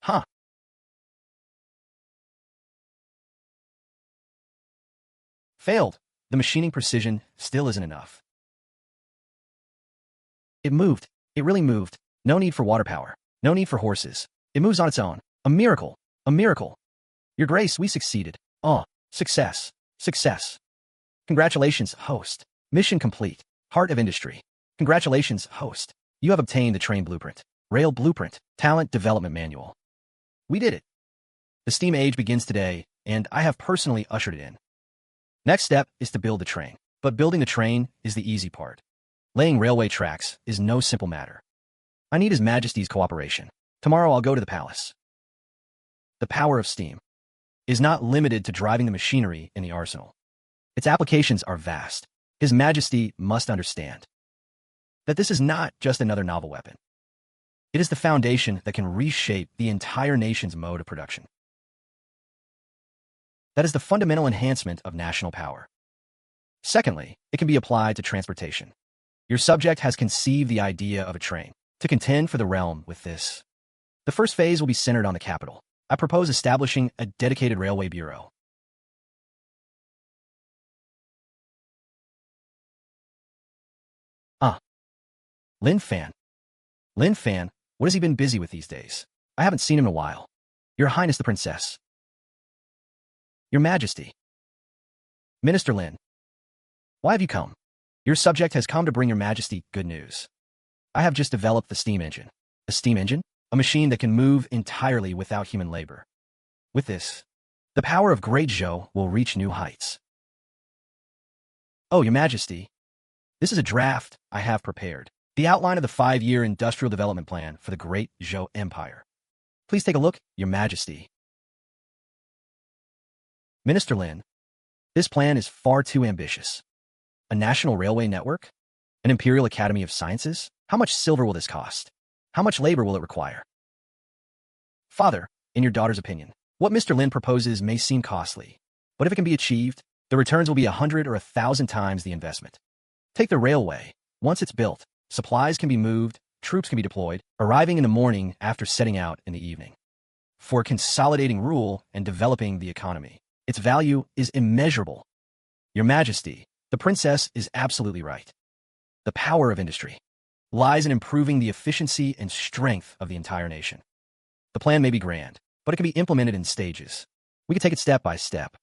Huh. Failed. The machining precision still isn't enough. It moved. It really moved. No need for water power. No need for horses. It moves on its own. A miracle. A miracle. Your Grace, we succeeded. Success. Success. Congratulations, host. Mission complete. Heart of industry. Congratulations, host. You have obtained the train blueprint, rail blueprint, talent development manual. We did it. The steam age begins today, and I have personally ushered it in. Next step is to build the train. But building the train is the easy part. Laying railway tracks is no simple matter. I need His Majesty's cooperation. Tomorrow I'll go to the palace. The power of steam is not limited to driving the machinery in the arsenal. Its applications are vast. His Majesty must understand that this is not just another novel weapon. It is the foundation that can reshape the entire nation's mode of production. That is the fundamental enhancement of national power. Secondly, it can be applied to transportation. Your subject has conceived the idea of a train to contend for the realm with this. The first phase will be centered on the capital. I propose establishing a dedicated railway bureau. Lin Fan. Lin Fan, what has he been busy with these days? I haven't seen him in a while. Your Highness the Princess. Your Majesty. Minister Lin. Why have you come? Your subject has come to bring your Majesty good news. I have just developed the steam engine. A steam engine? A machine that can move entirely without human labor. With this, the power of Great Zhou will reach new heights. Oh, Your Majesty, this is a draft I have prepared. The outline of the 5-year industrial development plan for the Great Zhou Empire. Please take a look, Your Majesty. Minister Lin, this plan is far too ambitious. A national railway network? An Imperial Academy of Sciences? How much silver will this cost? How much labor will it require? Father, in your daughter's opinion, what Mr. Lin proposes may seem costly, but if it can be achieved, the returns will be 100 or 1,000 times the investment. Take the railway. Once it's built, supplies can be moved, troops can be deployed, arriving in the morning after setting out in the evening. For consolidating rule and developing the economy, its value is immeasurable. Your Majesty, the princess is absolutely right. The power of industry lies in improving the efficiency and strength of the entire nation. The plan may be grand, but it can be implemented in stages. We can take it step by step.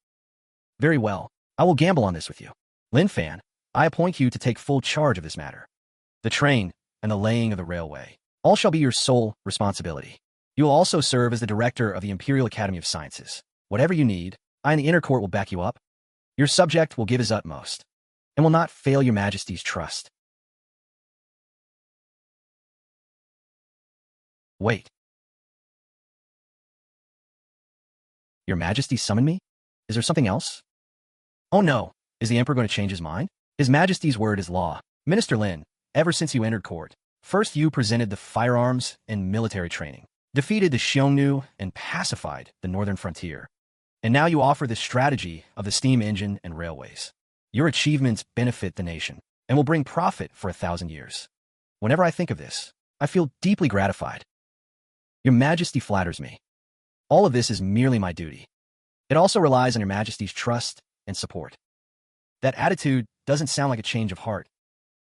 Very well, I will gamble on this with you. Lin Fan, I appoint you to take full charge of this matter. The train and the laying of the railway, all shall be your sole responsibility. You will also serve as the director of the Imperial Academy of Sciences. Whatever you need, I in the inner court will back you up. Your subject will give his utmost, and will not fail your Majesty's trust. Wait. Your Majesty summoned me? Is there something else? Oh no, is the Emperor going to change his mind? His Majesty's word is law. Minister Lin, ever since you entered court, first you presented the firearms and military training, defeated the Xiongnu and pacified the northern frontier. And now you offer the strategy of the steam engine and railways. Your achievements benefit the nation and will bring profit for 1,000 years. Whenever I think of this, I feel deeply gratified. Your Majesty flatters me. All of this is merely my duty. It also relies on your Majesty's trust and support. That attitude doesn't sound like a change of heart.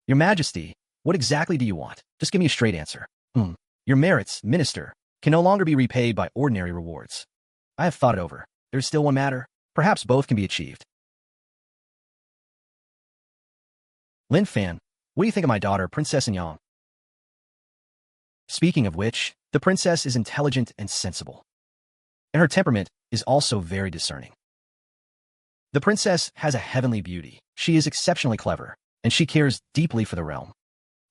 Your Majesty, what exactly do you want? Just give me a straight answer. Your merits, Minister, can no longer be repaid by ordinary rewards. I have thought it over. There's still one matter. Perhaps both can be achieved. Lin Fan, what do you think of my daughter, Princess Yang? Speaking of which, the princess is intelligent and sensible, and her temperament is also very discerning. The princess has a heavenly beauty. She is exceptionally clever, and she cares deeply for the realm.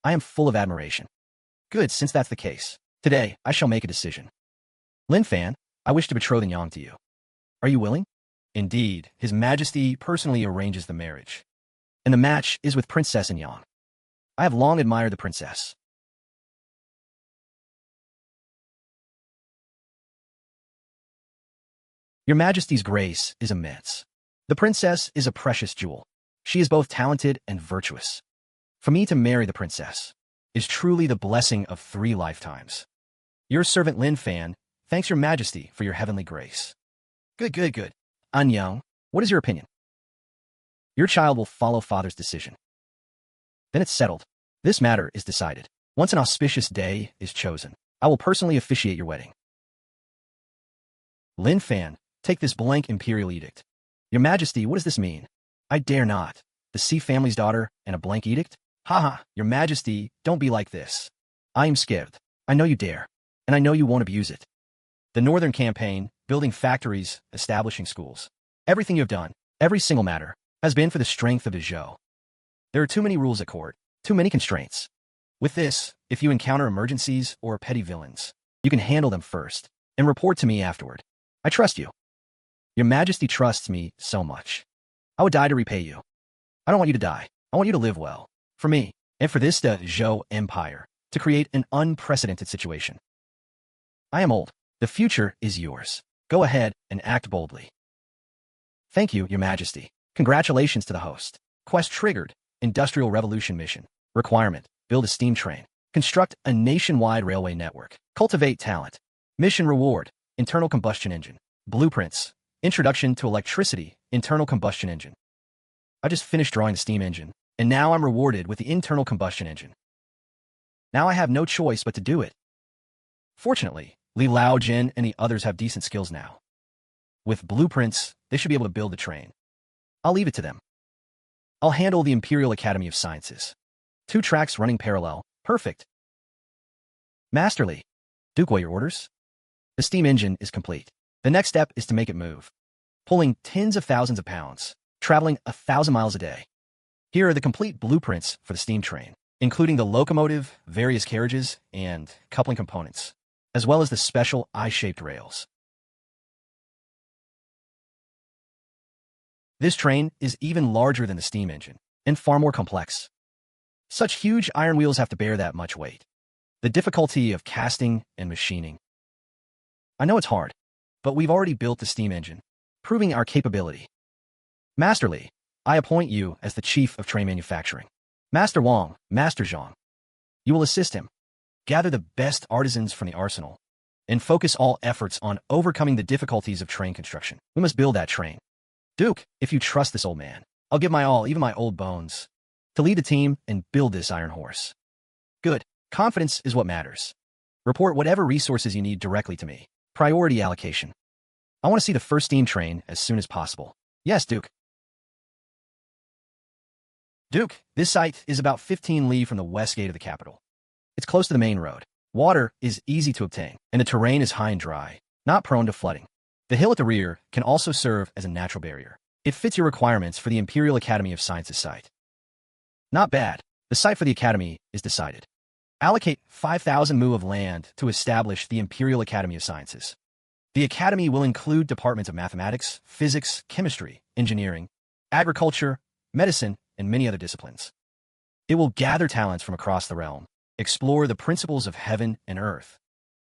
I am full of admiration. Good, since that's the case. Today, I shall make a decision. Lin Fan, I wish to betroth Yang to you. Are you willing? Indeed, His Majesty personally arranges the marriage, and the match is with Princess Yang. I have long admired the princess. Your Majesty's grace is immense. The princess is a precious jewel. She is both talented and virtuous. For me to marry the princess is truly the blessing of 3 lifetimes. Your servant Lin Fan thanks your Majesty for your heavenly grace. Good. Anyang, what is your opinion? Your child will follow father's decision. Then it's settled. This matter is decided. Once an auspicious day is chosen, I will personally officiate your wedding. Lin Fan, take this blank imperial edict. Your Majesty, what does this mean? I dare not. The C family's daughter and a blank edict? Haha, Your Majesty, don't be like this. I am scared. I know you dare, and I know you won't abuse it. The Northern Campaign, building factories, establishing schools. Everything you have done, every single matter, has been for the strength of the Zhou. There are too many rules at court, too many constraints. With this, if you encounter emergencies or petty villains, you can handle them first and report to me afterward. I trust you. Your Majesty trusts me so much. I would die to repay you. I don't want you to die. I want you to live well. For me, and for this the Zhou Empire, to create an unprecedented situation. I am old. The future is yours. Go ahead and act boldly. Thank you, Your Majesty. Congratulations to the host. Quest triggered. Industrial Revolution mission. Requirement: build a steam train. Construct a nationwide railway network. Cultivate talent. Mission reward: internal combustion engine. Blueprints: introduction to electricity, internal combustion engine. I just finished drawing the steam engine, and now I'm rewarded with the internal combustion engine. Now I have no choice but to do it. Fortunately, Li Lao Jin and the others have decent skills now. With blueprints, they should be able to build the train. I'll leave it to them. I'll handle the Imperial Academy of Sciences. 2 tracks running parallel. Perfect. Masterly. Duke, what your orders? The steam engine is complete. The next step is to make it move. Pulling tens of thousands of pounds, traveling 1,000 miles a day. Here are the complete blueprints for the steam train, including the locomotive, various carriages, and coupling components, as well as the special eye-shaped rails. This train is even larger than the steam engine, and far more complex. Such huge iron wheels have to bear that much weight. The difficulty of casting and machining. I know it's hard, but we've already built the steam engine, proving our capability. Masterly, I appoint you as the chief of train manufacturing. Master Wang, Master Zhang. You will assist him. Gather the best artisans from the arsenal, and focus all efforts on overcoming the difficulties of train construction. We must build that train. Duke, if you trust this old man, I'll give my all, even my old bones, to lead the team and build this iron horse. Good. Confidence is what matters. Report whatever resources you need directly to me. Priority allocation. I want to see the first steam train as soon as possible. Yes, Duke. Duke, this site is about 15 li from the west gate of the capital. It's close to the main road. Water is easy to obtain, and the terrain is high and dry, not prone to flooding. The hill at the rear can also serve as a natural barrier. It fits your requirements for the Imperial Academy of Sciences site. Not bad. The site for the Academy is decided. Allocate 5,000 mu of land to establish the Imperial Academy of Sciences. The Academy will include departments of mathematics, physics, chemistry, engineering, agriculture, medicine, and many other disciplines. It will gather talents from across the realm, explore the principles of heaven and earth,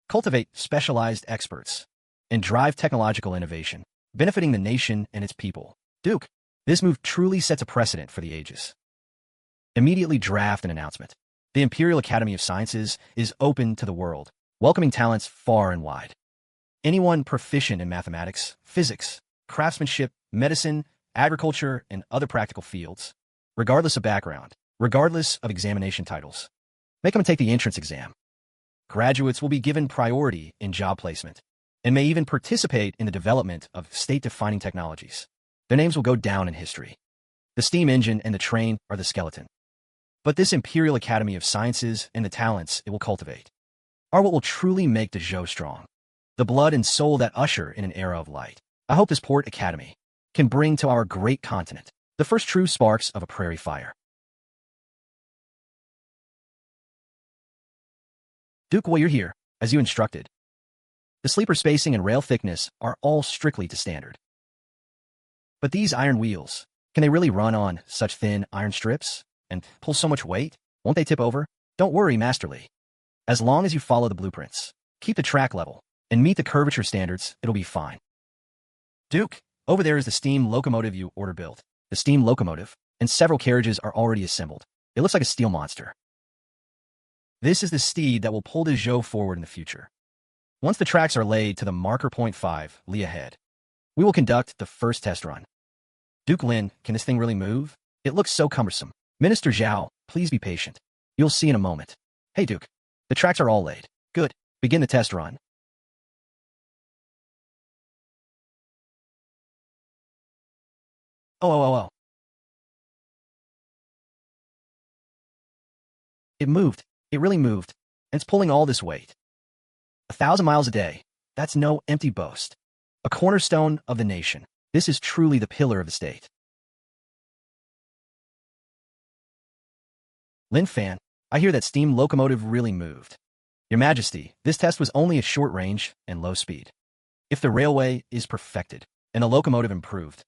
cultivate specialized experts, and drive technological innovation, benefiting the nation and its people. Duke, this move truly sets a precedent for the ages. Immediately draft an announcement. The Imperial Academy of Sciences is open to the world, welcoming talents far and wide. Anyone proficient in mathematics, physics, craftsmanship, medicine, agriculture, and other practical fields, regardless of background, regardless of examination titles. Make them take the entrance exam. Graduates will be given priority in job placement and may even participate in the development of state-defining technologies. Their names will go down in history. The steam engine and the train are the skeleton. But this Imperial Academy of Sciences and the talents it will cultivate are what will truly make the Zhou strong. The blood and soul that usher in an era of light. I hope this port academy can bring to our great continent the first true sparks of a prairie fire. Duke, while you're here, as you instructed, the sleeper spacing and rail thickness are all strictly to standard. But these iron wheels, can they really run on such thin iron strips and pull so much weight? Won't they tip over? Don't worry, Masterly. As long as you follow the blueprints, keep the track level, and meet the curvature standards, it'll be fine. Duke, over there is the steam locomotive you order built. The steam locomotive, and several carriages are already assembled. It looks like a steel monster. This is the steed that will pull the Zhou forward in the future. Once the tracks are laid to the marker point 5 li ahead, we will conduct the first test run. Duke Lin, can this thing really move? It looks so cumbersome. Minister Zhao, please be patient. You'll see in a moment. Hey, Duke. The tracks are all laid. Good. Begin the test run. Oh. It moved. It really moved. And it's pulling all this weight. 1,000 miles a day. That's no empty boast. A cornerstone of the nation. This is truly the pillar of the state. Lin Fan, I hear that steam locomotive really moved. Your Majesty, this test was only a short range and low speed. If the railway is perfected and the locomotive improved,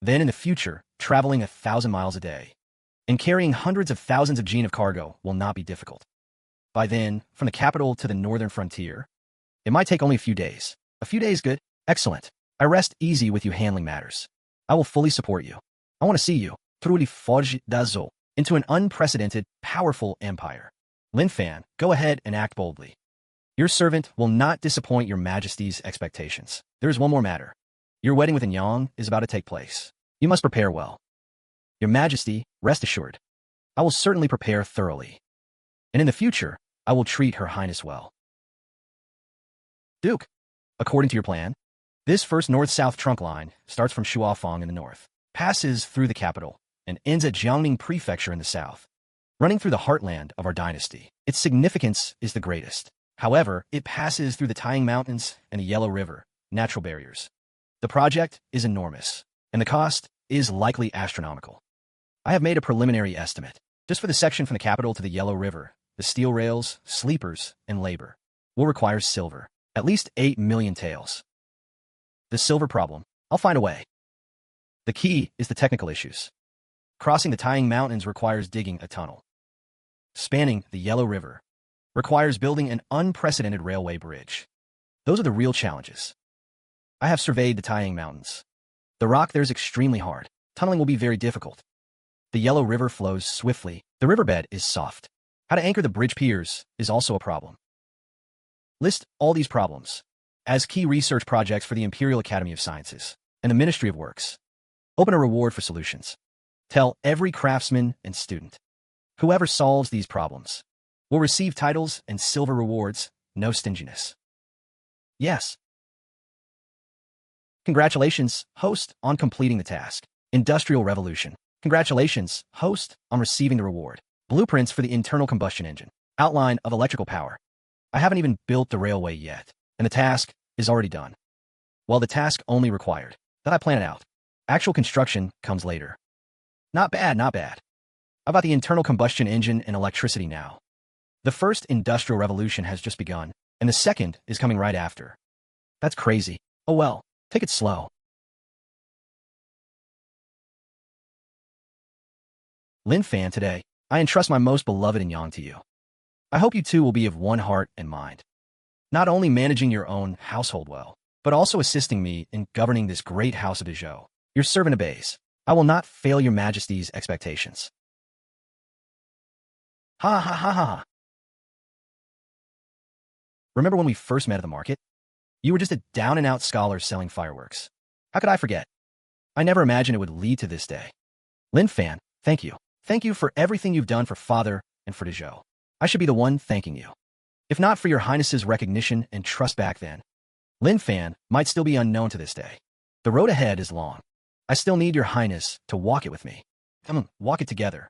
then in the future, traveling 1,000 miles a day and carrying hundreds of thousands of gene of cargo will not be difficult. By then, from the capital to the northern frontier, it might take only a few days. A few days, good? Excellent. I rest easy with you handling matters. I will fully support you. I want to see you, truly forge dazzle, into an unprecedented, powerful empire. Lin Fan, go ahead and act boldly. Your servant will not disappoint your Majesty's expectations. There is one more matter. Your wedding with Yang is about to take place. You must prepare well. Your Majesty, rest assured. I will certainly prepare thoroughly. And in the future, I will treat Her Highness well. Duke, according to your plan, this first north-south trunk line starts from Shuafang in the north, passes through the capital, and ends at Xiongnu Prefecture in the south, running through the heartland of our dynasty. Its significance is the greatest. However, it passes through the Taiying Mountains and the Yellow River, natural barriers. The project is enormous, and the cost is likely astronomical. I have made a preliminary estimate. Just for the section from the capital to the Yellow River, the steel rails, sleepers, and labor will require silver, at least 8 million taels. The silver problem, I'll find a way. The key is the technical issues. Crossing the Taiying Mountains requires digging a tunnel. Spanning the Yellow River requires building an unprecedented railway bridge. Those are the real challenges. I have surveyed the Taiying Mountains. The rock there is extremely hard. Tunneling will be very difficult. The Yellow River flows swiftly. The riverbed is soft. How to anchor the bridge piers is also a problem. List all these problems as key research projects for the Imperial Academy of Sciences and the Ministry of Works. Open a reward for solutions. Tell every craftsman and student. Whoever solves these problems will receive titles and silver rewards, no stinginess. Yes. Congratulations, host, on completing the task. Industrial Revolution. Congratulations, host, on receiving the reward. Blueprints for the internal combustion engine. Outline of electrical power. I haven't even built the railway yet, and the task is already done. Well, the task only required that I plan it out. Actual construction comes later. Not bad, not bad. How about the internal combustion engine and electricity now? The first industrial revolution has just begun, and the second is coming right after. That's crazy. Oh well, take it slow. Lin Fan, today, I entrust my most beloved Yang to you. I hope you two will be of one heart and mind, not only managing your own household well, but also assisting me in governing this great house of Bijou. Your servant obeys. I will not fail your majesty's expectations. Ha ha ha ha. Remember when we first met at the market? You were just a down-and-out scholar selling fireworks. How could I forget? I never imagined it would lead to this day. Lin Fan, thank you. Thank you for everything you've done for father and for Bijou. I should be the one thanking you. If not for your highness's recognition and trust back then, Lin Fan might still be unknown to this day. The road ahead is long. I still need your highness to walk it with me. Come on, walk it together.